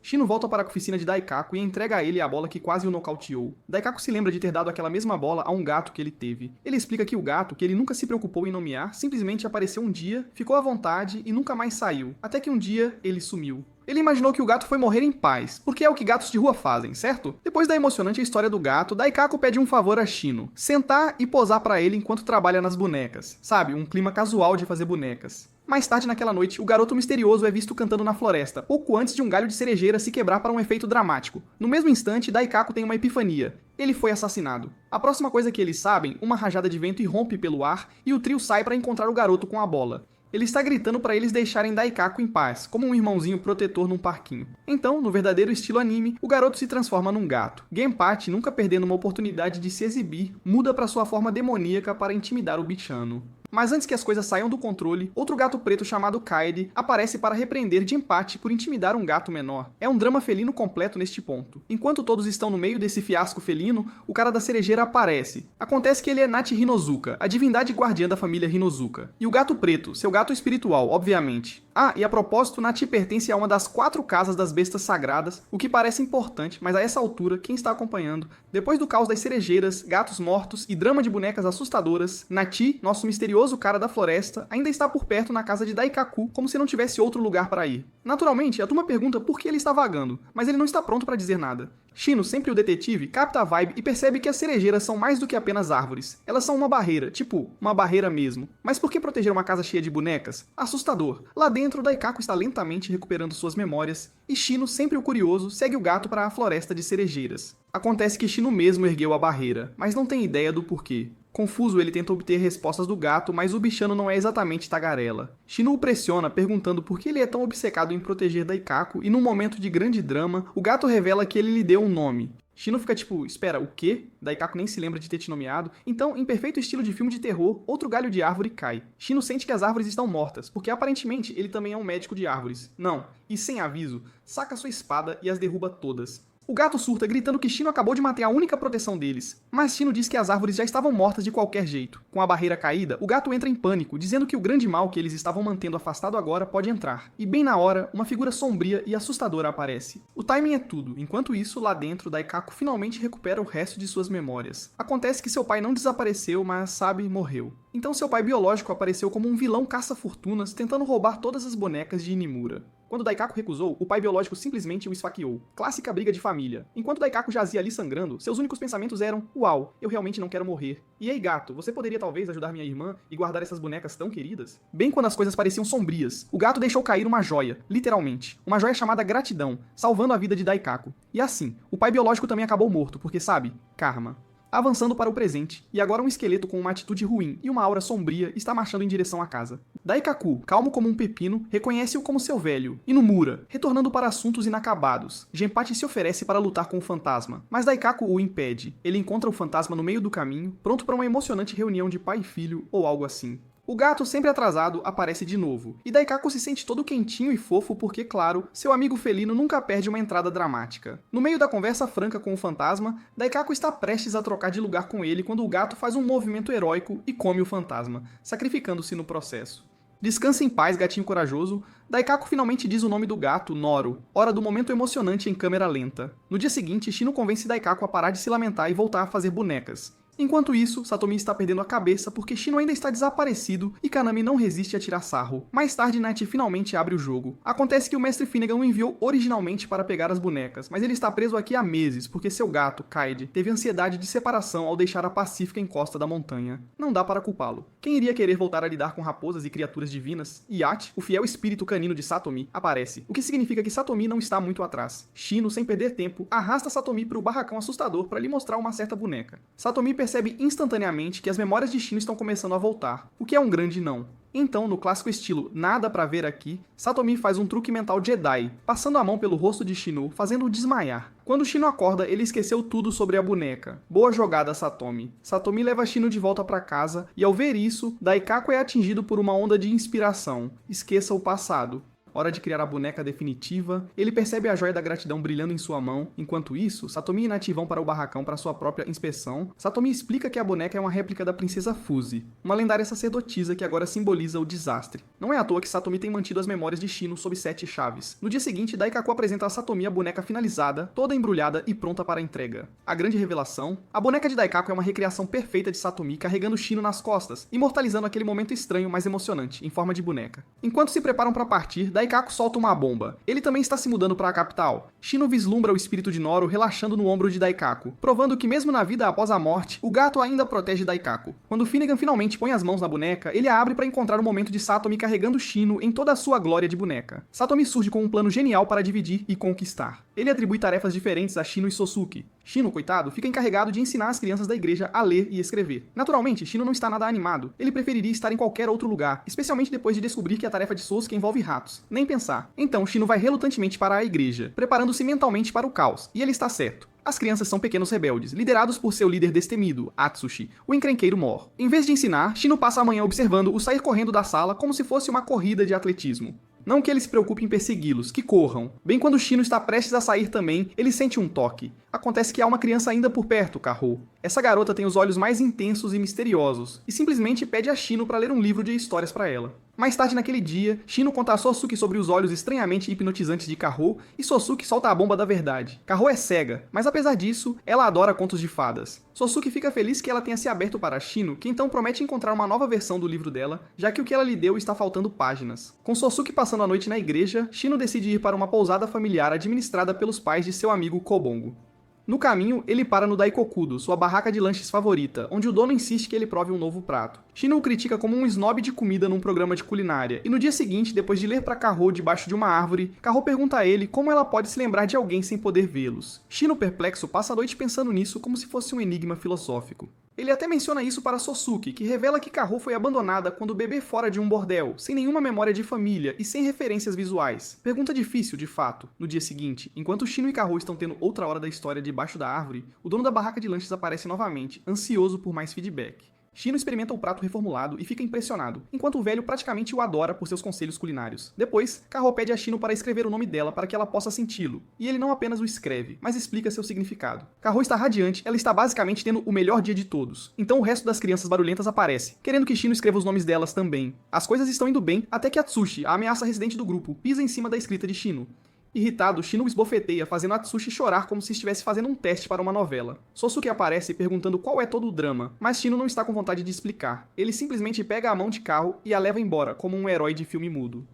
Shino volta para a oficina de Daikaku e entrega a ele a bola que quase o nocauteou. Daikaku se lembra de ter dado aquela mesma bola a um gato que ele teve. Ele explica que o gato, que ele nunca se preocupou em nomear, simplesmente apareceu um dia, ficou à vontade e nunca mais saiu, até que um dia ele sumiu. Ele imaginou que o gato foi morrer em paz, porque é o que gatos de rua fazem, certo? Depois da emocionante história do gato, Daikaku pede um favor a Shino: sentar e posar pra ele enquanto trabalha nas bonecas. Sabe, um clima casual de fazer bonecas. Mais tarde naquela noite, o garoto misterioso é visto cantando na floresta, pouco antes de um galho de cerejeira se quebrar para um efeito dramático. No mesmo instante, Daikaku tem uma epifania. Ele foi assassinado. A próxima coisa que eles sabem, uma rajada de vento irrompe pelo ar e o trio sai para encontrar o garoto com a bola. Ele está gritando para eles deixarem Daikaku em paz, como um irmãozinho protetor num parquinho. Então, no verdadeiro estilo anime, o garoto se transforma num gato. Genpachi, nunca perdendo uma oportunidade de se exibir, muda para sua forma demoníaca para intimidar o bichano. Mas antes que as coisas saiam do controle, outro gato preto chamado Kaede aparece para repreender Genpachi por intimidar um gato menor. É um drama felino completo neste ponto. Enquanto todos estão no meio desse fiasco felino, o cara da cerejeira aparece. Acontece que ele é Nachi Hinozuka, a divindade guardiã da família Hinozuka. E o gato preto, seu gato espiritual, obviamente. Ah, e a propósito, Nachi pertence a uma das 4 casas das bestas sagradas, o que parece importante, mas a essa altura, quem está acompanhando, depois do caos das cerejeiras, gatos mortos e drama de bonecas assustadoras, Nachi, nosso misterioso cara da floresta, ainda está por perto na casa de Daikaku, como se não tivesse outro lugar para ir. Naturalmente, a turma pergunta por que ele está vagando, mas ele não está pronto para dizer nada. Shino, sempre o detetive, capta a vibe e percebe que as cerejeiras são mais do que apenas árvores. Elas são uma barreira, tipo, uma barreira mesmo. Mas por que proteger uma casa cheia de bonecas? Assustador. Lá dentro, Daikaku está lentamente recuperando suas memórias, e Shino, sempre o curioso, segue o gato para a floresta de cerejeiras. Acontece que Shino mesmo ergueu a barreira, mas não tem ideia do porquê. Confuso, ele tenta obter respostas do gato, mas o bichano não é exatamente tagarela. Shino o pressiona, perguntando por que ele é tão obcecado em proteger Daikaku, e num momento de grande drama, o gato revela que ele lhe deu um nome. Shino fica tipo, espera, o quê? Daikaku nem se lembra de ter te nomeado. Então, em perfeito estilo de filme de terror, outro galho de árvore cai. Shino sente que as árvores estão mortas, porque aparentemente ele também é um médico de árvores. Não, e sem aviso, saca sua espada e as derruba todas. O gato surta, gritando que Shino acabou de matar a única proteção deles. Mas Shino diz que as árvores já estavam mortas de qualquer jeito. Com a barreira caída, o gato entra em pânico, dizendo que o grande mal que eles estavam mantendo afastado agora pode entrar. E bem na hora, uma figura sombria e assustadora aparece. O timing é tudo. Enquanto isso, lá dentro, Daikaku finalmente recupera o resto de suas memórias. Acontece que seu pai não desapareceu, mas, sabe, morreu. Então seu pai biológico apareceu como um vilão caça-fortunas, tentando roubar todas as bonecas de Inimura. Quando Daikaku recusou, o pai biológico simplesmente o esfaqueou. Clássica briga de família. Enquanto Daikaku jazia ali sangrando, seus únicos pensamentos eram: uau, eu realmente não quero morrer. E ei gato, você poderia talvez ajudar minha irmã e guardar essas bonecas tão queridas? Bem quando as coisas pareciam sombrias, o gato deixou cair uma joia, literalmente. Uma joia chamada Gratidão, salvando a vida de Daikaku. E assim, o pai biológico também acabou morto, porque sabe, karma. Avançando para o presente, e agora um esqueleto com uma atitude ruim e uma aura sombria está marchando em direção à casa. Daikaku, calmo como um pepino, reconhece-o como seu velho, Inumura, retornando para assuntos inacabados. Genpachi se oferece para lutar com o fantasma, mas Daikaku o impede. Ele encontra o fantasma no meio do caminho, pronto para uma emocionante reunião de pai e filho, ou algo assim. O gato, sempre atrasado, aparece de novo, e Daikaku se sente todo quentinho e fofo porque, claro, seu amigo felino nunca perde uma entrada dramática. No meio da conversa franca com o fantasma, Daikaku está prestes a trocar de lugar com ele quando o gato faz um movimento heróico e come o fantasma, sacrificando-se no processo. Descanse em paz, gatinho corajoso. Daikaku finalmente diz o nome do gato, Noro, hora do momento emocionante em câmera lenta. No dia seguinte, Shino convence Daikaku a parar de se lamentar e voltar a fazer bonecas. Enquanto isso, Satomi está perdendo a cabeça porque Shino ainda está desaparecido e Kanami não resiste a tirar sarro. Mais tarde, Night finalmente abre o jogo. Acontece que o mestre Finnegan o enviou originalmente para pegar as bonecas, mas ele está preso aqui há meses porque seu gato, Kaede, teve ansiedade de separação ao deixar a pacífica encosta da montanha. Não dá para culpá-lo. Quem iria querer voltar a lidar com raposas e criaturas divinas? Yacht, o fiel espírito canino de Satomi, aparece, o que significa que Satomi não está muito atrás. Shino, sem perder tempo, arrasta Satomi para o barracão assustador para lhe mostrar uma certa boneca. Satomi percebe instantaneamente que as memórias de Shino estão começando a voltar, o que é um grande não. Então, no clássico estilo nada pra ver aqui, Satomi faz um truque mental Jedi, passando a mão pelo rosto de Shino, fazendo-o desmaiar. Quando Shino acorda, ele esqueceu tudo sobre a boneca. Boa jogada, Satomi. Satomi leva Shino de volta pra casa, e ao ver isso, Daikaku é atingido por uma onda de inspiração. Esqueça o passado. Hora de criar a boneca definitiva, ele percebe a joia da gratidão brilhando em sua mão. Enquanto isso, Satomi e Night vão para o barracão para sua própria inspeção. Satomi explica que a boneca é uma réplica da princesa Fuzi, uma lendária sacerdotisa que agora simboliza o desastre. Não é à toa que Satomi tem mantido as memórias de Shino sob 7 chaves. No dia seguinte, Daikaku apresenta a Satomi a boneca finalizada, toda embrulhada e pronta para a entrega. A grande revelação? A boneca de Daikaku é uma recriação perfeita de Satomi carregando Shino nas costas, imortalizando aquele momento estranho, mas emocionante, em forma de boneca. Enquanto se preparam para partir, Daikaku solta uma bomba. Ele também está se mudando para a capital. Shino vislumbra o espírito de Noro relaxando no ombro de Daikaku, provando que mesmo na vida após a morte, o gato ainda protege Daikaku. Quando Finnegan finalmente põe as mãos na boneca, ele a abre para encontrar o momento de Satomi carregando Shino em toda a sua glória de boneca. Satomi surge com um plano genial para dividir e conquistar. Ele atribui tarefas diferentes a Shino e Sosuke. Shino, coitado, fica encarregado de ensinar as crianças da igreja a ler e escrever. Naturalmente, Shino não está nada animado. Ele preferiria estar em qualquer outro lugar, especialmente depois de descobrir que a tarefa de Sosuke envolve ratos. Nem pensar. Então, Shino vai relutantemente para a igreja, preparando-se mentalmente para o caos. E ele está certo. As crianças são pequenos rebeldes, liderados por seu líder destemido, Atsushi, o encrenqueiro Mor. Em vez de ensinar, Shino passa a manhã observando-o sair correndo da sala como se fosse uma corrida de atletismo. Não que ele se preocupe em persegui-los, que corram. Bem quando Shino está prestes a sair também, ele sente um toque. Acontece que há uma criança ainda por perto, Karou. Essa garota tem os olhos mais intensos e misteriosos, e simplesmente pede a Shino para ler um livro de histórias para ela. Mais tarde naquele dia, Shino conta a Sosuke sobre os olhos estranhamente hipnotizantes de Karou, e Sosuke solta a bomba da verdade. Karou é cega, mas apesar disso, ela adora contos de fadas. Sosuke fica feliz que ela tenha se aberto para Shino, que então promete encontrar uma nova versão do livro dela, já que o que ela lhe deu está faltando páginas. Com Sosuke passando a noite na igreja, Shino decide ir para uma pousada familiar administrada pelos pais de seu amigo Kobongo. No caminho, ele para no Daikokudo, sua barraca de lanches favorita, onde o dono insiste que ele prove um novo prato. Shino o critica como um snob de comida num programa de culinária, e no dia seguinte, depois de ler para Karou debaixo de uma árvore, Karou pergunta a ele como ela pode se lembrar de alguém sem poder vê-los. Shino, perplexo, passa a noite pensando nisso como se fosse um enigma filosófico. Ele até menciona isso para Sosuke, que revela que Karou foi abandonada quando bebê fora de um bordel, sem nenhuma memória de família e sem referências visuais. Pergunta difícil, de fato. No dia seguinte, enquanto Shino e Karou estão tendo outra hora da história debaixo da árvore, o dono da barraca de lanches aparece novamente, ansioso por mais feedback. Shino experimenta o prato reformulado e fica impressionado, enquanto o velho praticamente o adora por seus conselhos culinários. Depois, Karou pede a Shino para escrever o nome dela para que ela possa senti-lo, e ele não apenas o escreve, mas explica seu significado. Karou está radiante, ela está basicamente tendo o melhor dia de todos. Então o resto das crianças barulhentas aparece, querendo que Shino escreva os nomes delas também. As coisas estão indo bem, até que Atsushi, a ameaça residente do grupo, pisa em cima da escrita de Shino. Irritado, Shino esbofeteia, fazendo Atsushi chorar como se estivesse fazendo um teste para uma novela. Sosuke aparece perguntando qual é todo o drama, mas Shino não está com vontade de explicar. Ele simplesmente pega a mão de carro e a leva embora, como um herói de filme mudo.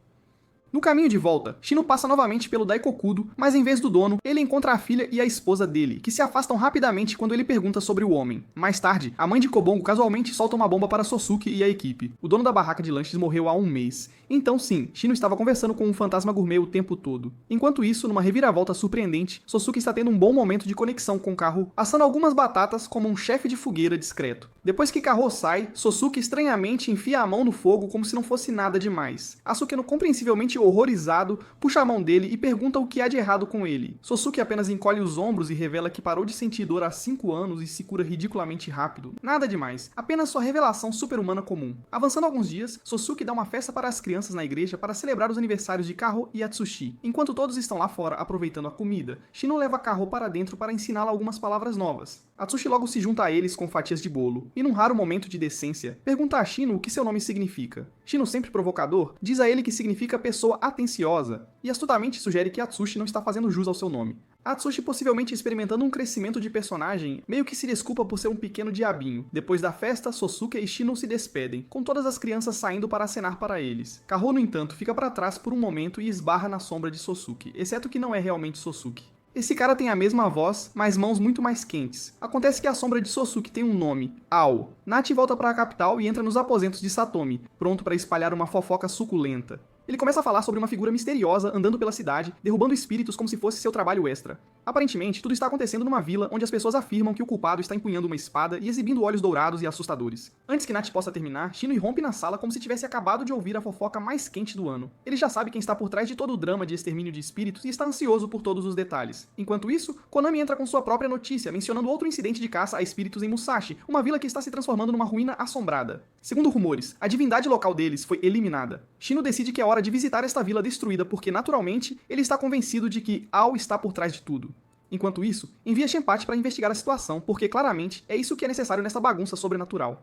No caminho de volta, Shino passa novamente pelo Daikokudo, mas em vez do dono, ele encontra a filha e a esposa dele, que se afastam rapidamente quando ele pergunta sobre o homem. Mais tarde, a mãe de Kobongo casualmente solta uma bomba para Sosuke e a equipe. O dono da barraca de lanches morreu há um mês. Então sim, Shino estava conversando com um fantasma gourmet o tempo todo. Enquanto isso, numa reviravolta surpreendente, Sosuke está tendo um bom momento de conexão com Karou, assando algumas batatas como um chefe de fogueira discreto. Depois que Karou sai, Sosuke estranhamente enfia a mão no fogo como se não fosse nada demais. Asukeno compreensivelmente Genpachi, horrorizado, puxa a mão dele e pergunta o que há de errado com ele. Sosuke apenas encolhe os ombros e revela que parou de sentir dor há 5 anos e se cura ridiculamente rápido. Nada demais, apenas sua revelação super-humana comum. Avançando alguns dias, Sosuke dá uma festa para as crianças na igreja para celebrar os aniversários de Kaho e Atsushi. Enquanto todos estão lá fora aproveitando a comida, Shino leva Kaho para dentro para ensiná-la algumas palavras novas. Atsushi logo se junta a eles com fatias de bolo, e num raro momento de decência, pergunta a Shino o que seu nome significa. Shino, sempre provocador, diz a ele que significa pessoa atenciosa, e astutamente sugere que Atsushi não está fazendo jus ao seu nome. Atsushi, possivelmente experimentando um crescimento de personagem, meio que se desculpa por ser um pequeno diabinho. Depois da festa, Sosuke e Shino se despedem, com todas as crianças saindo para acenar para eles. Kaho, no entanto, fica para trás por um momento e esbarra na sombra de Sosuke, exceto que não é realmente Sosuke. Esse cara tem a mesma voz, mas mãos muito mais quentes. Acontece que a sombra de Sosuke tem um nome, Ao. Nachi volta para a capital e entra nos aposentos de Satomi, pronto para espalhar uma fofoca suculenta. Ele começa a falar sobre uma figura misteriosa andando pela cidade, derrubando espíritos como se fosse seu trabalho extra. Aparentemente, tudo está acontecendo numa vila onde as pessoas afirmam que o culpado está empunhando uma espada e exibindo olhos dourados e assustadores. Antes que Nachi possa terminar, Shino irrompe na sala como se tivesse acabado de ouvir a fofoca mais quente do ano. Ele já sabe quem está por trás de todo o drama de extermínio de espíritos e está ansioso por todos os detalhes. Enquanto isso, Konami entra com sua própria notícia, mencionando outro incidente de caça a espíritos em Musashi, uma vila que está se transformando numa ruína assombrada. Segundo rumores, a divindade local deles foi eliminada. Shino decide que é hora de visitar esta vila destruída porque, naturalmente, ele está convencido de que Ao está por trás de tudo. Enquanto isso, envia Genpachi para investigar a situação, porque claramente é isso que é necessário nessa bagunça sobrenatural.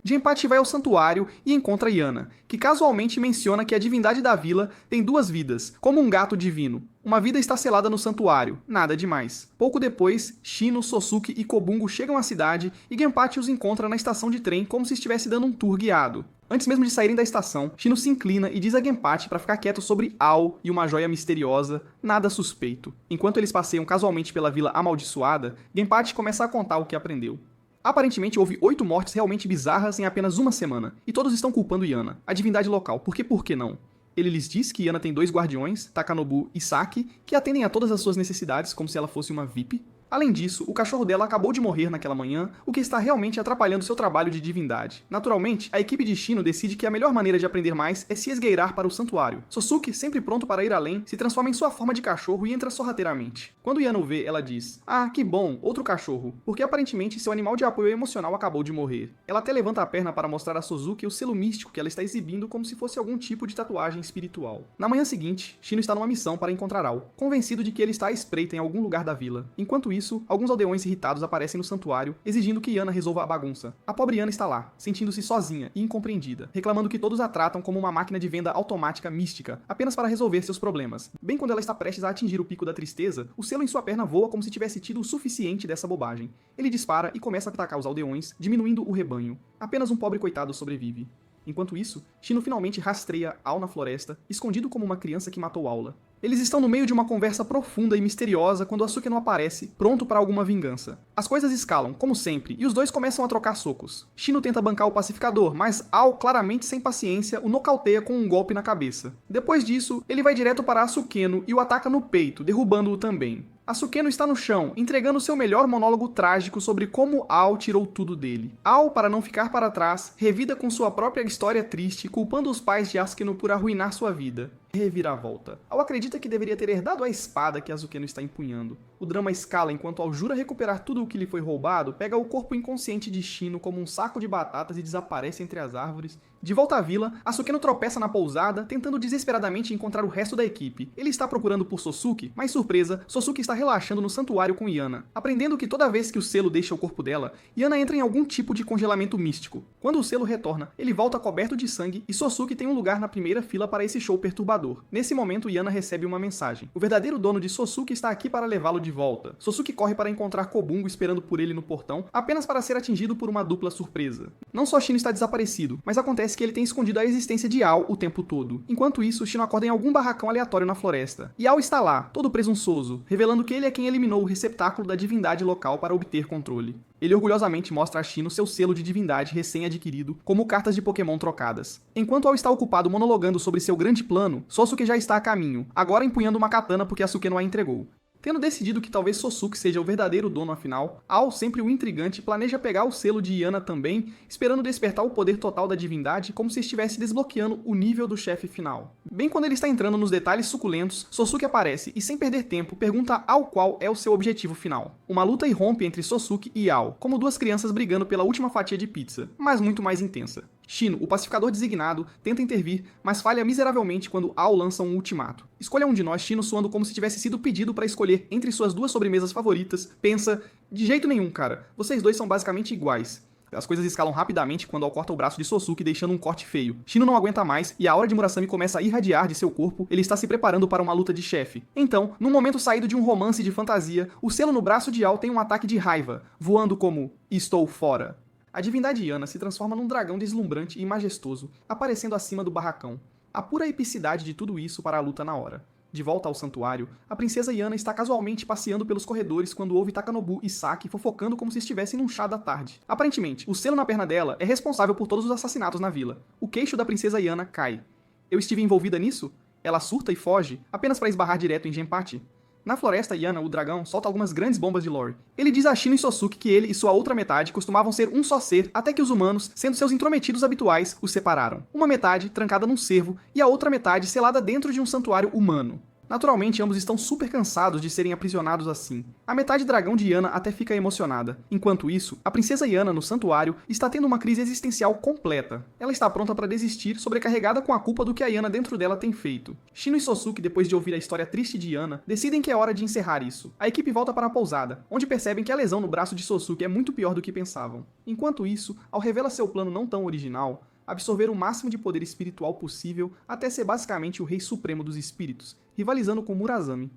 Genpachi vai ao santuário e encontra Yana, que casualmente menciona que a divindade da vila tem 2 vidas, como um gato divino. Uma vida está selada no santuário, nada demais. Pouco depois, Shino, Sosuke e Kobungo chegam à cidade e Genpachi os encontra na estação de trem como se estivesse dando um tour guiado. Antes mesmo de saírem da estação, Shino se inclina e diz a Genpachi para ficar quieto sobre Ao e uma joia misteriosa, nada suspeito. Enquanto eles passeiam casualmente pela vila amaldiçoada, Genpachi começa a contar o que aprendeu. Aparentemente houve 8 mortes realmente bizarras em apenas uma semana, e todos estão culpando Yana, a divindade local, porque por que não? Ele lhes diz que Yana tem 2 guardiões, Takanobu e Saki, que atendem a todas as suas necessidades como se ela fosse uma VIP. Além disso, o cachorro dela acabou de morrer naquela manhã, o que está realmente atrapalhando seu trabalho de divindade. Naturalmente, a equipe de Shino decide que a melhor maneira de aprender mais é se esgueirar para o santuário. Sosuke, sempre pronto para ir além, se transforma em sua forma de cachorro e entra sorrateiramente. Quando Yana o vê, ela diz: "Ah, que bom, outro cachorro", porque aparentemente seu animal de apoio emocional acabou de morrer. Ela até levanta a perna para mostrar a Sosuke o selo místico que ela está exibindo como se fosse algum tipo de tatuagem espiritual. Na manhã seguinte, Shino está numa missão para encontrar Ao, convencido de que ele está à espreita em algum lugar da vila. Enquanto isso, alguns aldeões irritados aparecem no santuário, exigindo que Yana resolva a bagunça. A pobre Yana está lá, sentindo-se sozinha e incompreendida, reclamando que todos a tratam como uma máquina de venda automática mística, apenas para resolver seus problemas. Bem quando ela está prestes a atingir o pico da tristeza, o selo em sua perna voa como se tivesse tido o suficiente dessa bobagem. Ele dispara e começa a atacar os aldeões, diminuindo o rebanho. Apenas um pobre coitado sobrevive. Enquanto isso, Shino finalmente rastreia Ao na floresta, escondido como uma criança que matou Aula. Eles estão no meio de uma conversa profunda e misteriosa quando Asuka não aparece, pronto para alguma vingança. As coisas escalam, como sempre, e os dois começam a trocar socos. Shino tenta bancar o pacificador, mas Ao, claramente sem paciência, o nocauteia com um golpe na cabeça. Depois disso, ele vai direto para Asukeno e o ataca no peito, derrubando-o também. Asukeno está no chão, entregando seu melhor monólogo trágico sobre como Ao tirou tudo dele. Ao, para não ficar para trás, revida com sua própria história triste, culpando os pais de Asukeno por arruinar sua vida. Reviravolta. Ao acredita que deveria ter herdado a espada que Asukeno está empunhando. O drama escala enquanto Ao jura recuperar tudo o que lhe foi roubado, pega o corpo inconsciente de Shino como um saco de batatas e desaparece entre as árvores. De volta à vila, Asukeno tropeça na pousada, tentando desesperadamente encontrar o resto da equipe. Ele está procurando por Sosuke, mas surpresa, Sosuke está relaxando no santuário com Yana, aprendendo que toda vez que o selo deixa o corpo dela, Yana entra em algum tipo de congelamento místico. Quando o selo retorna, ele volta coberto de sangue e Sosuke tem um lugar na primeira fila para esse show perturbador. Nesse momento, Yana recebe uma mensagem. O verdadeiro dono de Sosuke está aqui para levá-lo de volta. Sosuke corre para encontrar Kobungo esperando por ele no portão, apenas para ser atingido por uma dupla surpresa. Não só Shino está desaparecido, mas acontece que ele tem escondido a existência de Ao o tempo todo. Enquanto isso, Shino acorda em algum barracão aleatório na floresta. E Ao está lá, todo presunçoso, revelando que ele é quem eliminou o receptáculo da divindade local para obter controle. Ele orgulhosamente mostra a Shino seu selo de divindade recém-adquirido, como cartas de Pokémon trocadas. Enquanto Ao está ocupado monologando sobre seu grande plano, Sosuke já está a caminho, agora empunhando uma katana porque Asukeno a entregou. Tendo decidido que talvez Sosuke seja o verdadeiro dono afinal, Ao, sempre o intrigante, planeja pegar o selo de Yana também, esperando despertar o poder total da divindade como se estivesse desbloqueando o nível do chefe final. Bem quando ele está entrando nos detalhes suculentos, Sosuke aparece e, sem perder tempo, pergunta ao qual é o seu objetivo final. Uma luta irrompe entre Sosuke e Ao, como duas crianças brigando pela última fatia de pizza, mas muito mais intensa. Shino, o pacificador designado, tenta intervir, mas falha miseravelmente quando Ao lança um ultimato. Escolha um de nós, Shino, soando como se tivesse sido pedido para escolher entre suas duas sobremesas favoritas, pensa, de jeito nenhum, cara, vocês dois são basicamente iguais. As coisas escalam rapidamente quando Ao corta o braço de Sosuke, deixando um corte feio. Shino não aguenta mais e a aura de Murasame começa a irradiar de seu corpo, ele está se preparando para uma luta de chefe. Então, num momento saído de um romance de fantasia, o selo no braço de Ao tem um ataque de raiva, voando como "Estou fora". A divindade Yana se transforma num dragão deslumbrante e majestoso, aparecendo acima do barracão. A pura epicidade de tudo isso para a luta na hora. De volta ao santuário, a princesa Yana está casualmente passeando pelos corredores quando ouve Takanobu e Saki fofocando como se estivessem num chá da tarde. Aparentemente, o selo na perna dela é responsável por todos os assassinatos na vila. O queixo da princesa Yana cai. Eu estive envolvida nisso? Ela surta e foge, apenas para esbarrar direto em Genpachi. Na floresta, Yana, o dragão, solta algumas grandes bombas de lore. Ele diz a Shino e Sosuke que ele e sua outra metade costumavam ser um só ser, até que os humanos, sendo seus intrometidos habituais, os separaram. Uma metade trancada num cervo e a outra metade selada dentro de um santuário humano. Naturalmente, ambos estão super cansados de serem aprisionados assim. A metade dragão de Yana até fica emocionada. Enquanto isso, a princesa Yana, no santuário, está tendo uma crise existencial completa. Ela está pronta para desistir, sobrecarregada com a culpa do que a Yana dentro dela tem feito. Shino e Sosuke, depois de ouvir a história triste de Yana, decidem que é hora de encerrar isso. A equipe volta para a pousada, onde percebem que a lesão no braço de Sosuke é muito pior do que pensavam. Enquanto isso, Ao revela seu plano não tão original, absorver o máximo de poder espiritual possível até ser basicamente o rei supremo dos espíritos, rivalizando com Murasame.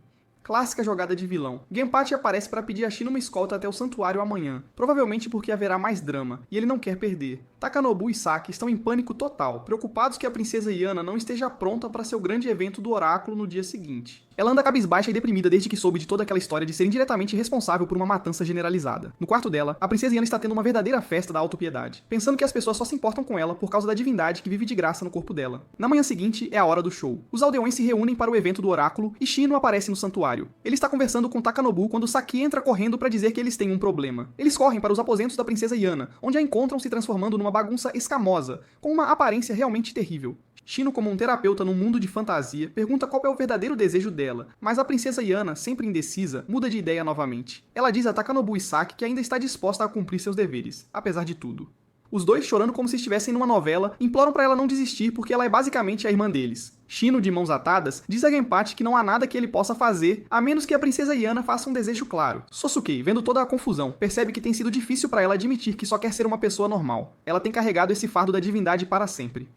Clássica jogada de vilão. Genpachi aparece para pedir a Shino uma escolta até o santuário amanhã, provavelmente porque haverá mais drama, e ele não quer perder. Takanobu e Saki estão em pânico total, preocupados que a princesa Yana não esteja pronta para seu grande evento do oráculo no dia seguinte. Ela anda cabisbaixa e deprimida desde que soube de toda aquela história de ser indiretamente responsável por uma matança generalizada. No quarto dela, a princesa Yana está tendo uma verdadeira festa da autopiedade, pensando que as pessoas só se importam com ela por causa da divindade que vive de graça no corpo dela. Na manhã seguinte, é a hora do show. Os aldeões se reúnem para o evento do oráculo e Shino aparece no santuário. Ele está conversando com Takanobu quando Saki entra correndo para dizer que eles têm um problema. Eles correm para os aposentos da princesa Yana, onde a encontram se transformando numa bagunça escamosa, com uma aparência realmente terrível. Shino, como um terapeuta num mundo de fantasia, pergunta qual é o verdadeiro desejo dela, mas a princesa Yana, sempre indecisa, muda de ideia novamente. Ela diz a Takanobu e Saki que ainda está disposta a cumprir seus deveres, apesar de tudo. Os dois, chorando como se estivessem numa novela, imploram para ela não desistir porque ela é basicamente a irmã deles. Shino, de mãos atadas, diz a Genpachi que não há nada que ele possa fazer, a menos que a princesa Yana faça um desejo claro. Sosuke, vendo toda a confusão, percebe que tem sido difícil para ela admitir que só quer ser uma pessoa normal. Ela tem carregado esse fardo da divindade para sempre.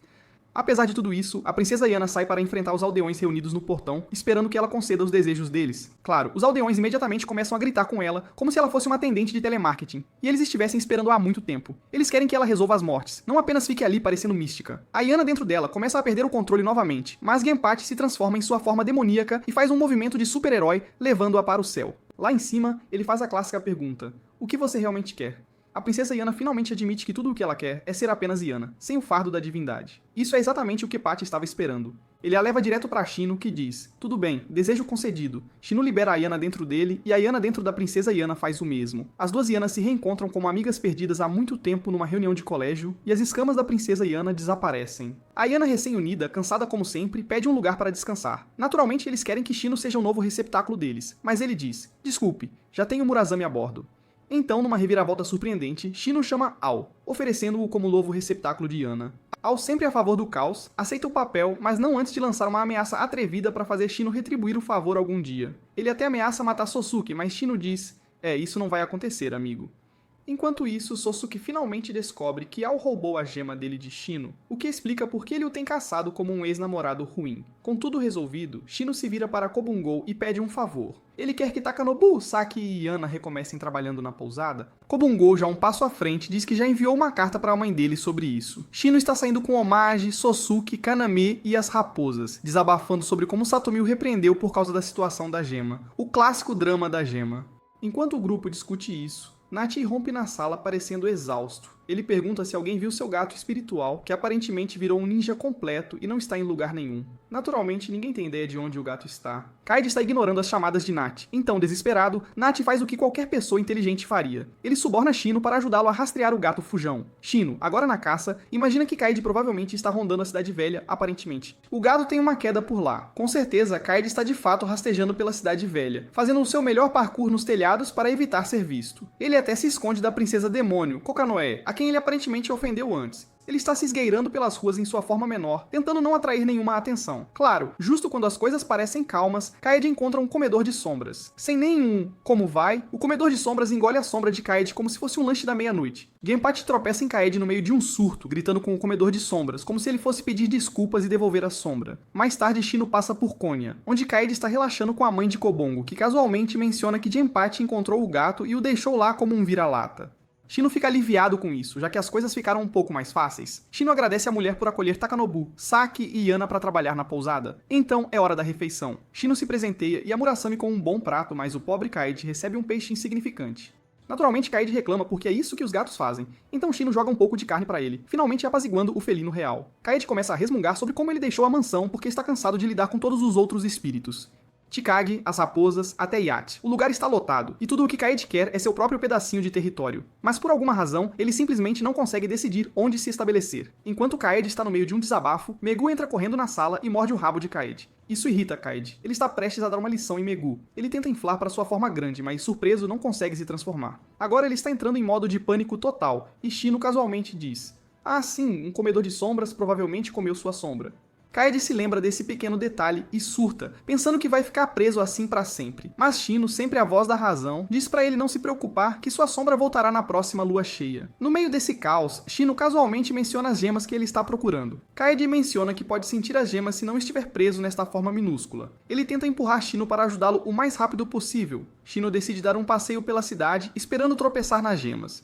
Apesar de tudo isso, a princesa Yana sai para enfrentar os aldeões reunidos no portão, esperando que ela conceda os desejos deles. Claro, os aldeões imediatamente começam a gritar com ela, como se ela fosse uma atendente de telemarketing, e eles estivessem esperando há muito tempo. Eles querem que ela resolva as mortes, não apenas fique ali parecendo mística. A Yana dentro dela começa a perder o controle novamente, mas Genpachi se transforma em sua forma demoníaca e faz um movimento de super-herói, levando-a para o céu. Lá em cima, ele faz a clássica pergunta: o que você realmente quer? A princesa Yana finalmente admite que tudo o que ela quer é ser apenas Yana, sem o fardo da divindade. Isso é exatamente o que Pachi estava esperando. Ele a leva direto para Shino, que diz: tudo bem, desejo concedido. Shino libera a Yana dentro dele, e a Yana dentro da princesa Yana faz o mesmo. As duas Yanas se reencontram como amigas perdidas há muito tempo numa reunião de colégio, e as escamas da princesa Yana desaparecem. A Yana recém-unida, cansada como sempre, pede um lugar para descansar. Naturalmente eles querem que Shino seja o novo receptáculo deles, mas ele diz: desculpe, já tenho Murasame a bordo. Então, numa reviravolta surpreendente, Shino chama Ao, oferecendo-o como novo receptáculo de Yana. Ao, sempre a favor do caos, aceita o papel, mas não antes de lançar uma ameaça atrevida para fazer Shino retribuir o favor algum dia. Ele até ameaça matar Sosuke, mas Shino diz: isso não vai acontecer, amigo. Enquanto isso, Sosuke finalmente descobre que Ao roubou a gema dele de Shino, o que explica por que ele o tem caçado como um ex-namorado ruim. Com tudo resolvido, Shino se vira para Kobungou e pede um favor. Ele quer que Takanobu, Saki e Yana recomecem trabalhando na pousada. Kobungou, já um passo à frente, diz que já enviou uma carta para a mãe dele sobre isso. Shino está saindo com Homage, Sosuke, Kaname e as raposas, desabafando sobre como Satomi o repreendeu por causa da situação da gema. O clássico drama da gema. Enquanto o grupo discute isso, Nachi irrompe na sala parecendo exausto. Ele pergunta se alguém viu seu gato espiritual, que aparentemente virou um ninja completo e não está em lugar nenhum. Naturalmente, ninguém tem ideia de onde o gato está. Kaede está ignorando as chamadas de Nat. Então, desesperado, Nat faz o que qualquer pessoa inteligente faria. Ele suborna Shino para ajudá-lo a rastrear o gato fujão. Shino, agora na caça, imagina que Kaede provavelmente está rondando a cidade velha, aparentemente. O gato tem uma queda por lá. Com certeza, Kaede está de fato rastejando pela cidade velha, fazendo o seu melhor parkour nos telhados para evitar ser visto. Ele até se esconde da princesa demônio, Kokanoe, a quem ele aparentemente ofendeu antes. Ele está se esgueirando pelas ruas em sua forma menor, tentando não atrair nenhuma atenção. Claro, justo quando as coisas parecem calmas, Kaede encontra um comedor de sombras. Sem nenhum como vai, o comedor de sombras engole a sombra de Kaede como se fosse um lanche da meia-noite. Genpachi tropeça em Kaede no meio de um surto, gritando com o comedor de sombras, como se ele fosse pedir desculpas e devolver a sombra. Mais tarde, Shino passa por Konya, onde Kaede está relaxando com a mãe de Kobongo, que casualmente menciona que Genpachi encontrou o gato e o deixou lá como um vira-lata. Shino fica aliviado com isso, já que as coisas ficaram um pouco mais fáceis. Shino agradece a mulher por acolher Takanobu, Saki e Yana para trabalhar na pousada. Então é hora da refeição. Shino se presenteia e a Murasame com um bom prato, mas o pobre Kaede recebe um peixe insignificante. Naturalmente, Kaede reclama porque é isso que os gatos fazem, então Shino joga um pouco de carne para ele, finalmente apaziguando o felino real. Kaede começa a resmungar sobre como ele deixou a mansão porque está cansado de lidar com todos os outros espíritos. Tikage, as raposas, até Yacht. O lugar está lotado, e tudo o que Kaede quer é seu próprio pedacinho de território. Mas por alguma razão, ele simplesmente não consegue decidir onde se estabelecer. Enquanto Kaede está no meio de um desabafo, Megu entra correndo na sala e morde o rabo de Kaede. Isso irrita Kaede. Ele está prestes a dar uma lição em Megu. Ele tenta inflar para sua forma grande, mas surpreso não consegue se transformar. Agora ele está entrando em modo de pânico total, e Shino casualmente diz: "Ah sim, um comedor de sombras provavelmente comeu sua sombra." Kaede se lembra desse pequeno detalhe e surta, pensando que vai ficar preso assim para sempre. Mas Shino, sempre a voz da razão, diz para ele não se preocupar que sua sombra voltará na próxima lua cheia. No meio desse caos, Shino casualmente menciona as gemas que ele está procurando. Kaede menciona que pode sentir as gemas se não estiver preso nesta forma minúscula. Ele tenta empurrar Shino para ajudá-lo o mais rápido possível. Shino decide dar um passeio pela cidade, esperando tropeçar nas gemas.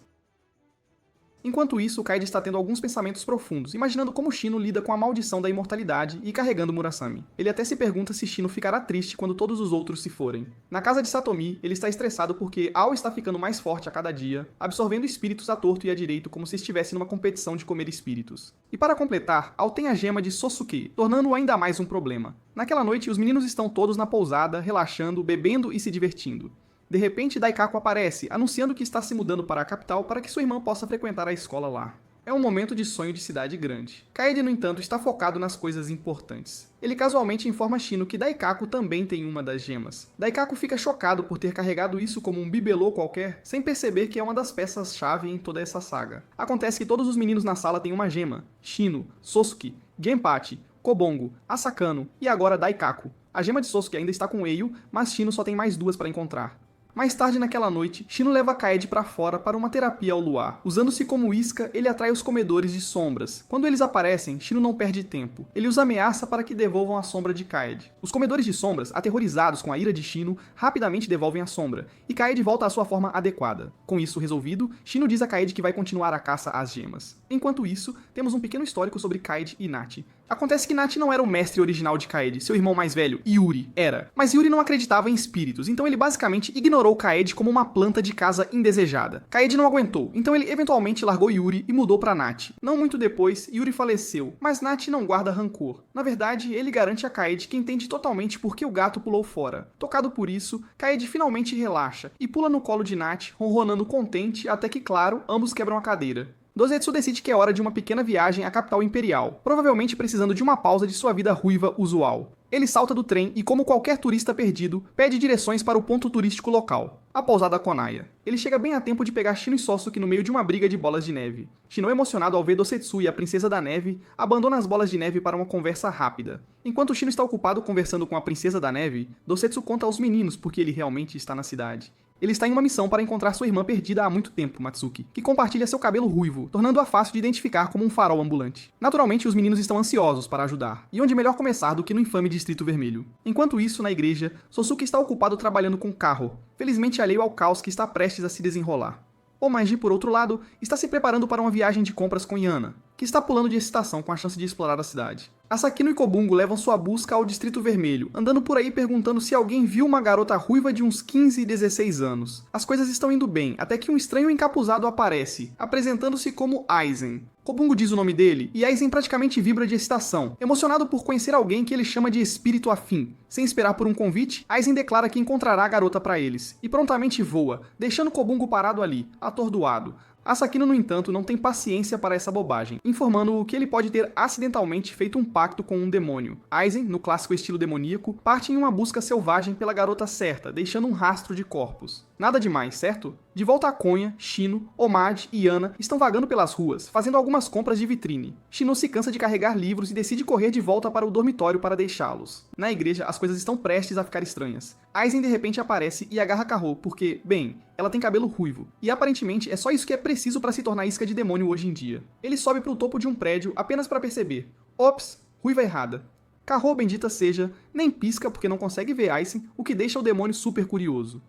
Enquanto isso, Kaede está tendo alguns pensamentos profundos, imaginando como Shino lida com a maldição da imortalidade e carregando Murasame. Ele até se pergunta se Shino ficará triste quando todos os outros se forem. Na casa de Satomi, ele está estressado porque Ao está ficando mais forte a cada dia, absorvendo espíritos à torto e à direito como se estivesse numa competição de comer espíritos. E para completar, Ao tem a gema de Sosuke, tornando-o ainda mais um problema. Naquela noite, os meninos estão todos na pousada, relaxando, bebendo e se divertindo. De repente, Daikaku aparece, anunciando que está se mudando para a capital para que sua irmã possa frequentar a escola lá. É um momento de sonho de cidade grande. Kaede, no entanto, está focado nas coisas importantes. Ele casualmente informa Shino que Daikaku também tem uma das gemas. Daikaku fica chocado por ter carregado isso como um bibelô qualquer, sem perceber que é uma das peças-chave em toda essa saga. Acontece que todos os meninos na sala têm uma gema: Shino, Sosuke, Genpachi, Kobongo, Asakano e agora Daikaku. A gema de Sosuke ainda está com Eio, mas Shino só tem mais duas para encontrar. Mais tarde naquela noite, Shino leva Kaede para fora para uma terapia ao luar. Usando-se como isca, ele atrai os comedores de sombras. Quando eles aparecem, Shino não perde tempo. Ele os ameaça para que devolvam a sombra de Kaede. Os comedores de sombras, aterrorizados com a ira de Shino, rapidamente devolvem a sombra, e Kaede volta à sua forma adequada. Com isso resolvido, Shino diz a Kaede que vai continuar a caça às gemas. Enquanto isso, temos um pequeno histórico sobre Kaede e Nachi. Acontece que Nachi não era o mestre original de Kaede, seu irmão mais velho, Yuri, era. Mas Yuri não acreditava em espíritos, então ele basicamente ignorou Kaede como uma planta de casa indesejada. Kaede não aguentou, então ele eventualmente largou Yuri e mudou para Nachi. Não muito depois, Yuri faleceu, mas Nachi não guarda rancor. Na verdade, ele garante a Kaede que entende totalmente por que o gato pulou fora. Tocado por isso, Kaede finalmente relaxa e pula no colo de Nachi, ronronando contente até que, claro, ambos quebram a cadeira. Dozetsu decide que é hora de uma pequena viagem à capital imperial, provavelmente precisando de uma pausa de sua vida ruiva usual. Ele salta do trem e, como qualquer turista perdido, pede direções para o ponto turístico local, a pousada Konaya. Ele chega bem a tempo de pegar Shino e Sosuke no meio de uma briga de bolas de neve. Shino, emocionado ao ver Dosetsu e a Princesa da Neve, abandona as bolas de neve para uma conversa rápida. Enquanto Shino está ocupado conversando com a Princesa da Neve, Dosetsu conta aos meninos porque ele realmente está na cidade. Ele está em uma missão para encontrar sua irmã perdida há muito tempo, Matsuki, que compartilha seu cabelo ruivo, tornando-a fácil de identificar como um farol ambulante. Naturalmente, os meninos estão ansiosos para ajudar, e onde melhor começar do que no infame Distrito Vermelho. Enquanto isso, na igreja, Sosuke está ocupado trabalhando com Kaho, felizmente alheio ao caos que está prestes a se desenrolar. Omaji, por outro lado, está se preparando para uma viagem de compras com Yana, que está pulando de excitação com a chance de explorar a cidade. Asakino e Kobungo levam sua busca ao Distrito Vermelho, andando por aí perguntando se alguém viu uma garota ruiva de uns 15 e 16 anos. As coisas estão indo bem, até que um estranho encapuzado aparece, apresentando-se como Aizen. Kobungo diz o nome dele, e Aizen praticamente vibra de excitação, emocionado por conhecer alguém que ele chama de espírito afim. Sem esperar por um convite, Aizen declara que encontrará a garota para eles, e prontamente voa, deixando Kobungo parado ali, atordoado. Asakino, no entanto, não tem paciência para essa bobagem, informando-o que ele pode ter acidentalmente feito um pacto com um demônio. Aizen, no clássico estilo demoníaco, parte em uma busca selvagem pela garota certa, deixando um rastro de corpos. Nada demais, certo? De volta a Konya, Shino, Homage e Yana estão vagando pelas ruas, fazendo algumas compras de vitrine. Shino se cansa de carregar livros e decide correr de volta para o dormitório para deixá-los. Na igreja, as coisas estão prestes a ficar estranhas. Aizen de repente aparece e agarra Kaho porque, bem, ela tem cabelo ruivo, e aparentemente é só isso que é preciso para se tornar isca de demônio hoje em dia. Ele sobe para o topo de um prédio apenas para perceber. Ops, ruiva errada. Kaho, bendita seja, nem pisca porque não consegue ver Aizen, o que deixa o demônio super curioso.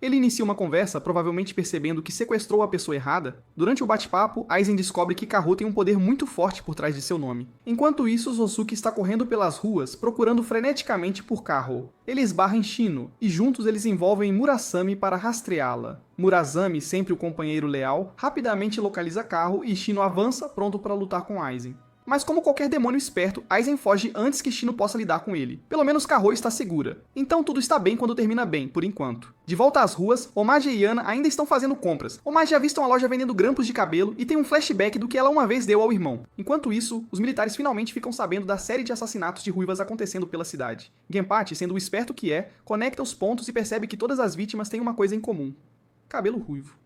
Ele inicia uma conversa, provavelmente percebendo que sequestrou a pessoa errada. Durante o bate-papo, Aizen descobre que Kaho tem um poder muito forte por trás de seu nome. Enquanto isso, Zosuke está correndo pelas ruas, procurando freneticamente por Kaho. Ele esbarra em Shino, e juntos eles envolvem Murasame para rastreá-la. Murasame, sempre o companheiro leal, rapidamente localiza Kaho e Shino avança, pronto para lutar com Aizen. Mas como qualquer demônio esperto, Aizen foge antes que Shino possa lidar com ele. Pelo menos Kaho está segura. Então tudo está bem quando termina bem, por enquanto. De volta às ruas, Homage e Yana ainda estão fazendo compras. Homage avista uma loja vendendo grampos de cabelo e tem um flashback do que ela uma vez deu ao irmão. Enquanto isso, os militares finalmente ficam sabendo da série de assassinatos de ruivas acontecendo pela cidade. Genpachi, sendo o esperto que é, conecta os pontos e percebe que todas as vítimas têm uma coisa em comum: cabelo ruivo.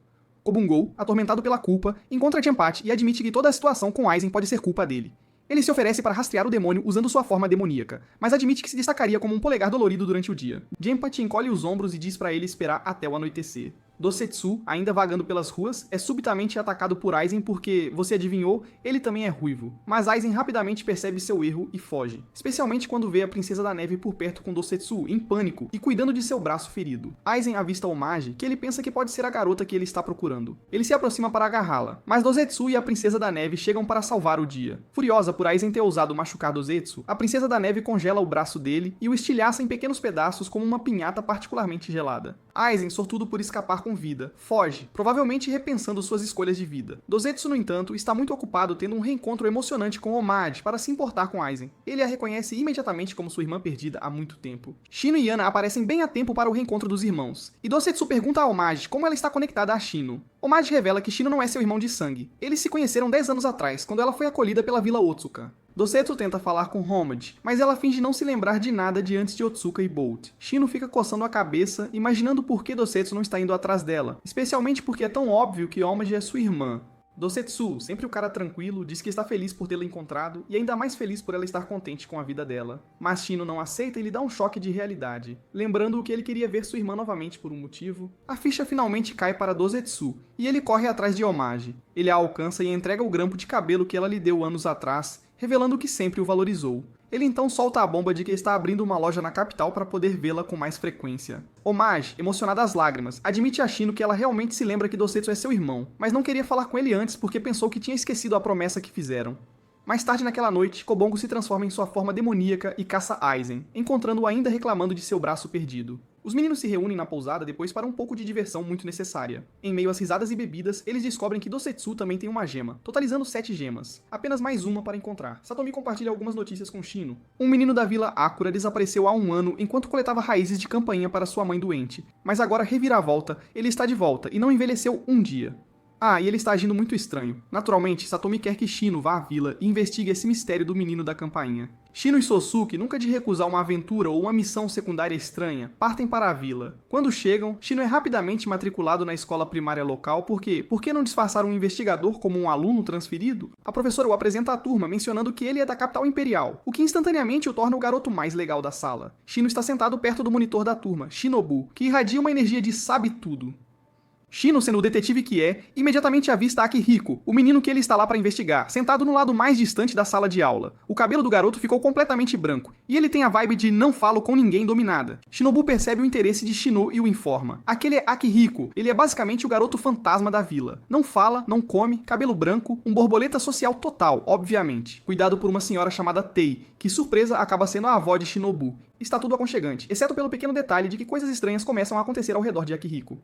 Kobungo, atormentado pela culpa, encontra Genpachi e admite que toda a situação com Aizen pode ser culpa dele. Ele se oferece para rastrear o demônio usando sua forma demoníaca, mas admite que se destacaria como um polegar dolorido durante o dia. Genpachi encolhe os ombros e diz para ele esperar até o anoitecer. Dosetsu, ainda vagando pelas ruas, é subitamente atacado por Aizen porque, você adivinhou, ele também é ruivo. Mas Aizen rapidamente percebe seu erro e foge, especialmente quando vê a Princesa da Neve por perto com Dosetsu, em pânico, e cuidando de seu braço ferido. Aizen avista Homage, que ele pensa que pode ser a garota que ele está procurando. Ele se aproxima para agarrá-la, mas Dosetsu e a Princesa da Neve chegam para salvar o dia. Furiosa por Aizen ter ousado machucar Dosetsu, a Princesa da Neve congela o braço dele e o estilhaça em pequenos pedaços como uma pinhata particularmente gelada. Aizen, sortudo por escapar com vida, foge, provavelmente repensando suas escolhas de vida. Dosetsu, no entanto, está muito ocupado tendo um reencontro emocionante com Homage para se importar com Aizen. Ele a reconhece imediatamente como sua irmã perdida há muito tempo. Shino e Yana aparecem bem a tempo para o reencontro dos irmãos, e Dosetsu pergunta a Homage como ela está conectada a Shino. Homage revela que Shino não é seu irmão de sangue. Eles se conheceram 10 anos atrás, quando ela foi acolhida pela Vila Otsuka. Dosetsu tenta falar com Homage, mas ela finge não se lembrar de nada de antes de Otsuka e Bolt. Shino fica coçando a cabeça, imaginando por que Dosetsu não está indo atrás dela, especialmente porque é tão óbvio que Homage é sua irmã. Dosetsu, sempre o cara tranquilo, diz que está feliz por tê-la encontrado e ainda mais feliz por ela estar contente com a vida dela. Mas Shino não aceita e lhe dá um choque de realidade, lembrando que ele queria ver sua irmã novamente por um motivo. A ficha finalmente cai para Dosetsu e ele corre atrás de Homage. Ele a alcança e entrega o grampo de cabelo que ela lhe deu anos atrás, revelando que sempre o valorizou. Ele então solta a bomba de que está abrindo uma loja na capital para poder vê-la com mais frequência. Homage, emocionada às lágrimas, admite a Shino que ela realmente se lembra que Dosetsu é seu irmão, mas não queria falar com ele antes porque pensou que tinha esquecido a promessa que fizeram. Mais tarde naquela noite, Kobungo se transforma em sua forma demoníaca e caça Aizen, encontrando-o ainda reclamando de seu braço perdido. Os meninos se reúnem na pousada depois para um pouco de diversão muito necessária. Em meio às risadas e bebidas, eles descobrem que Dosetsu também tem uma gema, totalizando 7 gemas. Apenas mais uma para encontrar. Satomi compartilha algumas notícias com Shino. Um menino da vila Akura desapareceu há 1 ano enquanto coletava raízes de campainha para sua mãe doente. Mas agora, reviravolta, ele está de volta e não envelheceu um dia. Ah, e ele está agindo muito estranho. Naturalmente, Satomi quer que Shino vá à vila e investigue esse mistério do menino da campainha. Shino e Sosuke, nunca de recusar uma aventura ou uma missão secundária estranha, partem para a vila. Quando chegam, Shino é rapidamente matriculado na escola primária local porque, por que não disfarçar um investigador como um aluno transferido? A professora o apresenta à turma mencionando que ele é da capital imperial, o que instantaneamente o torna o garoto mais legal da sala. Shino está sentado perto do monitor da turma, Shinobu, que irradia uma energia de sabe tudo. Shino, sendo o detetive que é, imediatamente avista Akihiko, o menino que ele está lá para investigar, sentado no lado mais distante da sala de aula. O cabelo do garoto ficou completamente branco, e ele tem a vibe de não falo com ninguém dominada. Shinobu percebe o interesse de Shino e o informa. Aquele é Akihiko, ele é basicamente o garoto fantasma da vila. Não fala, não come, cabelo branco, um borboleta social total, obviamente. Cuidado por uma senhora chamada Tei, que surpresa acaba sendo a avó de Shinobu. Está tudo aconchegante, exceto pelo pequeno detalhe de que coisas estranhas começam a acontecer ao redor de Akihiko.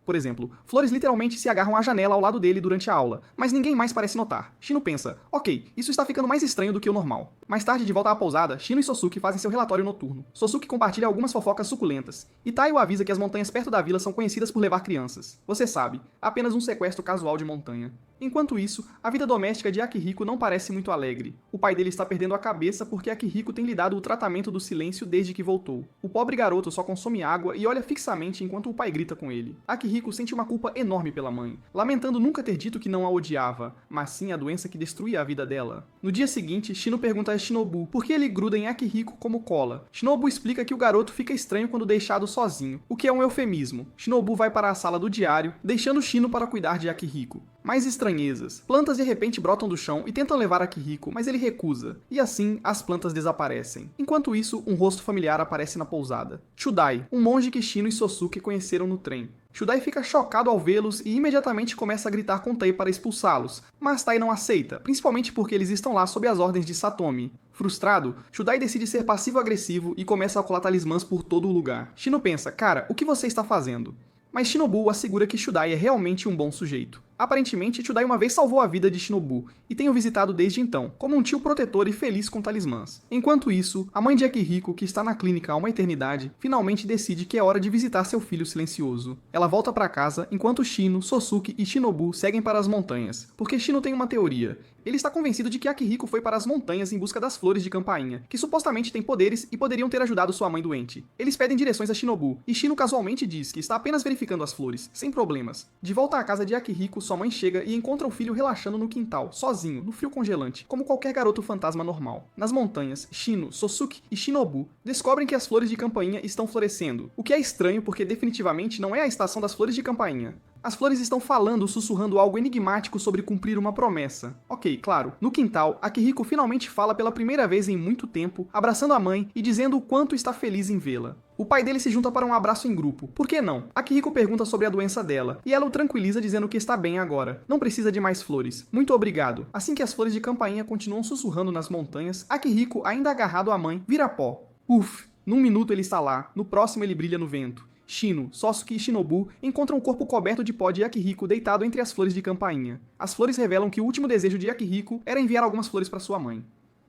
Por exemplo, flores literalmente se agarram à janela ao lado dele durante a aula, mas ninguém mais parece notar. Shino pensa, ok, isso está ficando mais estranho do que o normal. Mais tarde, de volta à pousada, Shino e Sosuke fazem seu relatório noturno. Sosuke compartilha algumas fofocas suculentas, e Tai o avisa que as montanhas perto da vila são conhecidas por levar crianças. Você sabe, apenas um sequestro casual de montanha. Enquanto isso, a vida doméstica de Akihiko não parece muito alegre. O pai dele está perdendo a cabeça porque Akihiko tem lhe dado o tratamento do silêncio desde que voltou. O pobre garoto só consome água e olha fixamente enquanto o pai grita com ele. Akihiko sente uma culpa enorme pela mãe, lamentando nunca ter dito que não a odiava, mas sim a doença que destruía a vida dela. No dia seguinte, Shino pergunta a Shinobu por que ele gruda em Akihiko como cola. Shinobu explica que o garoto fica estranho quando deixado sozinho, o que é um eufemismo. Shinobu vai para a sala do diário, deixando Shino para cuidar de Akihiko. Mais estranhezas. Plantas de repente brotam do chão e tentam levar Akihiko, mas ele recusa. E assim, as plantas desaparecem. Enquanto isso, um rosto familiar aparece na pousada. Chudai, um monge que Shino e Sosuke conheceram no trem. Chudai fica chocado ao vê-los e imediatamente começa a gritar com Tai para expulsá-los, mas Tai não aceita, principalmente porque eles estão lá sob as ordens de Satomi. Frustrado, Chudai decide ser passivo-agressivo e começa a colar talismãs por todo o lugar. Shino pensa, cara, o que você está fazendo? Mas Shinobu assegura que Chudai é realmente um bom sujeito. Aparentemente, Chudai uma vez salvou a vida de Shinobu, e tem o visitado desde então, como um tio protetor e feliz com talismãs. Enquanto isso, a mãe de Akihiko, que está na clínica há uma eternidade, finalmente decide que é hora de visitar seu filho silencioso. Ela volta para casa, enquanto Shino, Sosuke e Shinobu seguem para as montanhas, porque Shino tem uma teoria. Ele está convencido de que Akihiko foi para as montanhas em busca das flores de campainha, que supostamente têm poderes e poderiam ter ajudado sua mãe doente. Eles pedem direções a Shinobu, e Shino casualmente diz que está apenas verificando as flores, sem problemas. De volta à casa de Akihiko, sua mãe chega e encontra o filho relaxando no quintal, sozinho, no frio congelante, como qualquer garoto fantasma normal. Nas montanhas, Shino, Sosuke e Shinobu descobrem que as flores de campainha estão florescendo, o que é estranho porque definitivamente não é a estação das flores de campainha. As flores estão falando, sussurrando algo enigmático sobre cumprir uma promessa. Ok, claro. No quintal, Akihiko finalmente fala pela primeira vez em muito tempo, abraçando a mãe e dizendo o quanto está feliz em vê-la. O pai dele se junta para um abraço em grupo. Por que não? Akihiko pergunta sobre a doença dela, e ela o tranquiliza dizendo que está bem agora. Não precisa de mais flores. Muito obrigado. Assim que as flores de campainha continuam sussurrando nas montanhas, Akihiko, ainda agarrado à mãe, vira pó. Uf! Num minuto ele está lá, no próximo ele brilha no vento. Shino, Sosuke e Shinobu encontram o corpo coberto de pó de Akihiko deitado entre as flores de campainha. As flores revelam que o último desejo de Akihiko era enviar algumas flores para sua mãe.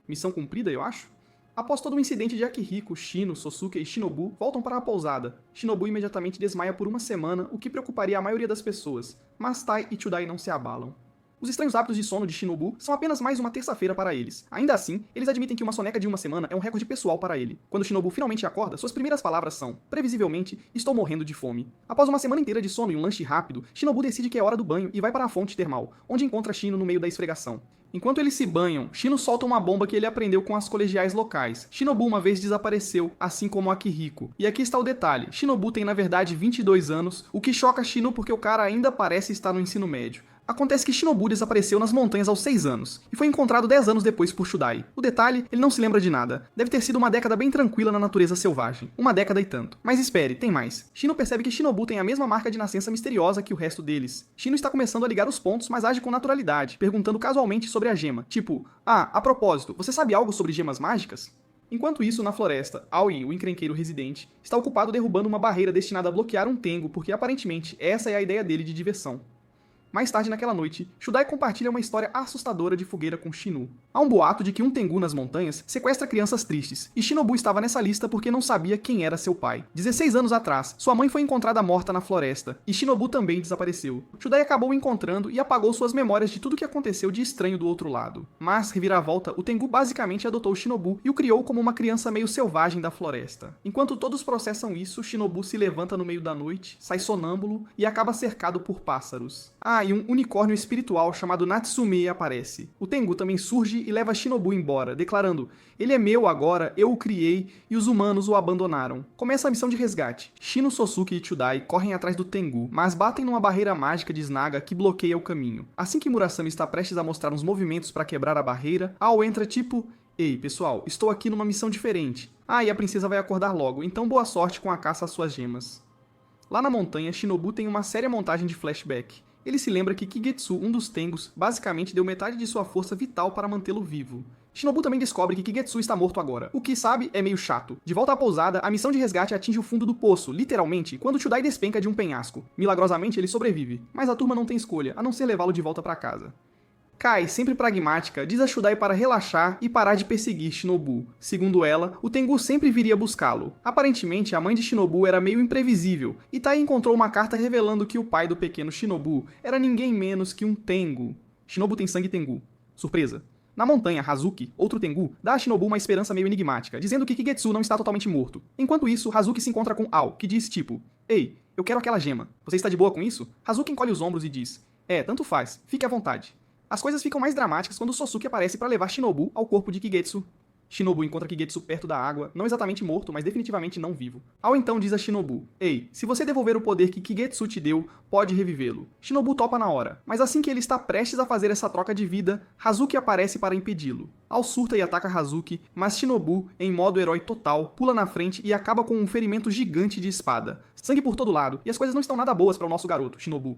Missão cumprida, eu acho? Após todo o incidente de Akihiko, Shino, Sosuke e Shinobu voltam para a pousada. Shinobu imediatamente desmaia por uma semana, o que preocuparia a maioria das pessoas, mas Tai e Chudai não se abalam. Os estranhos hábitos de sono de Shinobu são apenas mais uma terça-feira para eles. Ainda assim, eles admitem que uma soneca de uma semana é um recorde pessoal para ele. Quando Shinobu finalmente acorda, suas primeiras palavras são, previsivelmente, estou morrendo de fome. Após uma semana inteira de sono e um lanche rápido, Shinobu decide que é hora do banho e vai para a fonte termal, onde encontra Shino no meio da esfregação. Enquanto eles se banham, Shino solta uma bomba que ele aprendeu com as colegiais locais. Shinobu uma vez desapareceu, assim como Akihiko. E aqui está o detalhe, Shinobu tem na verdade 22 anos, o que choca Shino porque o cara ainda parece estar no ensino médio. Acontece que Shinobu desapareceu nas montanhas aos 6 anos, e foi encontrado 10 anos depois por Chudai. O detalhe, ele não se lembra de nada. Deve ter sido uma década bem tranquila na natureza selvagem. Uma década e tanto. Mas espere, tem mais. Shino percebe que Shinobu tem a mesma marca de nascença misteriosa que o resto deles. Shino está começando a ligar os pontos, mas age com naturalidade, perguntando casualmente sobre a gema. Tipo, a propósito, você sabe algo sobre gemas mágicas? Enquanto isso, na floresta, Aoi, o encrenqueiro residente, está ocupado derrubando uma barreira destinada a bloquear um tengu, porque aparentemente essa é a ideia dele de diversão. Mais tarde naquela noite, Chudai compartilha uma história assustadora de fogueira com Shinu. Há um boato de que um tengu nas montanhas sequestra crianças tristes, e Shinobu estava nessa lista porque não sabia quem era seu pai. 16 anos atrás, sua mãe foi encontrada morta na floresta, e Shinobu também desapareceu. Chudai acabou o encontrando e apagou suas memórias de tudo o que aconteceu de estranho do outro lado. Mas, reviravolta, o tengu basicamente adotou Shinobu e o criou como uma criança meio selvagem da floresta. Enquanto todos processam isso, Shinobu se levanta no meio da noite, sai sonâmbulo e acaba cercado por pássaros. e um unicórnio espiritual chamado Natsume aparece. O Tengu também surge e leva Shinobu embora, declarando: ele é meu agora, eu o criei e os humanos o abandonaram. Começa a missão de resgate. Shino, Sosuke e Chudai correm atrás do Tengu, mas batem numa barreira mágica de Snaga que bloqueia o caminho. Assim que Murasame está prestes a mostrar uns movimentos para quebrar a barreira, Ao entra tipo: ei, pessoal, estou aqui numa missão diferente. E a princesa vai acordar logo, então boa sorte com a caça às suas gemas. Lá na montanha, Shinobu tem uma séria montagem de flashback. Ele se lembra que Kigetsu, um dos Tengus, basicamente deu metade de sua força vital para mantê-lo vivo. Shinobu também descobre que Kigetsu está morto agora, o que, sabe, é meio chato. De volta à pousada, a missão de resgate atinge o fundo do poço, literalmente, quando Chudai despenca de um penhasco. Milagrosamente, ele sobrevive, mas a turma não tem escolha, a não ser levá-lo de volta para casa. Kai, sempre pragmática, diz a Chudai para relaxar e parar de perseguir Shinobu. Segundo ela, o Tengu sempre viria buscá-lo. Aparentemente, a mãe de Shinobu era meio imprevisível, e Tai encontrou uma carta revelando que o pai do pequeno Shinobu era ninguém menos que um Tengu. Shinobu tem sangue Tengu. Surpresa. Na montanha, Hazuki, outro Tengu, dá a Shinobu uma esperança meio enigmática, dizendo que Kigetsu não está totalmente morto. Enquanto isso, Hazuki se encontra com Ao, que diz tipo: ei, eu quero aquela gema. Você está de boa com isso? Hazuki encolhe os ombros e diz: tanto faz, fique à vontade. As coisas ficam mais dramáticas quando Sosuke aparece para levar Shinobu ao corpo de Kigetsu. Shinobu encontra Kigetsu perto da água, não exatamente morto, mas definitivamente não vivo. Ao então diz a Shinobu: ei, se você devolver o poder que Kigetsu te deu, pode revivê-lo. Shinobu topa na hora, mas assim que ele está prestes a fazer essa troca de vida, Hazuki aparece para impedi-lo. Ao surta e ataca Hazuki, mas Shinobu, em modo herói total, pula na frente e acaba com um ferimento gigante de espada. Sangue por todo lado, e as coisas não estão nada boas para o nosso garoto, Shinobu.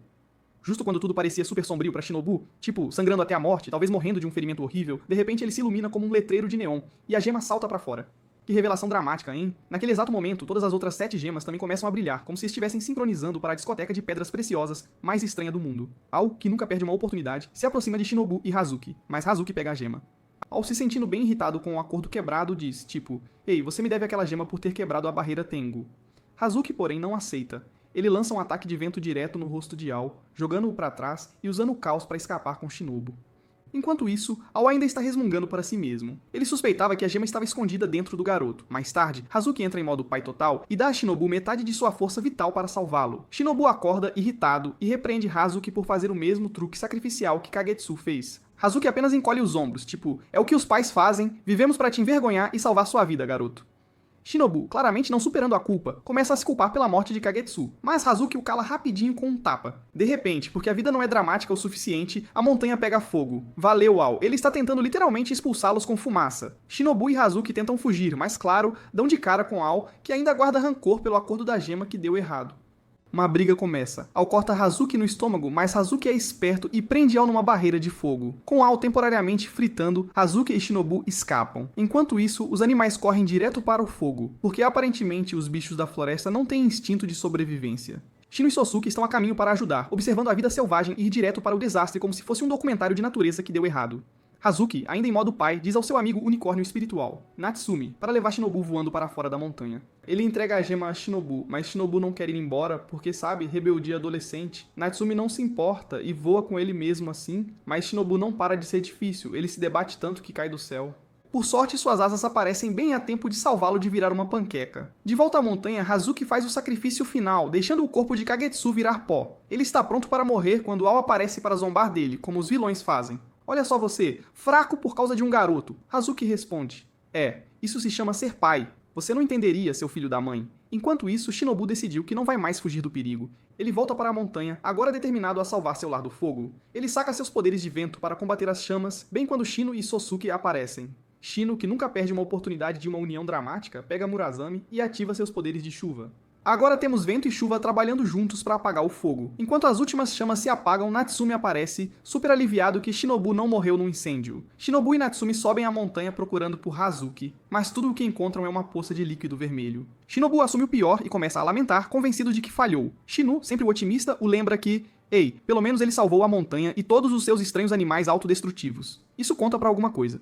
Justo quando tudo parecia super sombrio pra Shinobu, tipo, sangrando até a morte, talvez morrendo de um ferimento horrível, de repente ele se ilumina como um letreiro de neon, e a gema salta pra fora. Que revelação dramática, hein? Naquele exato momento, todas as outras 7 gemas também começam a brilhar, como se estivessem sincronizando para a discoteca de pedras preciosas mais estranha do mundo. Ao, que nunca perde uma oportunidade, se aproxima de Shinobu e Hazuki, mas Hazuki pega a gema. Ao se sentindo bem irritado com o acordo quebrado, diz, tipo, ei, você me deve aquela gema por ter quebrado a barreira Tengu. Hazuki, porém, não aceita. Ele lança um ataque de vento direto no rosto de Ao, jogando-o para trás e usando o caos para escapar com Shinobu. Enquanto isso, Ao ainda está resmungando para si mesmo. Ele suspeitava que a gema estava escondida dentro do garoto. Mais tarde, Hazuki entra em modo pai total e dá a Shinobu metade de sua força vital para salvá-lo. Shinobu acorda irritado e repreende Hazuki por fazer o mesmo truque sacrificial que Kagetsu fez. Hazuki apenas encolhe os ombros, tipo, é o que os pais fazem, vivemos para te envergonhar e salvar sua vida, garoto. Shinobu, claramente não superando a culpa, começa a se culpar pela morte de Kagetsu, mas Hazuki o cala rapidinho com um tapa. De repente, porque a vida não é dramática o suficiente, a montanha pega fogo. Valeu, Ao. Ele está tentando literalmente expulsá-los com fumaça. Shinobu e Hazuki tentam fugir, mas claro, dão de cara com Ao, que ainda guarda rancor pelo acordo da gema que deu errado. Uma briga começa. Ao corta Hazuki no estômago, mas Hazuki é esperto e prende Ao numa barreira de fogo. Com Ao temporariamente fritando, Hazuki e Shinobu escapam. Enquanto isso, os animais correm direto para o fogo, porque aparentemente os bichos da floresta não têm instinto de sobrevivência. Shino e Sosuke estão a caminho para ajudar, observando a vida selvagem ir direto para o desastre como se fosse um documentário de natureza que deu errado. Hazuki, ainda em modo pai, diz ao seu amigo unicórnio espiritual, Natsumi, para levar Shinobu voando para fora da montanha. Ele entrega a gema a Shinobu, mas Shinobu não quer ir embora porque, sabe, rebeldia adolescente. Natsumi não se importa e voa com ele mesmo assim, mas Shinobu não para de ser difícil, ele se debate tanto que cai do céu. Por sorte, suas asas aparecem bem a tempo de salvá-lo de virar uma panqueca. De volta à montanha, Hazuki faz o sacrifício final, deixando o corpo de Kagetsu virar pó. Ele está pronto para morrer quando Ao aparece para zombar dele, como os vilões fazem. Olha só você, fraco por causa de um garoto. Hazuki responde, isso se chama ser pai. Você não entenderia, seu filho da mãe. Enquanto isso, Shinobu decidiu que não vai mais fugir do perigo. Ele volta para a montanha, agora determinado a salvar seu lar do fogo. Ele saca seus poderes de vento para combater as chamas, bem quando Shino e Sosuke aparecem. Shino, que nunca perde uma oportunidade de uma união dramática, pega Murasame e ativa seus poderes de chuva. Agora temos vento e chuva trabalhando juntos para apagar o fogo. Enquanto as últimas chamas se apagam, Natsumi aparece, super aliviado que Shinobu não morreu no incêndio. Shinobu e Natsumi sobem a montanha procurando por Hazuki, mas tudo o que encontram é uma poça de líquido vermelho. Shinobu assume o pior e começa a lamentar, convencido de que falhou. Shino, sempre o otimista, o lembra que, pelo menos ele salvou a montanha e todos os seus estranhos animais autodestrutivos. Isso conta pra alguma coisa.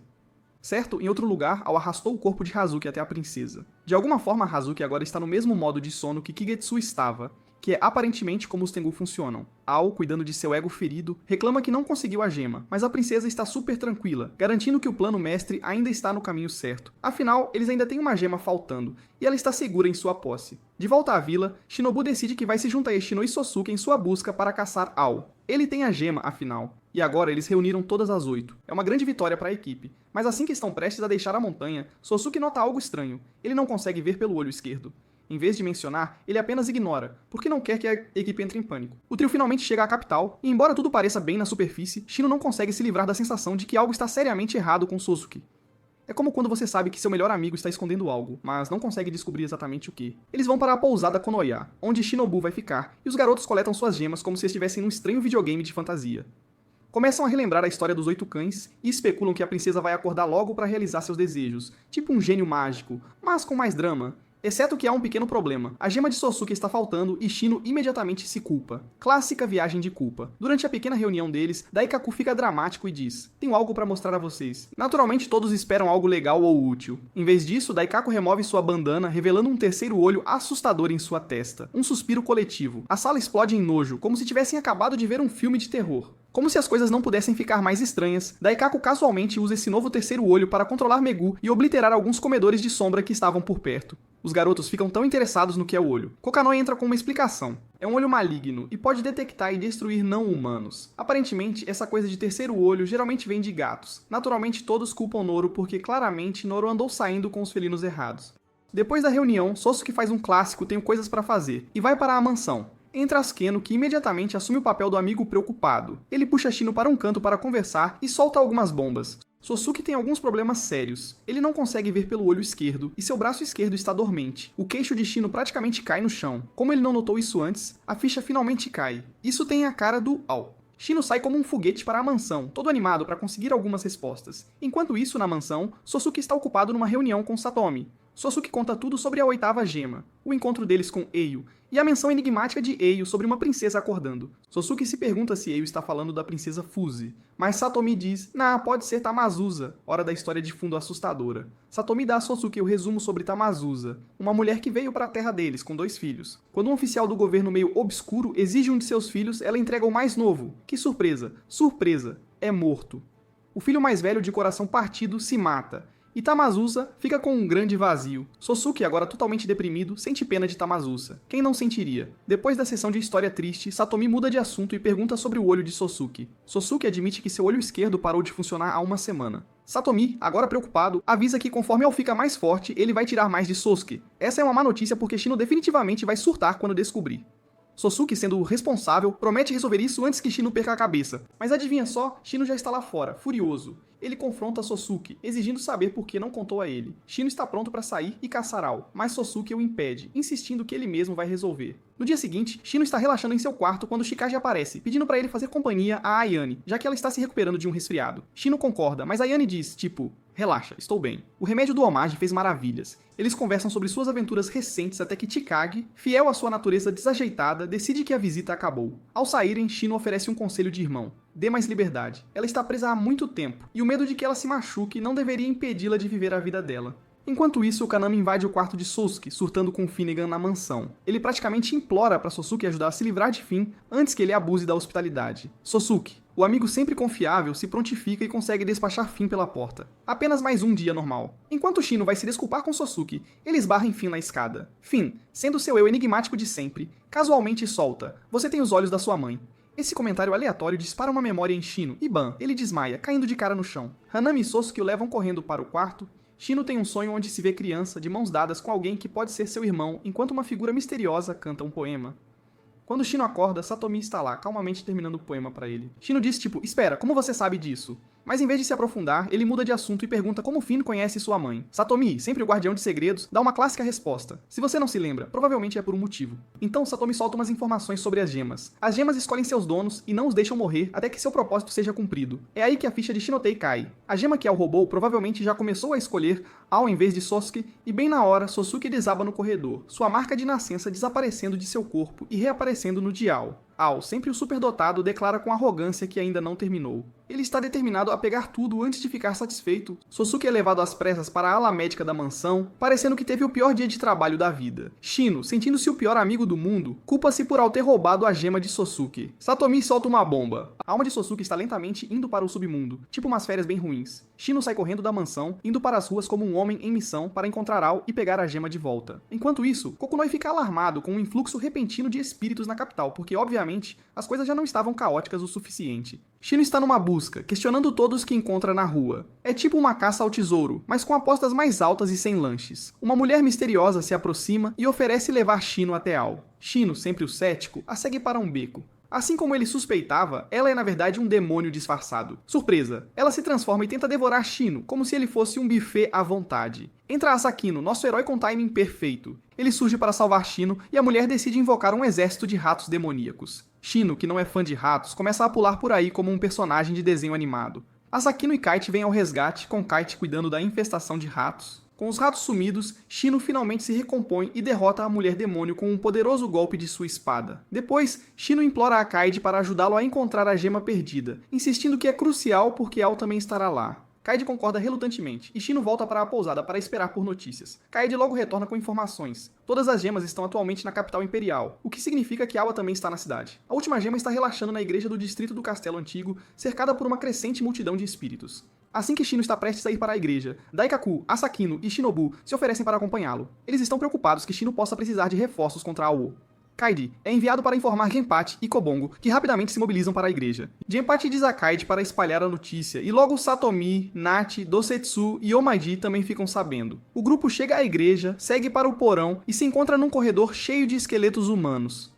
Certo, em outro lugar, Ao arrastou o corpo de Hazuki até a princesa. De alguma forma, Hazuki agora está no mesmo modo de sono que Kigetsu estava. que é aparentemente como os Tengu funcionam. Ao, cuidando de seu ego ferido, reclama que não conseguiu a gema, mas a princesa está super tranquila, garantindo que o plano mestre ainda está no caminho certo. Afinal, eles ainda têm uma gema faltando, e ela está segura em sua posse. De volta à vila, Shinobu decide que vai se juntar a Ishino e Sosuke em sua busca para caçar Ao. Ele tem a gema, afinal. E agora eles reuniram todas as 8. É uma grande vitória para a equipe. Mas assim que estão prestes a deixar a montanha, Sosuke nota algo estranho. Ele não consegue ver pelo olho esquerdo. Em vez de mencionar, ele apenas ignora, porque não quer que a equipe entre em pânico. O trio finalmente chega à capital, e embora tudo pareça bem na superfície, Shino não consegue se livrar da sensação de que algo está seriamente errado com Sosuke. É como quando você sabe que seu melhor amigo está escondendo algo, mas não consegue descobrir exatamente o que. Eles vão para a pousada Konoha, onde Shinobu vai ficar, e os garotos coletam suas gemas como se estivessem num estranho videogame de fantasia. Começam a relembrar a história dos 8 cães e especulam que a princesa vai acordar logo para realizar seus desejos, tipo um gênio mágico, mas com mais drama. Exceto que há um pequeno problema. A gema de Sosuke está faltando e Shino imediatamente se culpa. Clássica viagem de culpa. Durante a pequena reunião deles, Daikaku fica dramático e diz: "Tenho algo para mostrar a vocês." Naturalmente todos esperam algo legal ou útil. Em vez disso, Daikaku remove sua bandana, revelando um terceiro olho assustador em sua testa. Um suspiro coletivo. A sala explode em nojo, como se tivessem acabado de ver um filme de terror. Como se as coisas não pudessem ficar mais estranhas, Daikaku casualmente usa esse novo terceiro olho para controlar Megu e obliterar alguns comedores de sombra que estavam por perto. Os garotos ficam tão interessados no que é o olho. Kokanoi entra com uma explicação. É um olho maligno e pode detectar e destruir não-humanos. Aparentemente, essa coisa de terceiro olho geralmente vem de gatos. Naturalmente, todos culpam Noro porque claramente Noro andou saindo com os felinos errados. Depois da reunião, Sosuke faz um clássico "tenho coisas para fazer" e vai para a mansão. Entra Asukeno, que imediatamente assume o papel do amigo preocupado. Ele puxa Shino para um canto para conversar e solta algumas bombas. Sosuke tem alguns problemas sérios. Ele não consegue ver pelo olho esquerdo e seu braço esquerdo está dormente. O queixo de Shino praticamente cai no chão. Como ele não notou isso antes, a ficha finalmente cai. Isso tem a cara do Ao. Shino sai como um foguete para a mansão, todo animado para conseguir algumas respostas. Enquanto isso, na mansão, Sosuke está ocupado numa reunião com Satomi. Sosuke conta tudo sobre a 8ª gema, o encontro deles com Eio, e a menção enigmática de Eio sobre uma princesa acordando. Sosuke se pergunta se Eio está falando da princesa Fuse, mas Satomi diz: "Nah, pode ser Tamazusa", hora da história de fundo assustadora. Satomi dá a Sosuke o resumo sobre Tamazusa, uma mulher que veio para a terra deles com 2 filhos. Quando um oficial do governo meio obscuro exige um de seus filhos, ela entrega o mais novo. Que surpresa! Surpresa! É morto. O filho mais velho, de coração partido, se mata. E Tamazusa fica com um grande vazio. Sosuke, agora totalmente deprimido, sente pena de Tamazusa. Quem não sentiria? Depois da sessão de história triste, Satomi muda de assunto e pergunta sobre o olho de Sosuke. Sosuke admite que seu olho esquerdo parou de funcionar há uma semana. Satomi, agora preocupado, avisa que conforme Ao fica mais forte, ele vai tirar mais de Sosuke. Essa é uma má notícia porque Shino definitivamente vai surtar quando descobrir. Sosuke, sendo o responsável, promete resolver isso antes que Shino perca a cabeça. Mas adivinha só, Shino já está lá fora, furioso. Ele confronta Sosuke, exigindo saber por que não contou a ele. Shino está pronto para sair e caçar Ao, mas Sosuke o impede, insistindo que ele mesmo vai resolver. No dia seguinte, Shino está relaxando em seu quarto quando Chikage aparece, pedindo para ele fazer companhia a Ayane, já que ela está se recuperando de um resfriado. Shino concorda, mas Ayane diz, tipo: "Relaxa, estou bem." O remédio do Homage fez maravilhas. Eles conversam sobre suas aventuras recentes até que Chikage, fiel à sua natureza desajeitada, decide que a visita acabou. Ao saírem, Shino oferece um conselho de irmão: dê mais liberdade. Ela está presa há muito tempo, e o medo de que ela se machuque não deveria impedi-la de viver a vida dela. Enquanto isso, Kaname invade o quarto de Sosuke, surtando com Finnegan na mansão. Ele praticamente implora para Sosuke ajudar a se livrar de Fin antes que ele abuse da hospitalidade. Sosuke, o amigo sempre confiável, se prontifica e consegue despachar Fin pela porta. Apenas mais um dia normal. Enquanto Shino vai se desculpar com Sosuke, ele esbarra em Fin na escada. Fin, sendo seu eu enigmático de sempre, casualmente solta: "Você tem os olhos da sua mãe." Esse comentário aleatório dispara uma memória em Shino, e bam, ele desmaia, caindo de cara no chão. Hanami e Sosuke o levam correndo para o quarto. Shino tem um sonho onde se vê criança, de mãos dadas com alguém que pode ser seu irmão, enquanto uma figura misteriosa canta um poema. Quando Shino acorda, Satomi está lá, calmamente terminando o poema para ele. Shino diz tipo: "Espera, como você sabe disso?" Mas em vez de se aprofundar, ele muda de assunto e pergunta como Fin conhece sua mãe. Satomi, sempre o guardião de segredos, dá uma clássica resposta: "Se você não se lembra, provavelmente é por um motivo." Então Satomi solta umas informações sobre as gemas. As gemas escolhem seus donos e não os deixam morrer até que seu propósito seja cumprido. É aí que a ficha de Shinotei cai. A gema que Ao roubou provavelmente já começou a escolher Ao em vez de Sosuke, e bem na hora, Sosuke desaba no corredor, sua marca de nascença desaparecendo de seu corpo e reaparecendo no de Ao. Ao, sempre o superdotado, declara com arrogância que ainda não terminou. Ele está determinado a pegar tudo antes de ficar satisfeito. Sosuke é levado às pressas para a ala médica da mansão, parecendo que teve o pior dia de trabalho da vida. Shino, sentindo-se o pior amigo do mundo, culpa-se por ter roubado a gema de Sosuke. Satomi solta uma bomba. A alma de Sosuke está lentamente indo para o submundo, tipo umas férias bem ruins. Shino sai correndo da mansão, indo para as ruas como um homem em missão para encontrar Ao e pegar a gema de volta. Enquanto isso, Kokunoi fica alarmado com um influxo repentino de espíritos na capital, porque obviamente as coisas já não estavam caóticas o suficiente. Shino está numa busca, questionando todos que encontra na rua. É tipo uma caça ao tesouro, mas com apostas mais altas e sem lanches. Uma mulher misteriosa se aproxima e oferece levar Shino até Ao. Shino, sempre o cético, a segue para um beco. Assim como ele suspeitava, ela é na verdade um demônio disfarçado. Surpresa! Ela se transforma e tenta devorar Shino, como se ele fosse um buffet à vontade. Entra Asakino, nosso herói com timing perfeito. Ele surge para salvar Shino e a mulher decide invocar um exército de ratos demoníacos. Shino, que não é fã de ratos, começa a pular por aí como um personagem de desenho animado. Asakino e Kite vêm ao resgate, com Kite cuidando da infestação de ratos. Com os ratos sumidos, Shino finalmente se recompõe e derrota a mulher demônio com um poderoso golpe de sua espada. Depois, Shino implora a Kaede para ajudá-lo a encontrar a gema perdida, insistindo que é crucial porque Ao também estará lá. Kaede concorda relutantemente, e Shino volta para a pousada para esperar por notícias. Kaede logo retorna com informações. Todas as gemas estão atualmente na capital imperial, o que significa que Awa também está na cidade. A última gema está relaxando na igreja do distrito do Castelo Antigo, cercada por uma crescente multidão de espíritos. Assim que Shino está prestes a ir para a igreja, Daikaku, Asakino e Shinobu se oferecem para acompanhá-lo. Eles estão preocupados que Shino possa precisar de reforços contra Awo. Kaede é enviado para informar Genpachi e Kobongo, que rapidamente se mobilizam para a igreja. Genpachi diz a Kaede para espalhar a notícia, e logo Satomi, Nachi, Dosetsu e Omaji também ficam sabendo. O grupo chega à igreja, segue para o porão e se encontra num corredor cheio de esqueletos humanos.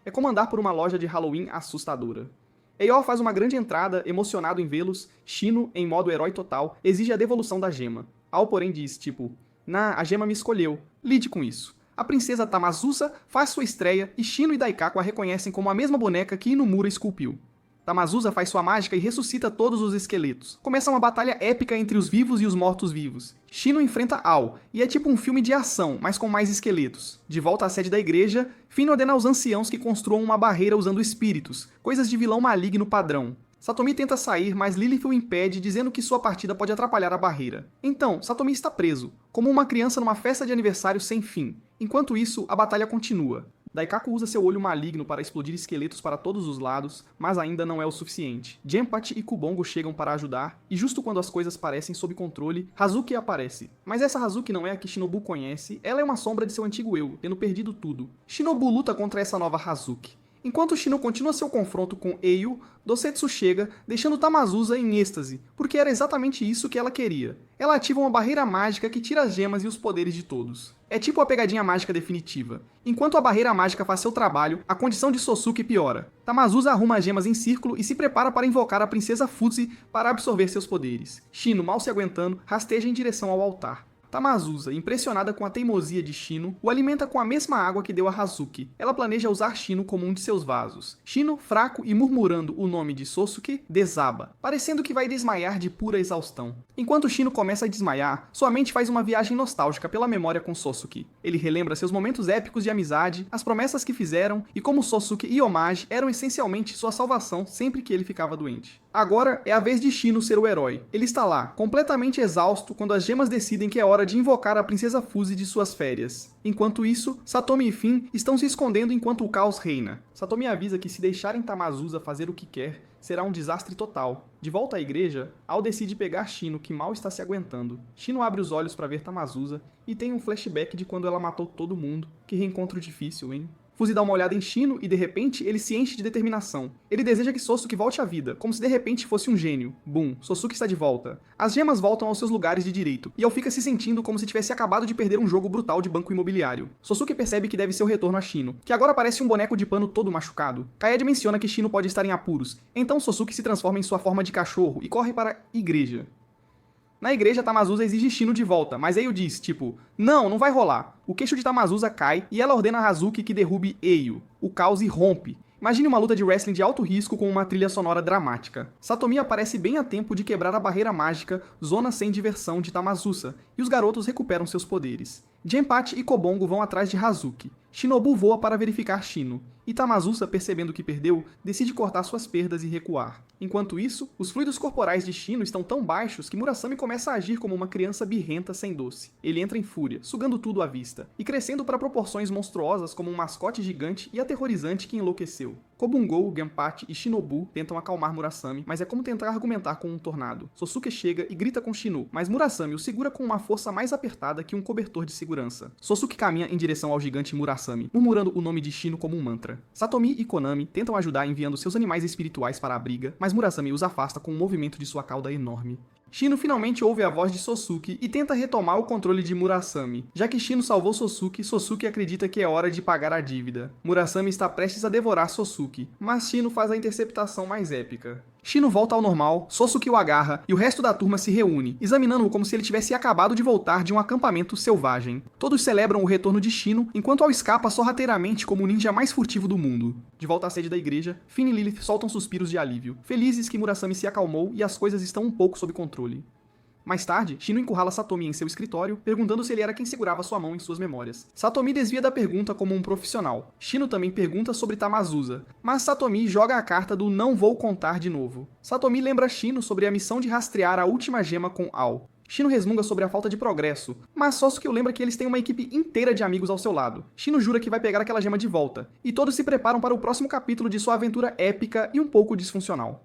É como andar por uma loja de Halloween assustadora. Eiyore faz uma grande entrada, emocionado em vê-los. Shino, em modo herói total, exige a devolução da gema. Ao, porém, diz, tipo, a gema me escolheu, lide com isso. A princesa Tamazusa faz sua estreia e Shino e Daikaku a reconhecem como a mesma boneca que Inumura esculpiu. Tamazusa faz sua mágica e ressuscita todos os esqueletos. Começa uma batalha épica entre os vivos e os mortos-vivos. Shino enfrenta Ao, e é tipo um filme de ação, mas com mais esqueletos. De volta à sede da igreja, Finn ordena aos anciãos que construam uma barreira usando espíritos, coisas de vilão maligno padrão. Satomi tenta sair, mas Lilith o impede, dizendo que sua partida pode atrapalhar a barreira. Então, Satomi está preso, como uma criança numa festa de aniversário sem fim. Enquanto isso, a batalha continua. Daikaku usa seu olho maligno para explodir esqueletos para todos os lados, mas ainda não é o suficiente. Genpachi e Kubongo chegam para ajudar, e justo quando as coisas parecem sob controle, Hazuki aparece. Mas essa Hazuki não é a que Shinobu conhece, ela é uma sombra de seu antigo eu, tendo perdido tudo. Shinobu luta contra essa nova Hazuki. Enquanto Shino continua seu confronto com Eio, Dosetsu chega, deixando Tamazusa em êxtase, porque era exatamente isso que ela queria. Ela ativa uma barreira mágica que tira as gemas e os poderes de todos. É tipo a pegadinha mágica definitiva. Enquanto a barreira mágica faz seu trabalho, a condição de Sosuke piora. Tamazusa arruma as gemas em círculo e se prepara para invocar a princesa Fuzzy para absorver seus poderes. Shino, mal se aguentando, rasteja em direção ao altar. Tamazusa, impressionada com a teimosia de Shino, o alimenta com a mesma água que deu a Hazuki. Ela planeja usar Shino como um de seus vasos. Shino, fraco e murmurando o nome de Sosuke, desaba, parecendo que vai desmaiar de pura exaustão. Enquanto Shino começa a desmaiar, sua mente faz uma viagem nostálgica pela memória com Sosuke. Ele relembra seus momentos épicos de amizade, as promessas que fizeram e como Sosuke e Omaji eram essencialmente sua salvação sempre que ele ficava doente. Agora é a vez de Shino ser o herói. Ele está lá, completamente exausto, quando as gemas decidem que é hora de invocar a princesa Fuzzy de suas férias. Enquanto isso, Satomi e Finn estão se escondendo enquanto o caos reina. Satomi avisa que se deixarem Tamazusa fazer o que quer, será um desastre total. De volta à igreja, Ao decide pegar Shino, que mal está se aguentando. Shino abre os olhos para ver Tamazusa e tem um flashback de quando ela matou todo mundo. Que reencontro difícil, hein? Fuzzy dá uma olhada em Shino e, de repente, ele se enche de determinação. Ele deseja que Sosuke volte à vida, como se de repente fosse um gênio. Boom, Sosuke está de volta. As gemas voltam aos seus lugares de direito, e Ao fica se sentindo como se tivesse acabado de perder um jogo brutal de banco imobiliário. Sosuke percebe que deve ser o retorno a Shino, que agora parece um boneco de pano todo machucado. Kaede menciona que Shino pode estar em apuros, então Sosuke se transforma em sua forma de cachorro e corre para a igreja. Na igreja, Tamazusa exige Shino de volta, mas Eio diz, tipo, não vai rolar. O queixo de Tamazusa cai e ela ordena a Hazuki que derrube Eio. O caos irrompe. Imagine uma luta de wrestling de alto risco com uma trilha sonora dramática. Satomi aparece bem a tempo de quebrar a barreira mágica Zona Sem Diversão de Tamazusa, e os garotos recuperam seus poderes. Genpachi e Kobongo vão atrás de Hazuki. Shinobu voa para verificar Shino, e Tamazusa, percebendo que perdeu, decide cortar suas perdas e recuar. Enquanto isso, os fluidos corporais de Shino estão tão baixos que Murasame começa a agir como uma criança birrenta sem doce. Ele entra em fúria, sugando tudo à vista, e crescendo para proporções monstruosas como um mascote gigante e aterrorizante que enlouqueceu. Kobungo, Genpachi e Shinobu tentam acalmar Murasame, mas é como tentar argumentar com um tornado. Sosuke chega e grita com Shino, mas Murasame o segura com uma força mais apertada que um cobertor de segurança. Sosuke caminha em direção ao gigante Murasame, murmurando o nome de Shino como um mantra. Satomi e Konami tentam ajudar enviando seus animais espirituais para a briga, mas Murasame os afasta com um movimento de sua cauda enorme. Shino finalmente ouve a voz de Sosuke e tenta retomar o controle de Murasame. Já que Shino salvou Sosuke, Sosuke acredita que é hora de pagar a dívida. Murasame está prestes a devorar Sosuke, mas Shino faz a interceptação mais épica. Shino volta ao normal, Sosuke o agarra e o resto da turma se reúne, examinando-o como se ele tivesse acabado de voltar de um acampamento selvagem. Todos celebram o retorno de Shino, enquanto Ao escapa sorrateiramente como o ninja mais furtivo do mundo. De volta à sede da igreja, Finn e Lilith soltam suspiros de alívio, felizes que Murasame se acalmou e as coisas estão um pouco sob controle. Mais tarde, Shino encurrala Satomi em seu escritório, perguntando se ele era quem segurava sua mão em suas memórias. Satomi desvia da pergunta como um profissional. Shino também pergunta sobre Tamazusa, mas Satomi joga a carta do não vou contar de novo. Satomi lembra Shino sobre a missão de rastrear a última gema com Ao. Shino resmunga sobre a falta de progresso, mas Sosuke lembra que eles têm uma equipe inteira de amigos ao seu lado. Shino jura que vai pegar aquela gema de volta, e todos se preparam para o próximo capítulo de sua aventura épica e um pouco disfuncional.